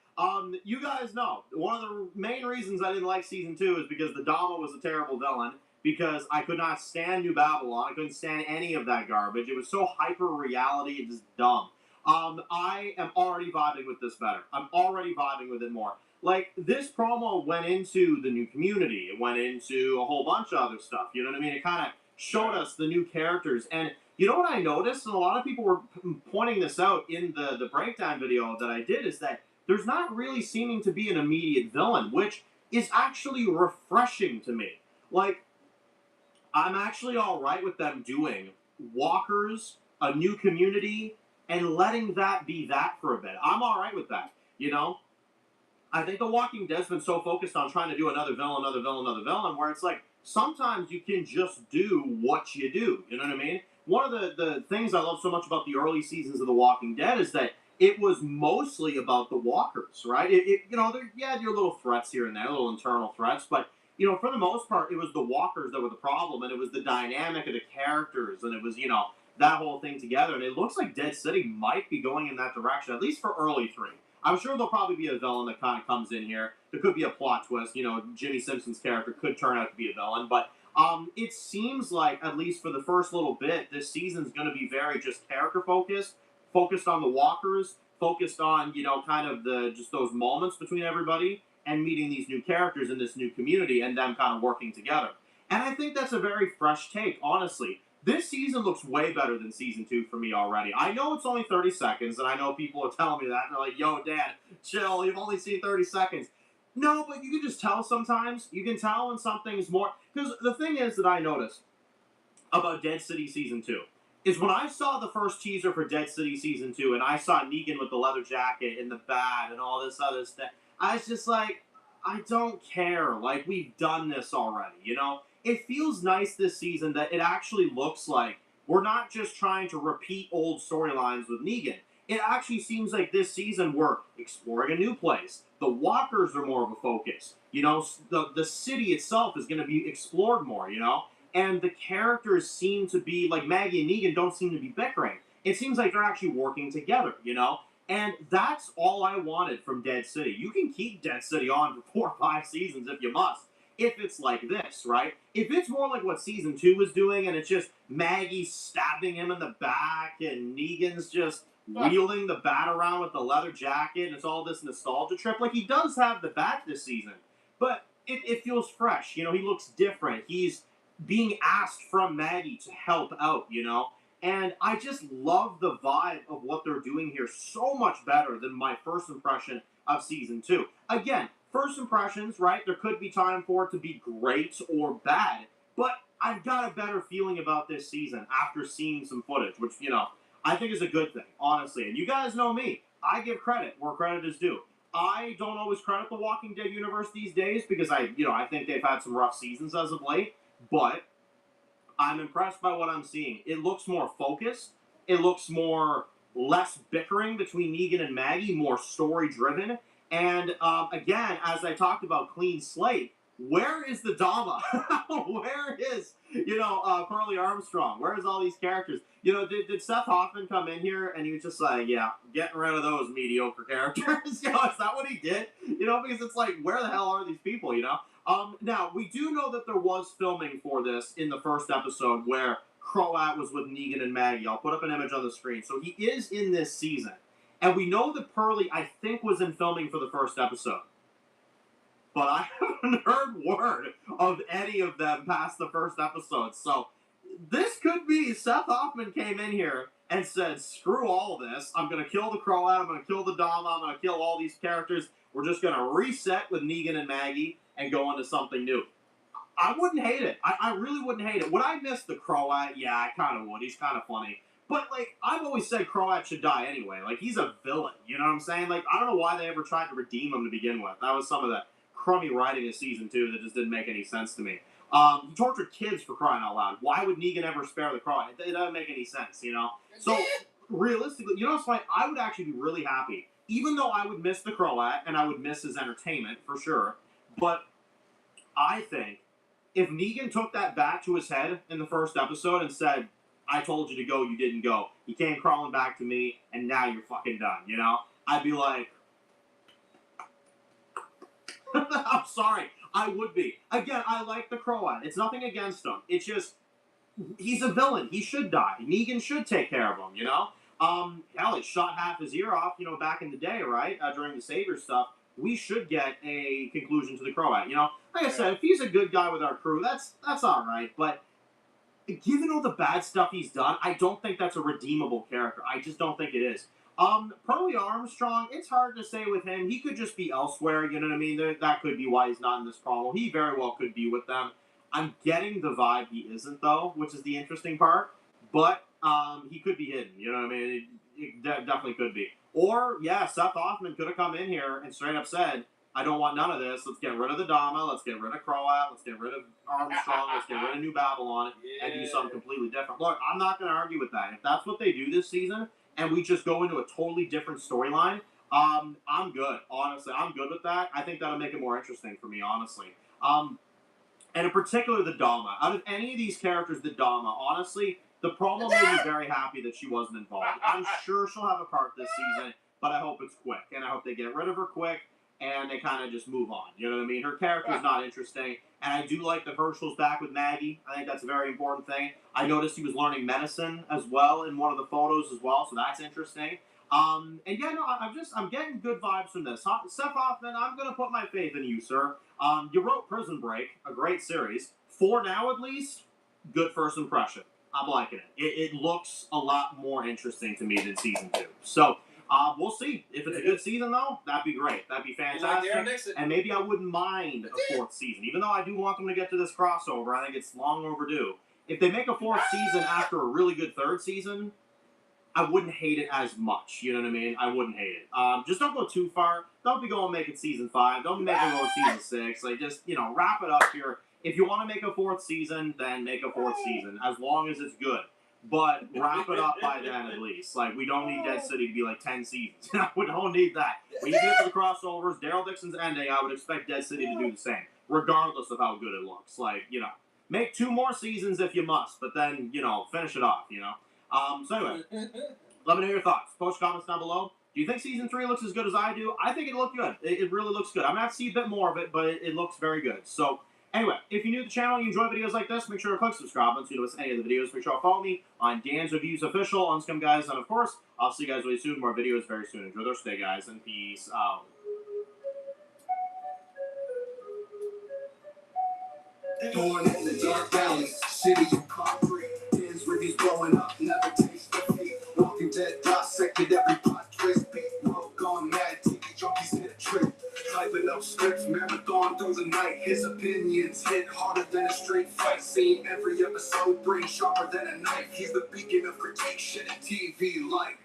You guys know, one of the main reasons I didn't like Season 2 is because the Dama was a terrible villain, because I could not stand New Babylon. I couldn't stand any of that garbage. It was so hyper-reality and just dumb. I am already vibing with this better. I'm already vibing with it more. Like, this promo went into the new community. It went into a whole bunch of other stuff. You know what I mean? It kind of showed us the new characters. And you know what I noticed? And a lot of people were pointing this out in the breakdown video that I did, is that there's not really seeming to be an immediate villain, which is actually refreshing to me. Like, I'm actually alright with them doing walkers, a new community, and letting that be that for a bit. I'm alright with that, you know? I think The Walking Dead's been so focused on trying to do another villain, where it's like, sometimes you can just do what you do, you know what I mean? One of the things I love so much about the early seasons of The Walking Dead is that it was mostly about the walkers, right? You know, you had your little threats here and there, little internal threats, but, you know, for the most part, it was the walkers that were the problem, and it was the dynamic of the characters, and it was, you know, that whole thing together, and it looks like Dead City might be going in that direction, at least for early 3. I'm sure there'll probably be a villain that kind of comes in here. There could be a plot twist. You know, Jimmy Simpson's character could turn out to be a villain. But it seems like, at least for the first little bit, this season's going to be very just character-focused, focused on the walkers, focused on, you know, kind of just those moments between everybody and meeting these new characters in this new community and them kind of working together. And I think that's a very fresh take, honestly. This season looks way better than Season 2 for me already. I know it's only 30 seconds, and I know people are telling me that, and they're like, yo, Dad, chill, you've only seen 30 seconds. No, but you can just tell sometimes. You can tell when something's more... Because the thing is that I noticed about Dead City Season 2 is when I saw the first teaser for Dead City Season 2, and I saw Negan with the leather jacket and the bat and all this other stuff, I was just like, I don't care. Like, we've done this already, you know? It feels nice this season that it actually looks like we're not just trying to repeat old storylines with Negan. It actually seems like this season we're exploring a new place. The walkers are more of a focus. You know, the city itself is going to be explored more, you know? And the characters seem to be, like Maggie and Negan don't seem to be bickering. It seems like they're actually working together, you know? And that's all I wanted from Dead City. You can keep Dead City on for 4 or 5 seasons if you must, if it's like this, right? If it's more like what Season 2 was doing, and it's just Maggie stabbing him in the back, and Negan's just wielding the bat around with the leather jacket, and it's all this nostalgia trip. Like, he does have the bat this season, but it feels fresh. You know, he looks different. He's being asked from Maggie to help out, you know? And I just love the vibe of what they're doing here so much better than my first impression of Season 2. Again, first impressions, right? There could be time for it to be great or bad, but I've got a better feeling about this season after seeing some footage, which, you know, I think is a good thing, honestly. And you guys know me. I give credit where credit is due. I don't always credit the Walking Dead universe these days because I think they've had some rough seasons as of late, but I'm impressed by what I'm seeing. It looks more focused. It looks less bickering between Negan and Maggie, more story driven. And again, as I talked about clean slate, where is the Dama? Where is, Pearlie Armstrong? Where is all these characters? You know, did Seth Hoffman come in here and he was just like, yeah, getting rid of those mediocre characters? Is that what he did? Because it's like, where the hell are these people, Now, we do know that there was filming for this in the first episode where Croat was with Negan and Maggie. I'll put up an image on the screen. So he is in this season. And we know that Pearlie, I think, was in filming for the first episode. But I haven't heard word of any of them past the first episode. So this could be Seth Hoffman came in here and said, screw all of this. I'm going to kill the Croat. I'm going to kill the Dama. I'm going to kill all these characters. We're just going to reset with Negan and Maggie and go into something new. I wouldn't hate it. I really wouldn't hate it. Would I miss the Croat? Yeah, I kind of would. He's kind of funny. But, like, I've always said Croat should die anyway. Like, he's a villain. You know what I'm saying? Like, I don't know why they ever tried to redeem him to begin with. That was some of the crummy writing of Season 2 that just didn't make any sense to me. He tortured kids, for crying out loud. Why would Negan ever spare the Croat? It doesn't make any sense, So, realistically, what's funny? I would actually be really happy. Even though I would miss the Croat, and I would miss his entertainment, for sure. But I think if Negan took that bat to his head in the first episode and said, I told you to go, you didn't go. You came crawling back to me, and now you're fucking done, I'd be like, I'm sorry. I would be. Again, I like the Croat. It's nothing against him. It's just, he's a villain. He should die. Negan should take care of him, Hell, he shot half his ear off, back in the day, right? During the Savior stuff. We should get a conclusion to the Croat, Like I said, if he's a good guy with our crew, that's all right. But given all the bad stuff he's done, I don't think that's a redeemable character. I just don't think it is. Pearlie Armstrong, it's hard to say with him. He could just be elsewhere, you know what I mean? That could be why he's not in this problem. He very well could be with them. I'm getting the vibe he isn't, though, which is the interesting part. But he could be hidden, you know what I mean? It definitely could be. Or, yeah, Seth Hoffman could have come in here and straight up said, I don't want none of this. Let's get rid of the Dama. Let's get rid of Croat. Let's get rid of Armstrong. Let's get rid of New Babylon and do something completely different. Look, I'm not going to argue with that. If that's what they do this season and we just go into a totally different storyline, I'm good. Honestly, I'm good with that. I think that'll make it more interesting for me, honestly. And in particular, the Dama. Out of any of these characters, the Dama, honestly, the promo made me very happy that she wasn't involved. I'm sure she'll have a part this season, but I hope it's quick. And I hope they get rid of her quick and they kind of just move on. You know what I mean? Her character's not interesting. And I do like that Herschel's back with Maggie. I think that's a very important thing. I noticed he was learning medicine as well in one of the photos as well, so that's interesting. And yeah, no, I'm getting good vibes from this. Seth Hoffman, I'm going to put my faith in you, sir. You wrote Prison Break, a great series. For now, at least, good first impression. I'm liking it. It looks a lot more interesting to me than Season 2. So, we'll see. If it's a good season, though, that'd be great. That'd be fantastic. And maybe I wouldn't mind a 4th season. Even though I do want them to get to this crossover, I think it's long overdue. If they make a 4th season after a really good 3rd season, I wouldn't hate it as much. You know what I mean? I wouldn't hate it. Just don't go too far. Don't be going make it season 5. Don't be making it go season 6. Like, just, you know, wrap it up here. If you want to make a 4th season, then make a 4th season, as long as it's good. But wrap it up by then at least. Like, we don't need Dead City to be like 10 seasons. We don't need that. When you get to the crossovers, Daryl Dixon's ending, I would expect Dead City to do the same, regardless of how good it looks. Like, you know, make 2 more seasons if you must, but then, you know, finish it off, you know? So anyway, let me know your thoughts. Post comments down below. Do you think season 3 looks as good as I do? I think it looked good. It really looks good. I'm going to have to see a bit more of it, but it looks very good. So anyway, if you're new to the channel and you enjoy videos like this, make sure to click subscribe so you don't miss any of the videos. Make sure to follow me on Dan's Reviews Official on Scum Guys. And of course, I'll see you guys really soon. More videos very soon. Enjoy the rest of the day, guys, and peace out. Born in the dark alleys, city of concrete. His reviews blowing up, never taste defeat. Walking Dead dissected every plot twist. Beat world gone mad, TV junkies hit a trick. Typing up scripts, marathon through the night. His opinions hit harder than a street fight scene. Every episode brings sharper than a knife. He's the beacon of critique, shit and TV light.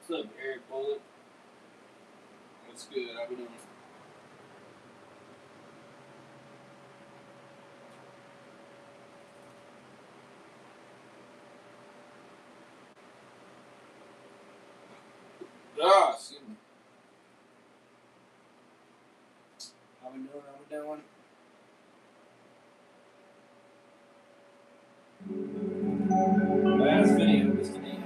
What's up, Eric Bullet? What's good? How we doing? Ah, excuse me. How we doing? How we doing? Last video, Mr. Dan.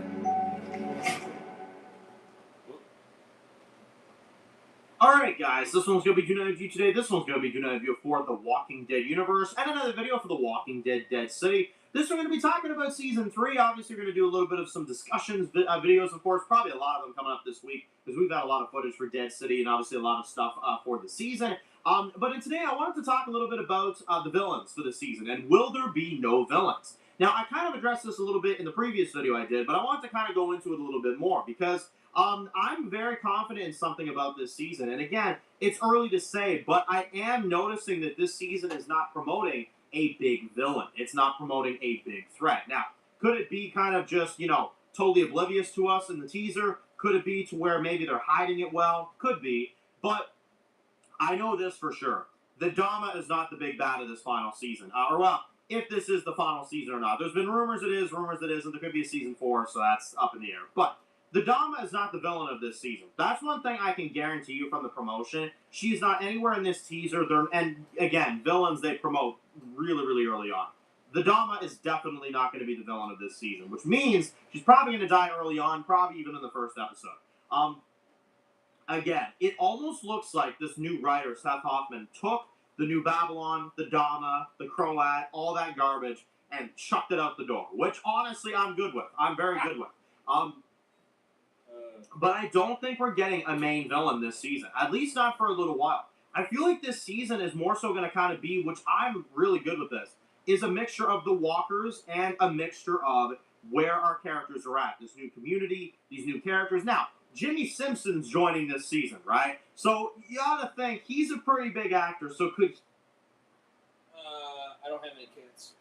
Alright guys, this one's going to be doing a review today. This one's going to be doing a review for The Walking Dead universe and another video for The Walking Dead Dead City. This one we're going to be talking about Season 3. Obviously we're going to do a little bit of some discussions, videos of course, probably a lot of them coming up this week because we've got a lot of footage for Dead City and obviously a lot of stuff for the season. But in today I wanted to talk a little bit about the villains for the season and will there be no villains? Now I kind of addressed this a little bit in the previous video I did, but I wanted to kind of go into it a little bit more because I'm very confident in something about this season. And again, it's early to say, but I am noticing that this season is not promoting a big villain. It's not promoting a big threat. Now, could it be kind of just, you know, totally oblivious to us in the teaser? Could it be to where maybe they're hiding it well? Could be. But I know this for sure. The Dama is not the big bad of this final season. If this is the final season or not. There's been rumors it is, rumors it isn't. There could be a season 4, so that's up in the air. But the Dama is not the villain of this season. That's one thing I can guarantee you from the promotion. She's not anywhere in this teaser. And again, villains they promote really, really early on. The Dama is definitely not going to be the villain of this season, which means she's probably going to die early on, probably even in the first episode. Again, it almost looks like this new writer, Seth Hoffman, took the New Babylon, the Dama, the Croat, all that garbage, and chucked it out the door, which honestly I'm good with. I'm very good with. But I don't think we're getting a main villain this season, at least not for a little while. I feel like this season is more so going to kind of be, which I'm really good with this, is a mixture of the walkers and a mixture of where our characters are at. This new community, these new characters. Now, Jimmy Simpson's joining this season, right? So you ought to think he's a pretty big actor, so could I don't have any kids.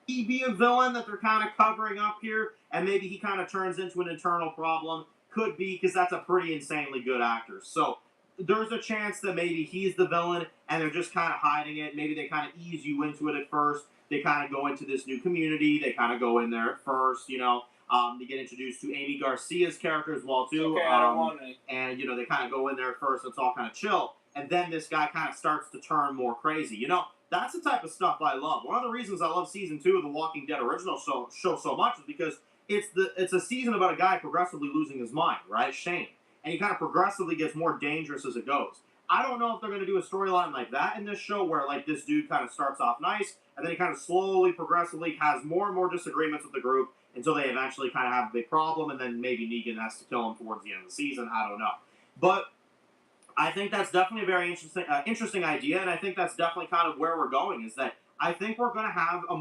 he be a villain that they're kind of covering up here, and maybe he kind of turns into an internal problem? Could be, because that's a pretty insanely good actor. So there's a chance that maybe he's the villain, and they're just kind of hiding it. Maybe they kind of ease you into it at first. They kind of go into this new community. They kind of go in there at first, you know. They get introduced to Amy Garcia's character as well, too. Okay, I don't want any. And, you know, they kind of go in there at first. It's all kind of chill. And then this guy kind of starts to turn more crazy. You know, that's the type of stuff I love. One of the reasons I love Season 2 of The Walking Dead original show so much is because it's a season about a guy progressively losing his mind, right? Shane. And he kind of progressively gets more dangerous as it goes. I don't know if they're going to do a storyline like that in this show where, like, this dude kind of starts off nice, and then he kind of slowly, progressively has more and more disagreements with the group until they eventually kind of have a big problem, and then maybe Negan has to kill him towards the end of the season. I don't know. But I think that's definitely a very interesting idea, and I think that's definitely kind of where we're going, is that I think we're going to have a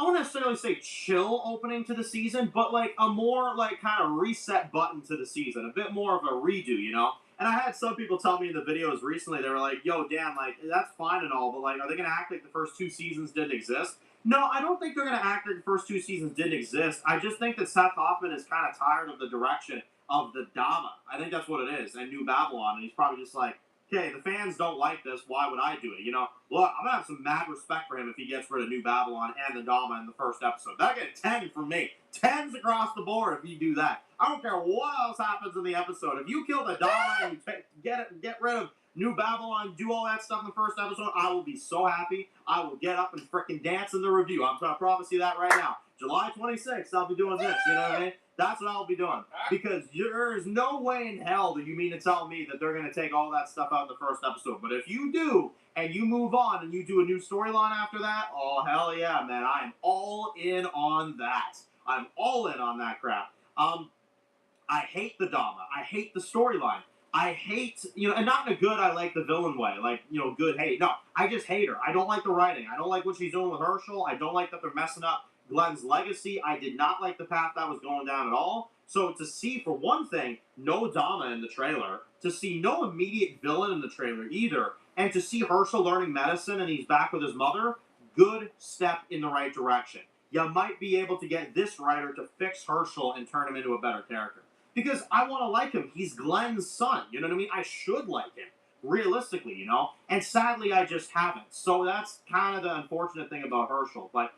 I wouldn't necessarily say chill opening to the season, but like a more like kind of reset button to the season, a bit more of a redo, you know? And I had some people tell me in the videos recently, they were like, yo, Dan, like, that's fine and all, but like, are they going to act like the first 2 seasons didn't exist? No, I don't think they're going to act like the first 2 seasons didn't exist. I just think that Seth Hoffman is kind of tired of the direction of the Dama. I think that's what it is, and New Babylon, and he's probably just like, okay, the fans don't like this, why would I do it? You know, look, I'm going to have some mad respect for him if he gets rid of New Babylon and the Dama in the first episode. That'll get a 10 from me. 10s across the board if you do that. I don't care what else happens in the episode. If you kill the Dama and you get rid of New Babylon, do all that stuff in the first episode, I will be so happy. I will get up and freaking dance in the review. I'm going to promise you that right now. July 26th, I'll be doing this, you know what I mean? That's what I'll be doing. Because there is no way in hell that you mean to tell me that they're going to take all that stuff out in the first episode. But if you do, and you move on, and you do a new storyline after that, oh, hell yeah, man. I am all in on that. I'm all in on that crap. I hate the Dama. I hate the storyline. I hate, and not in a good, I like the villain way, like, good hate. No, I just hate her. I don't like the writing. I don't like what she's doing with Herschel. I don't like that they're messing up Glenn's legacy. I did not like the path that was going down at all. So to see, for one thing, no Dama in the trailer, to see no immediate villain in the trailer either, and to see Herschel learning medicine and he's back with his mother, good step in the right direction. You might be able to get this writer to fix Herschel and turn him into a better character. Because I want to like him. He's Glenn's son. You know what I mean? I should like him. Realistically, And sadly, I just haven't. So that's kind of the unfortunate thing about Herschel. But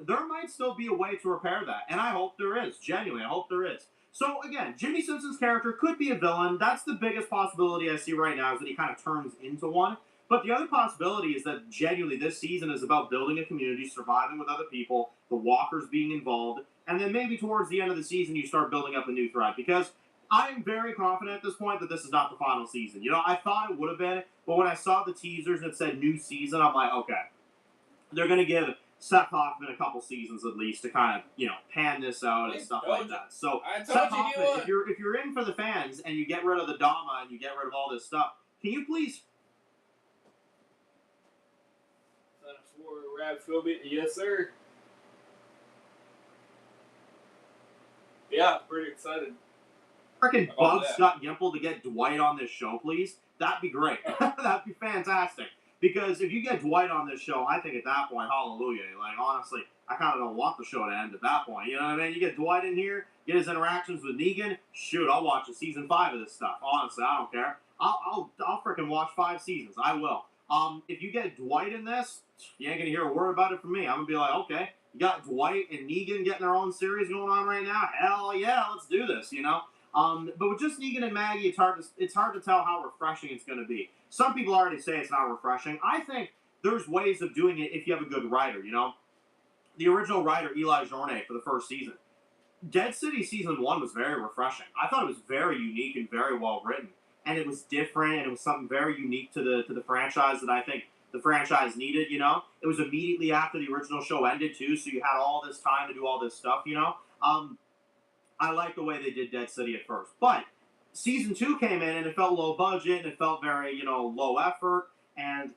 there might still be a way to repair that. And I hope there is. Genuinely, I hope there is. So again, Jimmy Simpson's character could be a villain. That's the biggest possibility I see right now, is that he kind of turns into one. But the other possibility is that genuinely this season is about building a community, surviving with other people, the walkers being involved, and then maybe towards the end of the season you start building up a new thread. Because I'm very confident at this point that this is not the final season. I thought it would have been, but when I saw the teasers and it said new season, I'm like, okay, they're going to give Seth Hoffman a couple seasons at least to kind of, pan this out and stuff like that. So Seth Hoffman, if you're in for the fans and you get rid of the Dama and you get rid of all this stuff, can you please... Yes, sir. Yeah, pretty excited. Freaking bug Scott Gimple to get Dwight on this show, please. That'd be great. That'd be fantastic. Because if you get Dwight on this show, I think at that point, hallelujah. Like, honestly, I kind of don't want the show to end at that point. You know what I mean? You get Dwight in here, get his interactions with Negan. Shoot, I'll watch a season 5 of this stuff. Honestly, I don't care. I'll freaking watch 5 seasons. I will. If you get Dwight in this, you ain't gonna hear a word about it from me. I'm gonna be like, okay, you got Dwight and Negan getting their own series going on right now. Hell yeah, let's do this. But with just Negan and Maggie, it's hard to tell how refreshing it's gonna be. Some people already say it's not refreshing. I think there's ways of doing it if you have a good writer. The original writer Eli Journe for the first season, Dead City season 1 was very refreshing. I thought it was very unique and very well written. And it was different, and it was something very unique to the franchise that I think the franchise needed, It was immediately after the original show ended, too, so you had all this time to do all this stuff, I like the way they did Dead City at first. But season 2 came in, and it felt low budget, and it felt very, low effort, and,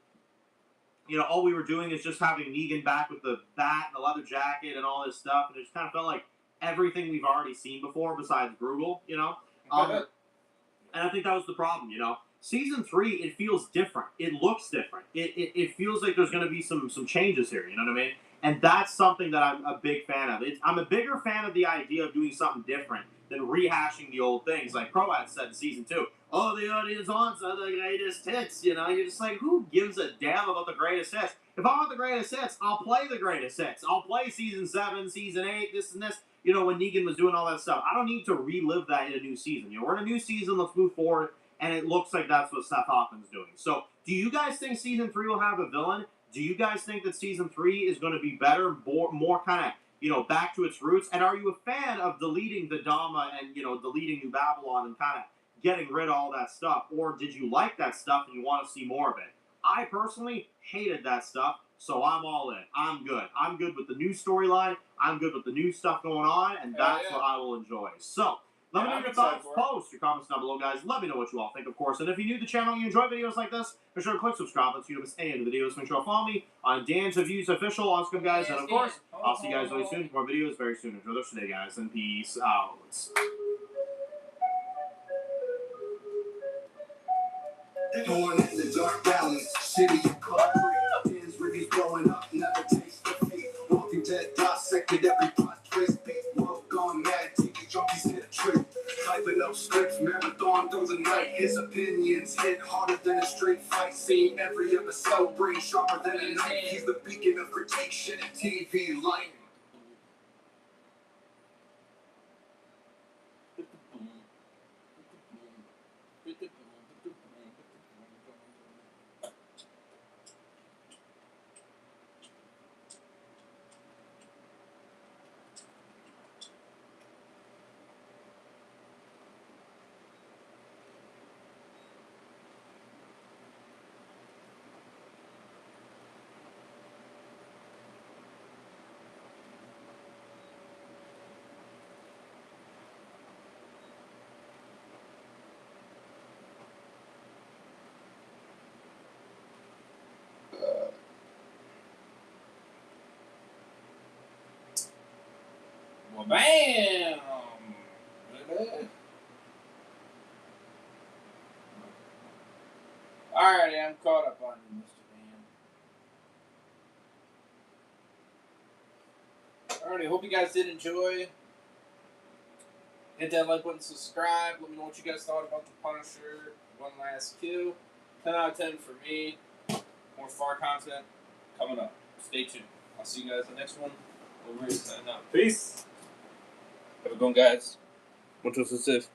all we were doing is just having Negan back with the bat and the leather jacket and all this stuff, and it just kind of felt like everything we've already seen before besides Bruegel, And I think that was the problem, Season 3, it feels different. It looks different. It feels like there's going to be some changes here, you know what I mean? And that's something that I'm a big fan of. I'm a bigger fan of the idea of doing something different than rehashing the old things. Like Croat said in Season 2, oh, the audience wants the greatest hits, You're just like, who gives a damn about the greatest hits? If I want the greatest hits, I'll play the greatest hits. I'll play Season 7, Season 8, this and this. When Negan was doing all that stuff. I don't need to relive that in a new season. We're in a new season, let's move forward, and it looks like that's what Seth Hoffman's doing. So, do you guys think Season 3 will have a villain? Do you guys think that Season 3 is going to be better, more kind of, back to its roots? And are you a fan of deleting the Dama and, deleting New Babylon and kind of getting rid of all that stuff? Or did you like that stuff and you want to see more of it? I personally hated that stuff. So I'm all in. I'm good. I'm good with the new storyline. I'm good with the new stuff going on, and that's what I will enjoy. So, Let me know your thoughts. Post your comments down below, guys. Let me know what you all think, of course. And if you're new to the channel and you enjoy videos like this, be sure to click subscribe so you don't miss any of the videos. Make sure to follow me on Dan's Reviews Official on Instagram, guys. And of course, I'll see you guys really soon. More videos very soon. Enjoy the rest of the day, guys, and peace out. Born in the dark valleys, city of concrete. Dan's reviews blowing up, never taste defeat. Walking dead, dissected every plot twist. Beat world gone mad, TV junkies hit a trick. Typing up scripts, marathon through the night. His opinions hit harder than a street fight scene. Every episode, brain sharper than a knife. He's the beacon of critique, shit and TV light. Well, bam! Alrighty, I'm caught up on you, Mr. Man. Alrighty, hope you guys did enjoy. Hit that like button, subscribe. Let me know what you guys thought about the Punisher. One last kill. 10 out of 10 for me. More far content coming up. Stay tuned. I'll see you guys in the next one. Over here, signing out. Peace. Have a good one, guys. Mucho success.